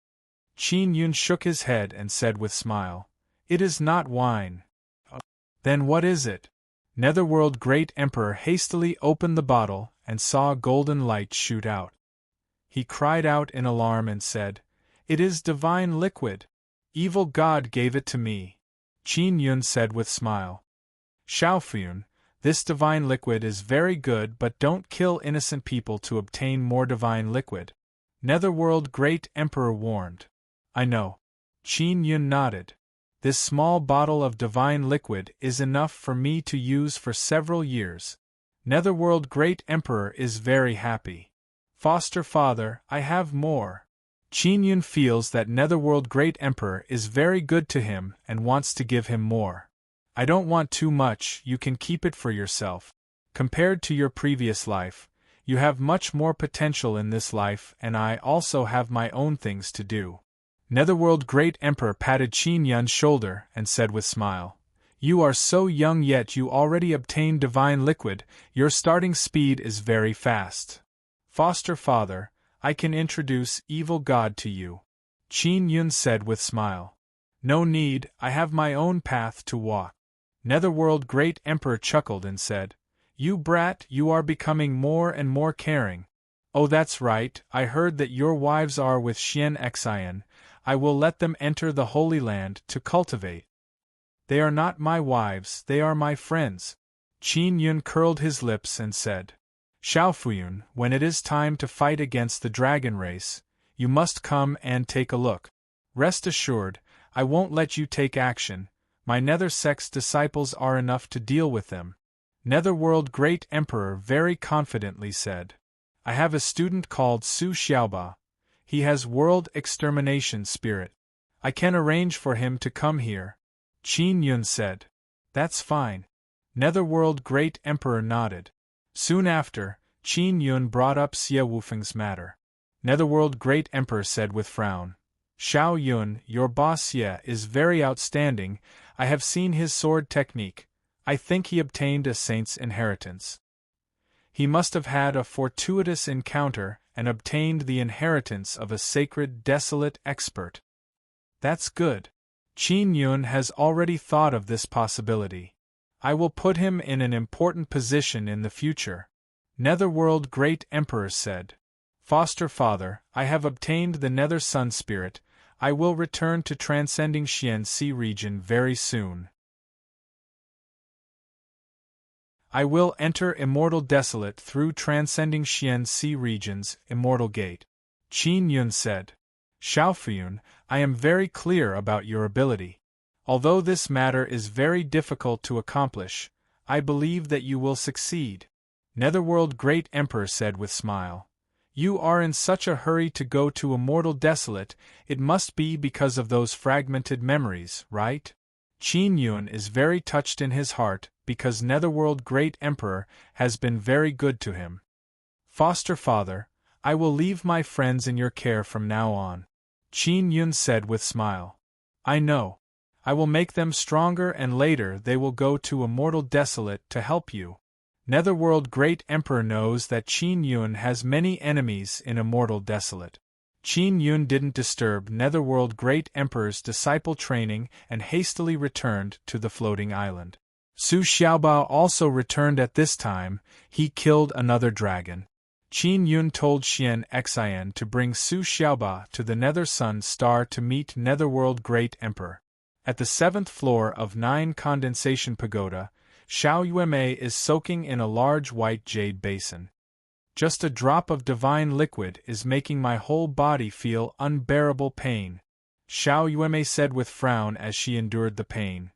Qin Yun shook his head and said with smile, "It is not wine." "Then what is it?" Netherworld Great Emperor hastily opened the bottle and saw a golden light shoot out. He cried out in alarm and said, "It is divine liquid! Evil God gave it to me." Qin Yun said with smile, "Xiaofuyun, this divine liquid is very good, but don't kill innocent people to obtain more divine liquid," Netherworld Great Emperor warned. "I know." Qin Yun nodded. "This small bottle of divine liquid is enough for me to use for several years. Netherworld Great Emperor is very happy. Foster father, I have more." Qin Yun feels that Netherworld Great Emperor is very good to him and wants to give him more. "I don't want too much, you can keep it for yourself. Compared to your previous life, you have much more potential in this life, and I also have my own things to do." Netherworld Great Emperor patted Qin Yun's shoulder and said with smile, "You are so young yet you already obtained divine liquid, your starting speed is very fast. Foster father, I can introduce Evil God to you." Qin Yun said with smile, "No need, I have my own path to walk." Netherworld Great Emperor chuckled and said, "You brat, you are becoming more and more caring. Oh, that's right, I heard that your wives are with Xian Xian. I will let them enter the Holy Land to cultivate." "They are not my wives, they are my friends." Qin Yun curled his lips and said, "Xiaofuyun, when it is time to fight against the dragon race, you must come and take a look. Rest assured, I won't let you take action, my nether sex disciples are enough to deal with them." Netherworld Great Emperor very confidently said, "I have a student called Su Xiaoba. He has world extermination spirit. I can arrange for him to come here." Qin Yun said, "That's fine." Netherworld Great Emperor nodded. Soon after, Qin Yun brought up Xie Wufeng's matter. Netherworld Great Emperor said with frown, "Xiao Yun, your boss Xie is very outstanding, I have seen his sword technique, I think he obtained a saint's inheritance. He must have had a fortuitous encounter and obtained the inheritance of a sacred desolate expert. That's good. Qin Yun has already thought of this possibility. I will put him in an important position in the future." Netherworld Great Emperor said, "Foster father, I have obtained the Nether Sun Spirit, I will return to transcending Xian Sea region very soon. I will enter Immortal Desolate through transcending Xian Sea region's Immortal Gate." Qin Yun said, "Xiaofuyun, I am very clear about your ability. Although this matter is very difficult to accomplish, I believe that you will succeed." Netherworld Great Emperor said with smile, "You are in such a hurry to go to Immortal Desolate, it must be because of those fragmented memories, right?" Qin Yun is very touched in his heart because Netherworld Great Emperor has been very good to him. "Foster father, I will leave my friends in your care from now on," Qin Yun said with smile. "I know. I will make them stronger and later they will go to Immortal Desolate to help you." Netherworld Great Emperor knows that Qin Yun has many enemies in Immortal Desolate. Qin Yun didn't disturb Netherworld Great Emperor's disciple training and hastily returned to the floating island. Su Xiaobao also returned at this time, he killed another dragon. Qin Yun told Xian Xian to bring Su Xiaoba to the Nether Sun Star to meet Netherworld Great Emperor. At the 7th floor of 9 Condensation Pagoda, Xiao Yuemei is soaking in a large white jade basin. "Just a drop of divine liquid is making my whole body feel unbearable pain," Xiao Yuemei said with frown as she endured the pain.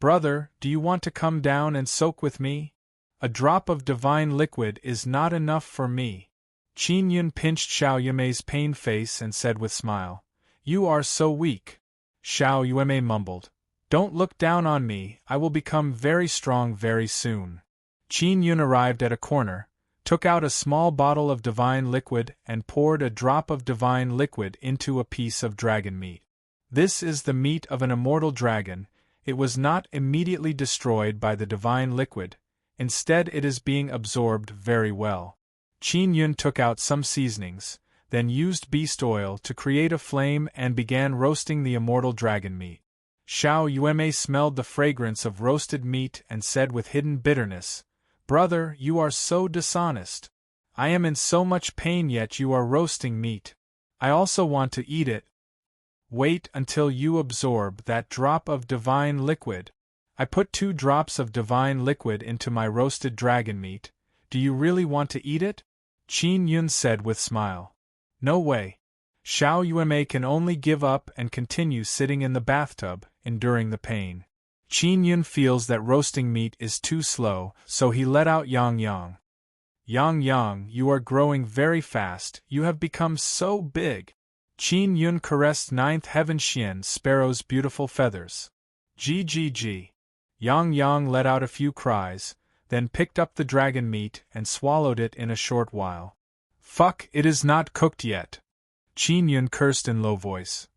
"Brother, do you want to come down and soak with me? A drop of divine liquid is not enough for me." Qin Yun pinched Xiao Yuemei's pained face and said with smile, "You are so weak. Xiao Yuemei mumbled. Don't look down on me, I will become very strong very soon. Qin Yun arrived at a corner, took out a small bottle of divine liquid and poured a drop of divine liquid into a piece of dragon meat. This is the meat of an immortal dragon. It was not immediately destroyed by the divine liquid, instead it is being absorbed very well. Qin Yun took out some seasonings, then used beast oil to create a flame and began roasting the immortal dragon meat. Xiao Yuemei smelled the fragrance of roasted meat and said with hidden bitterness, "Brother, you are so dishonest. I am in so much pain yet you are roasting meat. I also want to eat it. Wait until you absorb that drop of divine liquid." I put 2 drops of divine liquid into my roasted dragon meat. Do you really want to eat it? Qin Yun said with smile. No way. Xiao Yuemei can only give up and continue sitting in the bathtub, enduring the pain. Qin Yun feels that roasting meat is too slow, so he let out Yang Yang. Yang Yang, you are growing very fast, you have become so big. Qin Yun caressed 9th Heaven Xian Sparrow's beautiful feathers. Gg. Yang Yang let out a few cries, then picked up the dragon meat and swallowed it in a short while. Fuck, it is not cooked yet. Qin Yun cursed in low voice.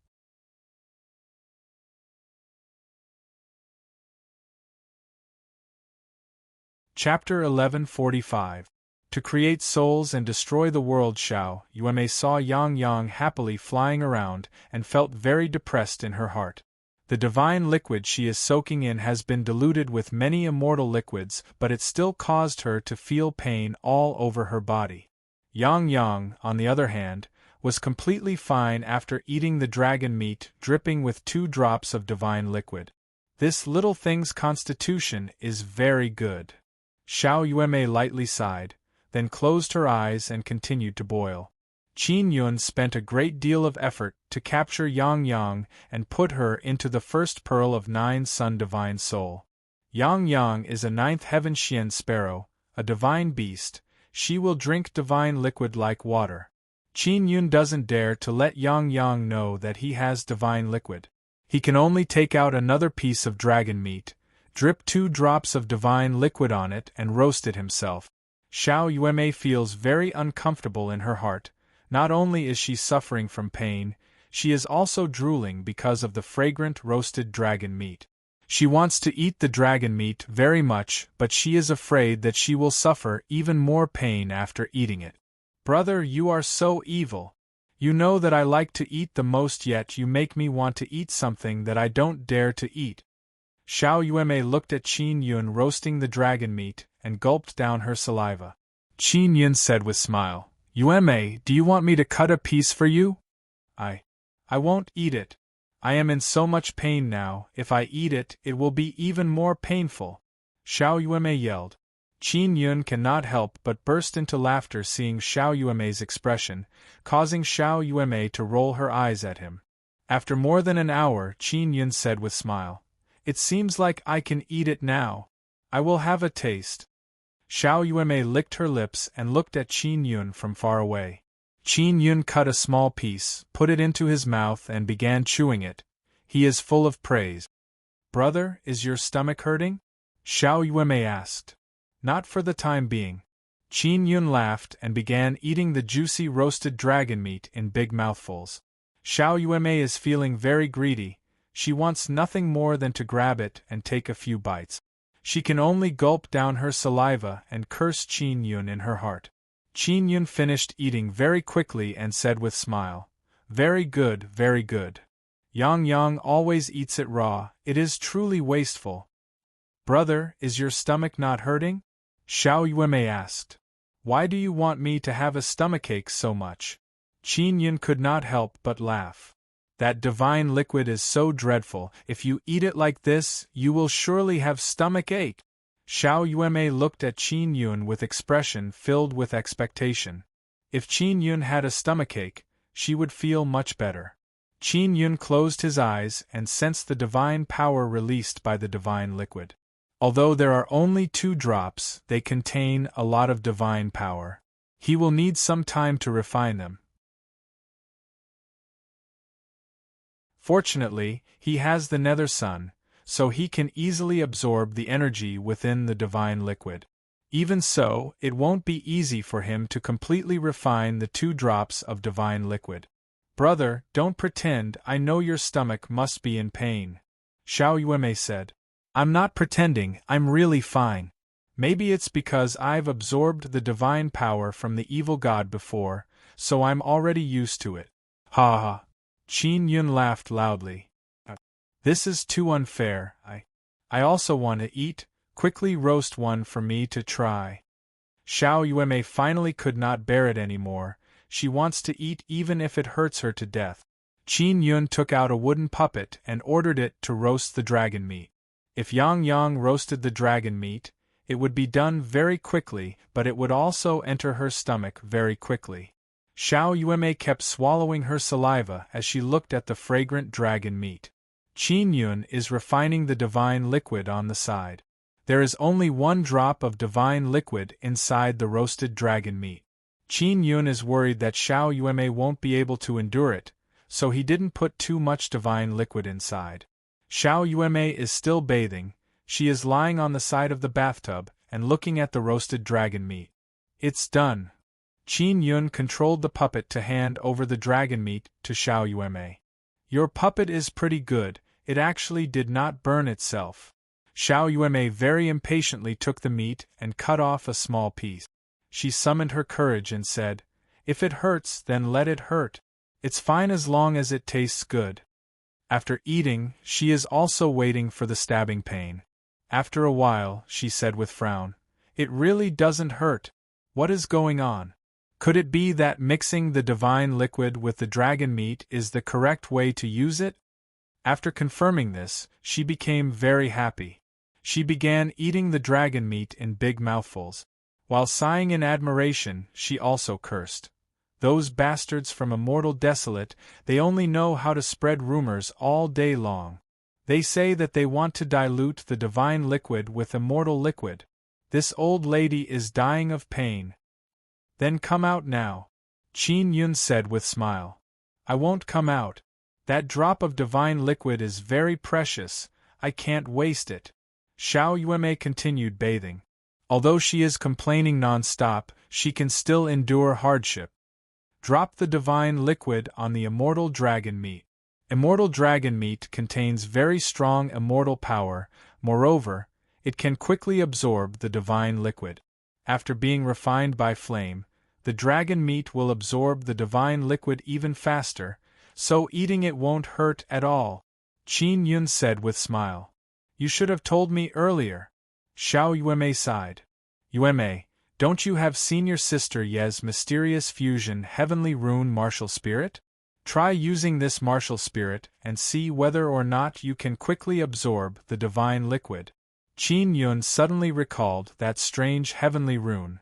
Chapter 1145. To create souls and destroy the world. Xiao Yuemei saw Yang Yang happily flying around and felt very depressed in her heart. The divine liquid she is soaking in has been diluted with many immortal liquids, but it still caused her to feel pain all over her body. Yang Yang, on the other hand, was completely fine after eating the dragon meat dripping with 2 drops of divine liquid. This little thing's constitution is very good. Xiao Yuemei lightly sighed, then closed her eyes and continued to boil. Qin Yun spent a great deal of effort to capture Yang Yang and put her into the first pearl of 9 Sun Divine Soul. Yang Yang is a 9th Heaven Xian Sparrow, a divine beast. She will drink divine liquid like water. Qin Yun doesn't dare to let Yang Yang know that he has divine liquid. He can only take out another piece of dragon meat, drip 2 drops of divine liquid on it and roast it himself. Xiao Yuemei feels very uncomfortable in her heart. Not only is she suffering from pain, she is also drooling because of the fragrant roasted dragon meat. She wants to eat the dragon meat very much, but she is afraid that she will suffer even more pain after eating it. Brother, you are so evil. You know that I like to eat the most, yet you make me want to eat something that I don't dare to eat. Xiao Yuemei looked at Qin Yun roasting the dragon meat and gulped down her saliva. Qin Yun said with smile, Yuemei, do you want me to cut a piece for you? I won't eat it. I am in so much pain now, if I eat it, it will be even more painful. Xiao Yuemei yelled. Qin Yun cannot help but burst into laughter seeing Xiao Yuemei's expression, causing Xiao Yuemei to roll her eyes at him. After more than an hour, Qin Yun said with smile, It seems like I can eat it now. I will have a taste. Xiao Yuemei licked her lips and looked at Qin Yun from far away. Qin Yun cut a small piece, put it into his mouth and began chewing it. He is full of praise. Brother, is your stomach hurting? Xiao Yuemei asked. Not for the time being. Qin Yun laughed and began eating the juicy roasted dragon meat in big mouthfuls. Xiao Yuemei is feeling very greedy. She wants nothing more than to grab it and take a few bites. She can only gulp down her saliva and curse Qin Yun in her heart. Qin Yun finished eating very quickly and said with smile, Very good, very good. Yang Yang always eats it raw, it is truly wasteful. Brother, is your stomach not hurting? Xiao Yuemei asked. Why do you want me to have a stomachache so much? Qin Yun could not help but laugh. That divine liquid is so dreadful, if you eat it like this, you will surely have stomach ache. Xiao Yuemei looked at Qin Yun with expression filled with expectation. If Qin Yun had a stomachache, she would feel much better. Qin Yun closed his eyes and sensed the divine power released by the divine liquid. Although there are only 2 drops, they contain a lot of divine power. He will need some time to refine them. Fortunately, he has the nether sun, so he can easily absorb the energy within the divine liquid. Even so, it won't be easy for him to completely refine the 2 drops of divine liquid. Brother, don't pretend, I know your stomach must be in pain, Xiao Yuemei said. I'm not pretending, I'm really fine. Maybe it's because I've absorbed the divine power from the evil god before, so I'm already used to it. Ha ha. Qin Yun laughed loudly. This is too unfair, I also want to eat, quickly roast one for me to try. Xiao Yuemei finally could not bear it anymore, she wants to eat even if it hurts her to death. Qin Yun took out a wooden puppet and ordered it to roast the dragon meat. If Yang Yang roasted the dragon meat, it would be done very quickly, but it would also enter her stomach very quickly. Xiao Yuemei kept swallowing her saliva as she looked at the fragrant dragon meat. Qin Yun is refining the divine liquid on the side. There is only 1 drop of divine liquid inside the roasted dragon meat. Qin Yun is worried that Xiao Yuemei won't be able to endure it, so he didn't put too much divine liquid inside. Xiao Yuemei is still bathing, she is lying on the side of the bathtub and looking at the roasted dragon meat. It's done. Qin Yun controlled the puppet to hand over the dragon meat to Xiao Yuemei. Your puppet is pretty good, it actually did not burn itself. Xiao Yuemei very impatiently took the meat and cut off a small piece. She summoned her courage and said, If it hurts, then let it hurt. It's fine as long as it tastes good. After eating, she is also waiting for the stabbing pain. After a while, she said with frown, It really doesn't hurt. What is going on? Could it be that mixing the divine liquid with the dragon meat is the correct way to use it? After confirming this, she became very happy. She began eating the dragon meat in big mouthfuls. While sighing in admiration, she also cursed. Those bastards from Immortal Desolate, they only know how to spread rumors all day long. They say that they want to dilute the divine liquid with immortal liquid. This old lady is dying of pain. Then come out now, Qin Yun said with smile. I won't come out. That drop of divine liquid is very precious, I can't waste it. Xiao Yuemei continued bathing. Although she is complaining non-stop, she can still endure hardship. Drop the divine liquid on the immortal dragon meat. Immortal dragon meat contains very strong immortal power, moreover, it can quickly absorb the divine liquid. After being refined by flame, the dragon meat will absorb the divine liquid even faster, so eating it won't hurt at all, Qin Yun said with smile. You should have told me earlier. Xiao Yuemei sighed. Yuemei, don't you have seen your sister Ye's mysterious fusion heavenly rune martial spirit? Try using this martial spirit and see whether or not you can quickly absorb the divine liquid. Qin Yun suddenly recalled that strange heavenly rune.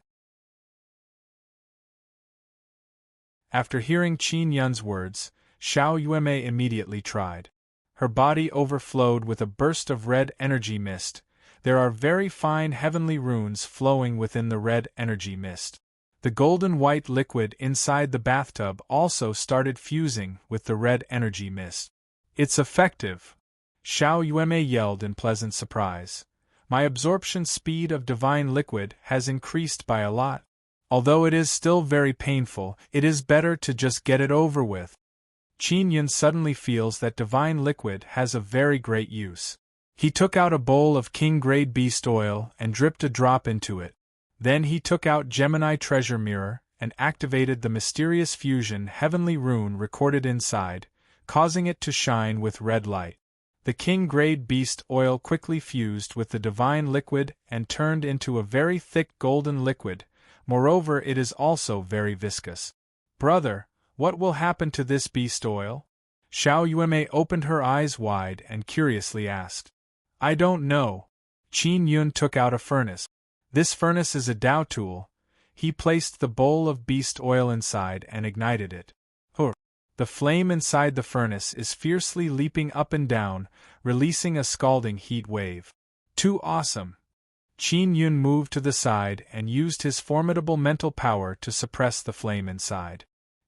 After hearing Qin Yun's words, Xiao Yuemei immediately tried. Her body overflowed with a burst of red energy mist. There are very fine heavenly runes flowing within the red energy mist. The golden-white liquid inside the bathtub also started fusing with the red energy mist. It's effective! Xiao Yuemei yelled in pleasant surprise. My absorption speed of divine liquid has increased by a lot. Although it is still very painful, it is better to just get it over with. Qin Yun suddenly feels that divine liquid has a very great use. He took out a bowl of king-grade beast oil and dripped a drop into it. Then he took out Gemini treasure mirror and activated the mysterious fusion heavenly rune recorded inside, causing it to shine with red light. The king-grade beast oil quickly fused with the divine liquid and turned into a very thick golden liquid. Moreover, it is also very viscous. Brother, what will happen to this beast oil? Xiao Yuemei opened her eyes wide and curiously asked. I don't know. Qin Yun took out a furnace. This furnace is a Dao tool. He placed the bowl of beast oil inside and ignited it. The flame inside the furnace is fiercely leaping up and down, releasing a scalding heat wave. Too awesome! Qin Yun moved to the side and used his formidable mental power to suppress the flame inside.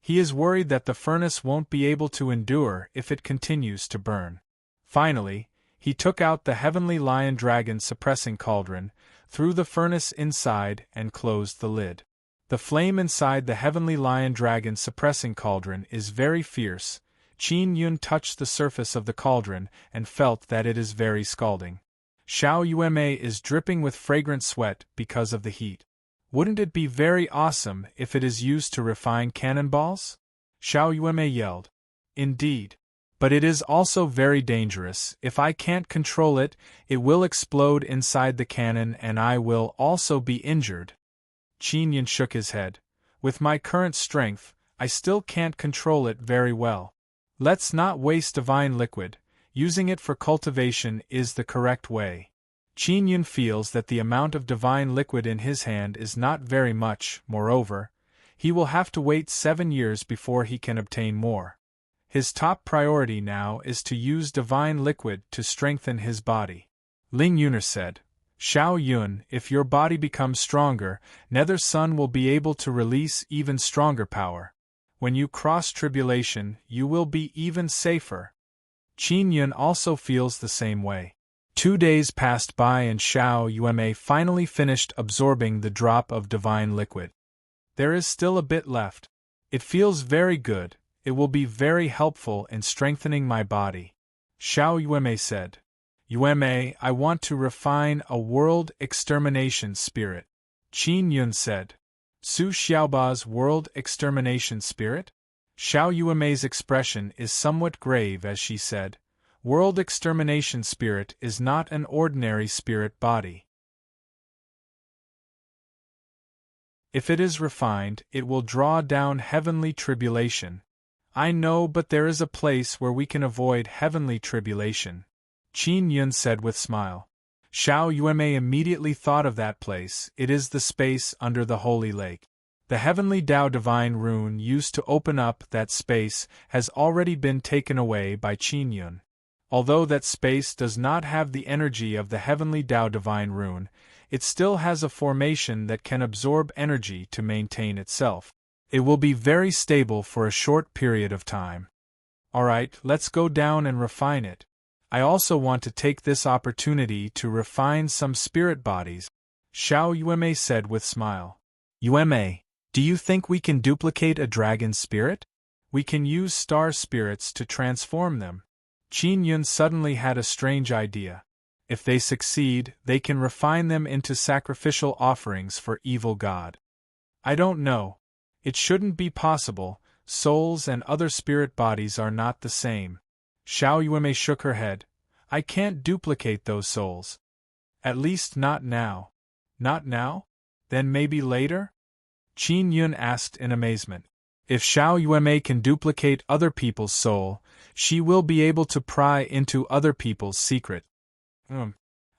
He is worried that the furnace won't be able to endure if it continues to burn. Finally, he took out the heavenly lion dragon suppressing cauldron, threw the furnace inside, and closed the lid. The flame inside the heavenly lion dragon suppressing cauldron is very fierce. Qin Yun touched the surface of the cauldron and felt that it is very scalding. Xiao Yuemei is dripping with fragrant sweat because of the heat. Wouldn't it be very awesome if it is used to refine cannonballs? Xiao Yuemei yelled. Indeed. But it is also very dangerous. If I can't control it, it will explode inside the cannon and I will also be injured. Qin Yun shook his head. With my current strength, I still can't control it very well. Let's not waste divine liquid. Using it for cultivation is the correct way. Qin Yun feels that the amount of divine liquid in his hand is not very much. Moreover, he will have to wait 7 years before he can obtain more. His top priority now is to use divine liquid to strengthen his body. Ling Yuner said, Xiao Yun, if your body becomes stronger, Nether Sun will be able to release even stronger power. When you cross tribulation, you will be even safer. Qin Yun also feels the same way. 2 days passed by and Xiao Yuemei finally finished absorbing the drop of divine liquid. There is still a bit left. It feels very good. It will be very helpful in strengthening my body. Xiao Yuemei said. Yuemei, I want to refine a world extermination spirit. Qin Yun said. Su Xiaoba's world extermination spirit? Xiao Yuemei's expression is somewhat grave as she said, World extermination spirit is not an ordinary spirit body. If it is refined, it will draw down heavenly tribulation. I know, but there is a place where we can avoid heavenly tribulation. Qin Yun said with smile. Xiao Yuemei immediately thought of that place. It is the space under the holy lake. The heavenly Tao divine rune used to open up that space has already been taken away by Qin Yun. Although that space does not have the energy of the heavenly Tao divine rune, it still has a formation that can absorb energy to maintain itself. It will be very stable for a short period of time. Alright, let's go down and refine it. I also want to take this opportunity to refine some spirit bodies, Xiao Yuemei said with smile. Yuemei, do you think we can duplicate a dragon spirit? We can use star spirits to transform them. Qin Yun suddenly had a strange idea. If they succeed, they can refine them into sacrificial offerings for evil god. I don't know. It shouldn't be possible. Souls and other spirit bodies are not the same. Xiao Yuemei shook her head. I can't duplicate those souls. At least not now. Not now? Then maybe later? Qin Yun asked in amazement. If Xiao Yuemei can duplicate other people's soul, she will be able to pry into other people's secret.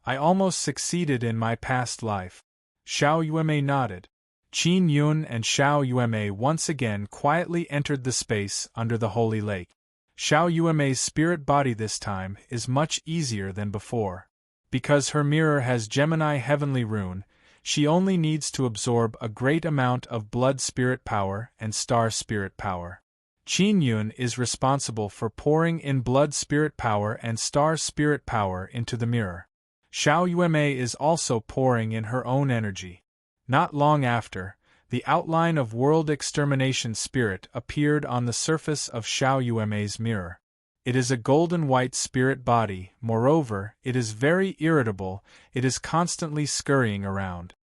I almost succeeded in my past life. Xiao Yuemei nodded. Qin Yun and Xiao Yuemei once again quietly entered the space under the holy lake. Xiao Yuemei's spirit body this time is much easier than before. Because her mirror has Gemini heavenly rune, she only needs to absorb a great amount of blood spirit power and star spirit power. Qin Yun is responsible for pouring in blood spirit power and star spirit power into the mirror. Xiao Yuemei is also pouring in her own energy. Not long after, the outline of world extermination spirit appeared on the surface of Xiao Yuemei's mirror. It is a golden white spirit body. Moreover, it is very irritable. It is constantly scurrying around.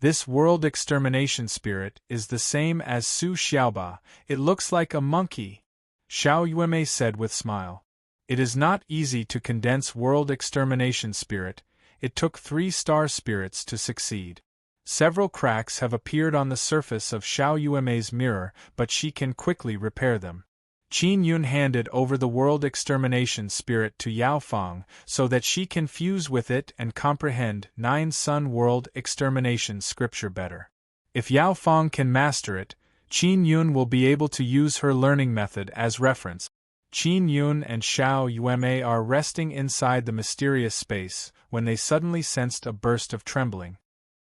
This world extermination spirit is the same as Su Xiaoba. It looks like a monkey, Xiao Yuemei said with smile. It is not easy to condense world extermination spirit. It took 3 star spirits to succeed. Several cracks have appeared on the surface of Xiao Yuemei's mirror, but she can quickly repair them. Qin Yun handed over the world extermination spirit to Yao Feng so that she can fuse with it and comprehend 9 Sun world extermination scripture better. If Yao Feng can master it, Qin Yun will be able to use her learning method as reference. Qin Yun and Xiao Yuemei are resting inside the mysterious space when they suddenly sensed a burst of trembling.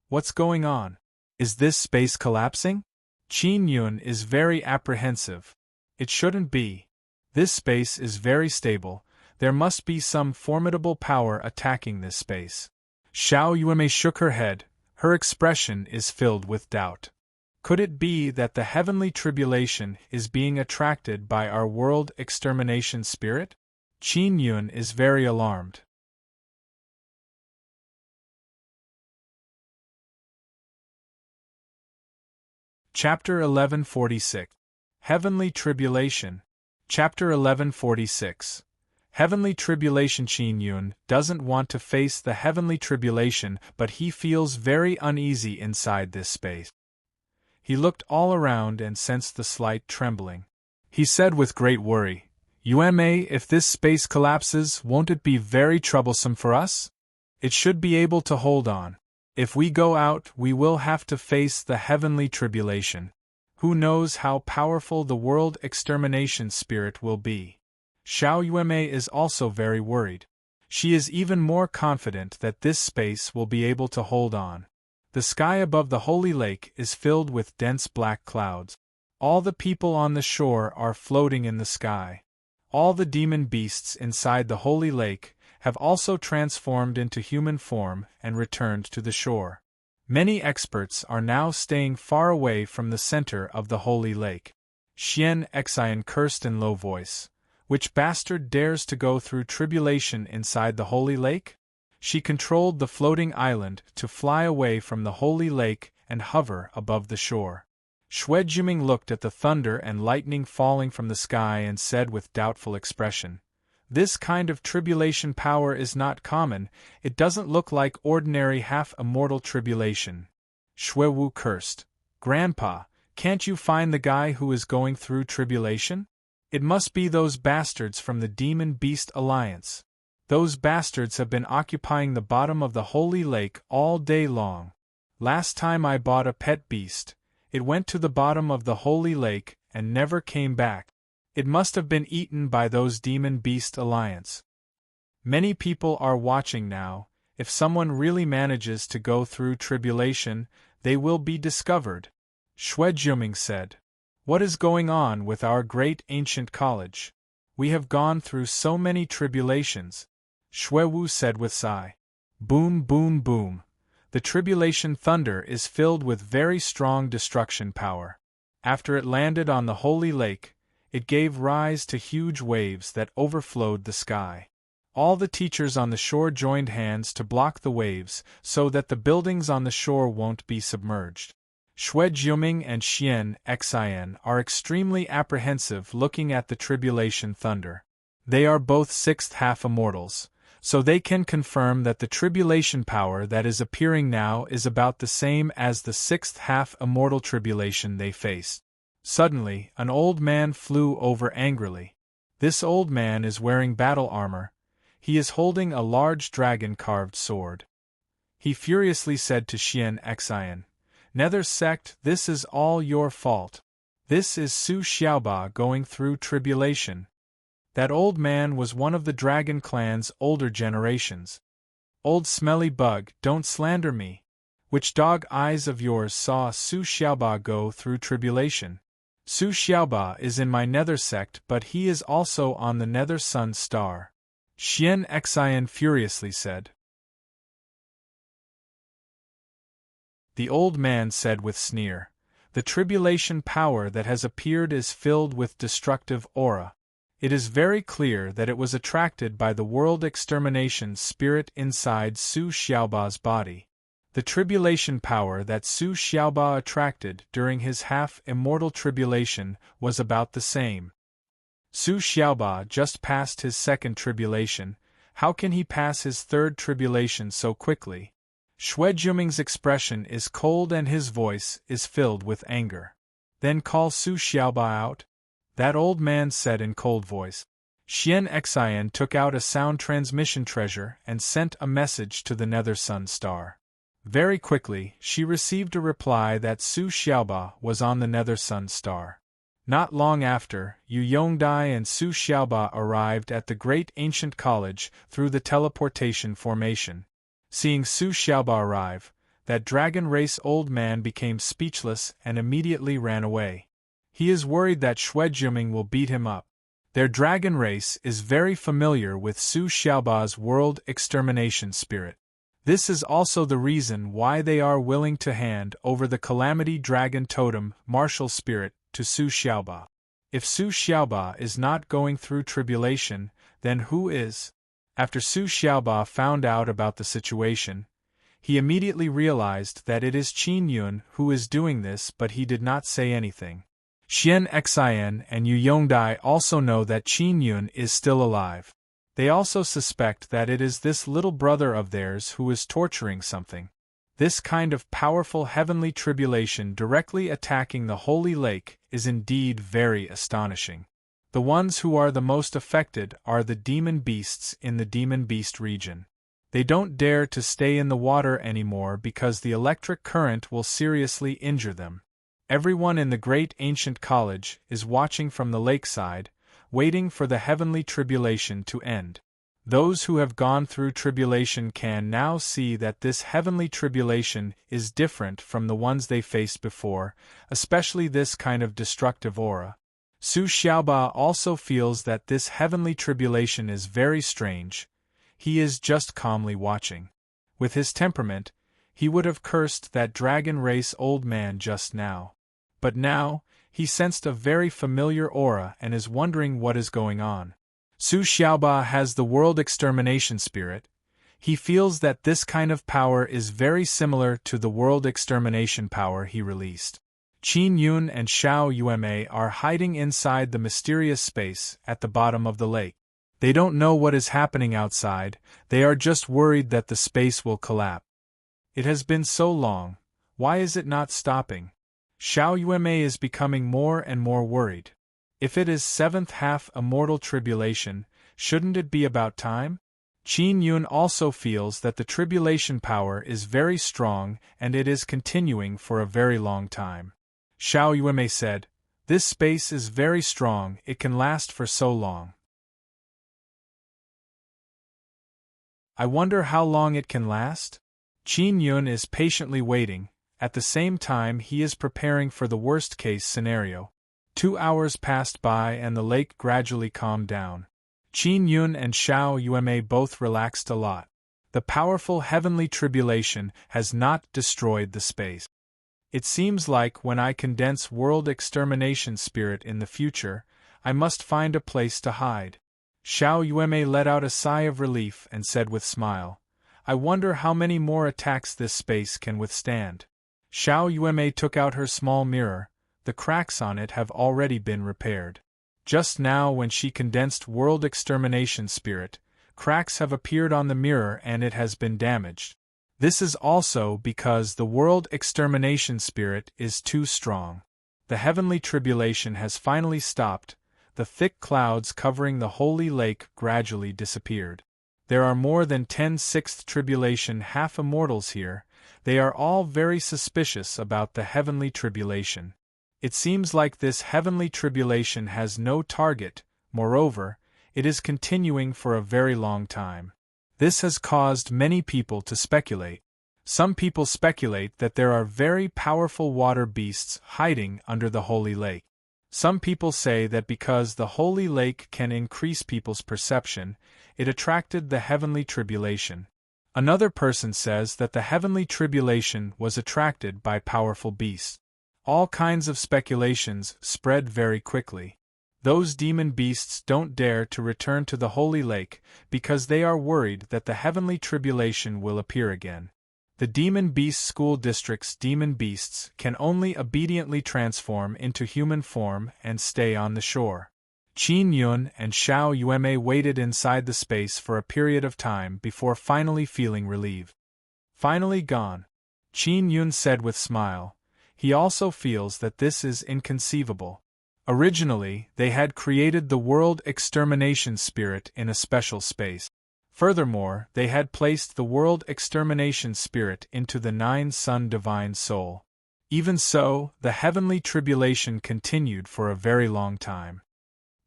What's going on? Is this space collapsing? Qin Yun is very apprehensive. It shouldn't be. This space is very stable. There must be some formidable power attacking this space. Xiao Yuanmei shook her head. Her expression is filled with doubt. Could it be that the heavenly tribulation is being attracted by our world extermination spirit? Qin Yun is very alarmed. Chapter 1146. Heavenly Tribulation. Chapter 1146. Heavenly Tribulation. Qin Yun doesn't want to face the heavenly tribulation, but he feels very uneasy inside this space. He looked all around and sensed the slight trembling. He said with great worry, Yuanmei, if this space collapses, won't it be very troublesome for us? It should be able to hold on. If we go out, we will have to face the heavenly tribulation. Who knows how powerful the world extermination spirit will be? Xiao Yuanmei is also very worried. She is even more confident that this space will be able to hold on. The sky above the holy lake is filled with dense black clouds. All the people on the shore are floating in the sky. All the demon beasts inside the holy lake have also transformed into human form and returned to the shore. Many experts are now staying far away from the center of the holy lake. Xian Xian cursed in low voice. Which bastard dares to go through tribulation inside the holy lake? She controlled the floating island to fly away from the holy lake and hover above the shore. Xue Jiming looked at the thunder and lightning falling from the sky and said with doubtful expression, This kind of tribulation power is not common, it doesn't look like ordinary half-immortal tribulation. Xue Wu cursed, Grandpa, can't you find the guy who is going through tribulation? It must be those bastards from the Demon Beast Alliance. Those bastards have been occupying the bottom of the holy lake all day long. Last time I bought a pet beast, it went to the bottom of the holy lake and never came back. It must have been eaten by those Demon Beast Alliance. Many people are watching now. If someone really manages to go through tribulation, they will be discovered. Xue Juming said. What is going on with our great ancient college? We have gone through so many tribulations. Xue Wu said with sigh. Boom, boom, boom. The tribulation thunder is filled with very strong destruction power. After it landed on the holy lake, it gave rise to huge waves that overflowed the sky. All the teachers on the shore joined hands to block the waves so that the buildings on the shore won't be submerged. Xue Jiuming and Xian Xian are extremely apprehensive looking at the tribulation thunder. They are both sixth half-immortals, so they can confirm that the tribulation power that is appearing now is about the same as the sixth half-immortal tribulation they faced. Suddenly, an old man flew over angrily. This old man is wearing battle armor. He is holding a large dragon-carved sword. He furiously said to Xian Xian, Nether sect, this is all your fault. This is Su Xiaoba going through tribulation. That old man was one of the dragon clan's older generations. Old smelly bug, don't slander me. Which dog eyes of yours saw Su Xiaoba go through tribulation? Su Xiaoba is in my nether sect, but he is also on the nether sun star. Xian Xian furiously said. The old man said with sneer, The tribulation power that has appeared is filled with destructive aura. It is very clear that it was attracted by the world extermination spirit inside Su Xiaoba's body. The tribulation power that Su Xiaoba attracted during his half-immortal tribulation was about the same. Su Xiaoba just passed his second tribulation. How can he pass his third tribulation so quickly? Xue Juming's expression is cold and his voice is filled with anger. Then call Su Xiaoba out? That old man said in cold voice. Xian Xian took out a sound transmission treasure and sent a message to the nether sun star. Very quickly, she received a reply that Su Xiaoba was on the nether sun star. Not long after, Yu Yongdai and Su Xiaoba arrived at the great ancient college through the teleportation formation. Seeing Su Xiaoba arrive, That dragon race old man became speechless and immediately ran away. He is worried that Xuejuming will beat him up. Their dragon race is very familiar with Su Xiaoba's world extermination spirit. This is also the reason why they are willing to hand over the Calamity Dragon Totem martial spirit to Su Xiaoba. If Su Xiaoba is not going through tribulation, then who is? After Su Xiaoba found out about the situation, he immediately realized that it is Qin Yun who is doing this, but he did not say anything. Xian Xin and Yu Yongdai also know that Qin Yun is still alive. They also suspect that it is this little brother of theirs who is torturing something. This kind of powerful heavenly tribulation directly attacking the Holy Lake is indeed very astonishing. The ones who are the most affected are the demon beasts in the demon beast region. They don't dare to stay in the water anymore because the electric current will seriously injure them. Everyone in the great ancient college is watching from the lakeside, waiting for the heavenly tribulation to end. Those who have gone through tribulation can now see that this heavenly tribulation is different from the ones they faced before, especially this kind of destructive aura. Su Xiaoba also feels that this heavenly tribulation is very strange. He is just calmly watching. With his temperament, he would have cursed that dragon race old man just now. But now, he sensed a very familiar aura and is wondering what is going on. Su Xiaoba has the world extermination spirit. He feels that this kind of power is very similar to the world extermination power he released. Qin Yun and Xiao Yueme are hiding inside the mysterious space at the bottom of the lake. They don't know what is happening outside, they are just worried that the space will collapse. It has been so long, why is it not stopping? Xiao Yueme is becoming more and more worried. If it is seventh half immortal tribulation, shouldn't it be about time? Qin Yun also feels that the tribulation power is very strong and it is continuing for a very long time. Xiao Yueme said, "This space is very strong, it can last for so long. I wonder how long it can last?" Qin Yun is patiently waiting, at the same time he is preparing for the worst-case scenario. 2 hours passed by and the lake gradually calmed down. Qin Yun and Xiao Yueme both relaxed a lot. The powerful heavenly tribulation has not destroyed the space. It seems like when I condense world extermination spirit in the future, I must find a place to hide. Xiao Yueme let out a sigh of relief and said with smile, "I wonder how many more attacks this space can withstand." Xiao Yueme took out her small mirror. The cracks on it have already been repaired. Just now when she condensed world extermination spirit, cracks have appeared on the mirror and it has been damaged. This is also because the world extermination spirit is too strong. The heavenly tribulation has finally stopped. The thick clouds covering the holy lake gradually disappeared. There are more than 10 sixth tribulation half-immortals here. They are all very suspicious about the heavenly tribulation. It seems like this heavenly tribulation has no target, moreover, it is continuing for a very long time. This has caused many people to speculate. Some people speculate that there are very powerful water beasts hiding under the holy lake. Some people say that because the holy lake can increase people's perception, it attracted the heavenly tribulation. Another person says that the heavenly tribulation was attracted by powerful beasts. All kinds of speculations spread very quickly. Those demon beasts don't dare to return to the holy lake because they are worried that the heavenly tribulation will appear again. The demon beast school district's demon beasts can only obediently transform into human form and stay on the shore. Qin Yun and Xiao Yueme waited inside the space for a period of time before finally feeling relieved. Finally gone, Qin Yun said with smile. He also feels that this is inconceivable. Originally, they had created the world extermination spirit in a special space. Furthermore, they had placed the world extermination spirit into the 9-sun divine soul. Even so, the heavenly tribulation continued for a very long time.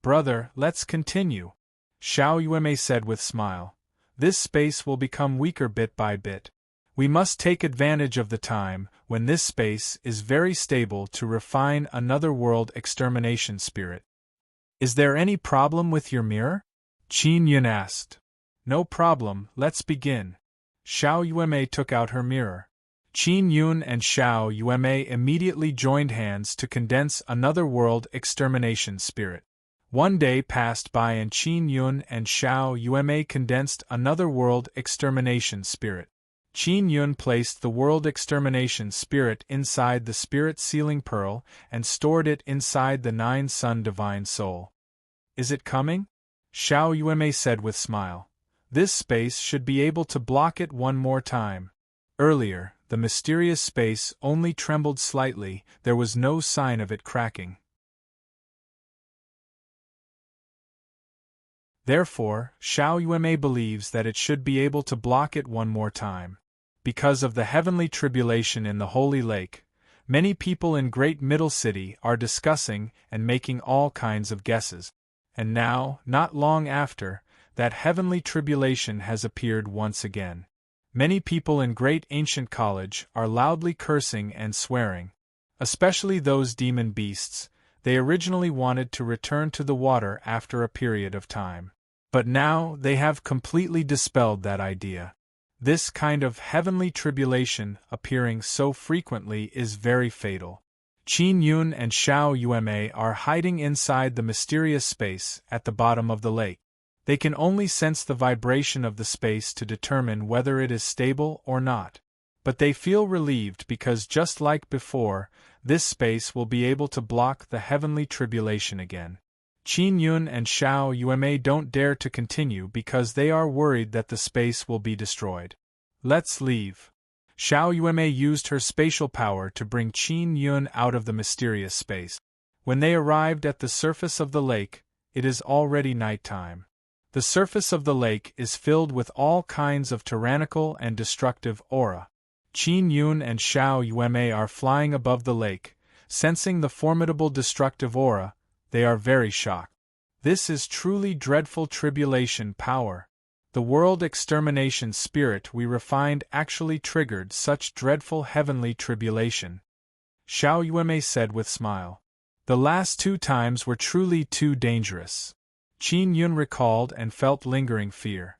"Brother, let's continue," Xiao Yueme said with smile. "This space will become weaker bit by bit. We must take advantage of the time when this space is very stable to refine another world extermination spirit. Is there any problem with your mirror? Qin Yun asked. No problem, let's begin. Xiao Yuemei took out her mirror. Qin Yun and Xiao Yuemei immediately joined hands to condense another world extermination spirit. One day passed by and Qin Yun and Xiao Yuemei condensed another world extermination spirit. Qin Yun placed the world extermination spirit inside the spirit sealing pearl and stored it inside the 9-sun divine soul. Is it coming? Xiao Yuemei said with smile. This space should be able to block it one more time. Earlier, the mysterious space only trembled slightly, there was no sign of it cracking. Therefore, Xiao Yuemei believes that it should be able to block it one more time. Because of the heavenly tribulation in the Holy Lake, many people in Great Middle City are discussing and making all kinds of guesses. And now, not long after, that heavenly tribulation has appeared once again. Many people in Great Ancient College are loudly cursing and swearing. Especially those demon beasts, they originally wanted to return to the water after a period of time. But now they have completely dispelled that idea. This kind of heavenly tribulation appearing so frequently is very fatal. Qin Yun and Xiao Yuemei are hiding inside the mysterious space at the bottom of the lake. They can only sense the vibration of the space to determine whether it is stable or not. But they feel relieved because just like before, this space will be able to block the heavenly tribulation again. Qin Yun and Xiao Yuemei don't dare to continue because they are worried that the space will be destroyed. Let's leave. Xiao Yuemei used her spatial power to bring Qin Yun out of the mysterious space. When they arrived at the surface of the lake, it is already nighttime. The surface of the lake is filled with all kinds of tyrannical and destructive aura. Qin Yun and Xiao Yuemei are flying above the lake, sensing the formidable destructive aura. They are very shocked. This is truly dreadful tribulation power. The world extermination spirit we refined actually triggered such dreadful heavenly tribulation. Xiao Yuemei said with smile. The last 2 times were truly too dangerous. Qin Yun recalled and felt lingering fear.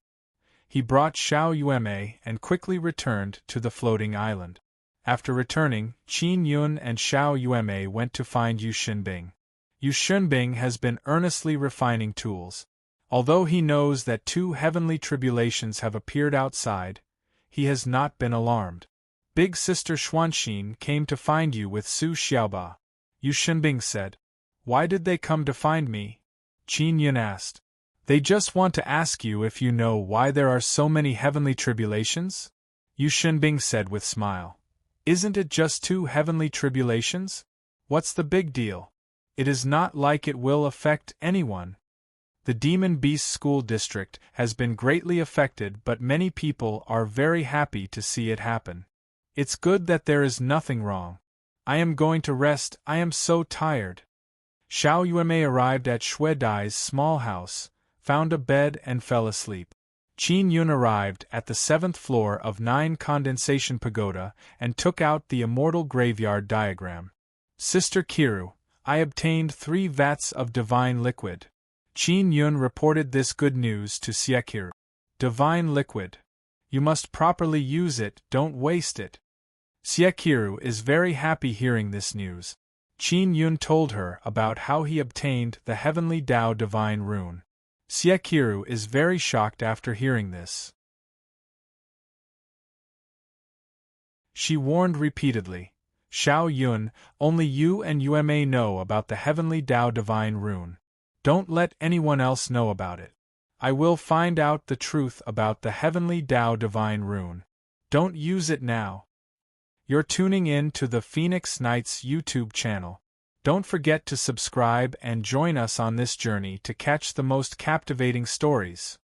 He brought Xiao Yuemei and quickly returned to the floating island. After returning, Qin Yun and Xiao Yuemei went to find Yu Xinbing. Yu Xinbing has been earnestly refining tools. Although he knows that 2 heavenly tribulations have appeared outside, he has not been alarmed. Big Sister Xuanxin came to find you with Su Xiaoba. Yu Xinbing said. Why did they come to find me? Qin Yun asked. They just want to ask you if you know why there are so many heavenly tribulations? Yu Xinbing said with smile. Isn't it just 2 heavenly tribulations? What's the big deal? It is not like it will affect anyone. The Demon Beast School District has been greatly affected, but many people are very happy to see it happen. It's good that there is nothing wrong. I am going to rest, I am so tired. Xiao Yuemei arrived at Xue Dai's small house, found a bed and fell asleep. Qin Yun arrived at the 7th floor of 9 Condensation Pagoda and took out the Immortal Graveyard diagram. Sister Kiru, I obtained 3 vats of divine liquid. Qin Yun reported this good news to Xie. Divine liquid. You must properly use it, don't waste it. Xie is very happy hearing this news. Qin Yun told her about how he obtained the Heavenly Tao Divine Rune. Xie is very shocked after hearing this. She warned repeatedly, Xiao Yun, only you and Yuemei know about the Heavenly Tao Divine Rune. Don't let anyone else know about it. I will find out the truth about the Heavenly Tao Divine Rune. Don't use it now. You're tuning in to the Phoenix Knights YouTube channel. Don't forget to subscribe and join us on this journey to catch the most captivating stories.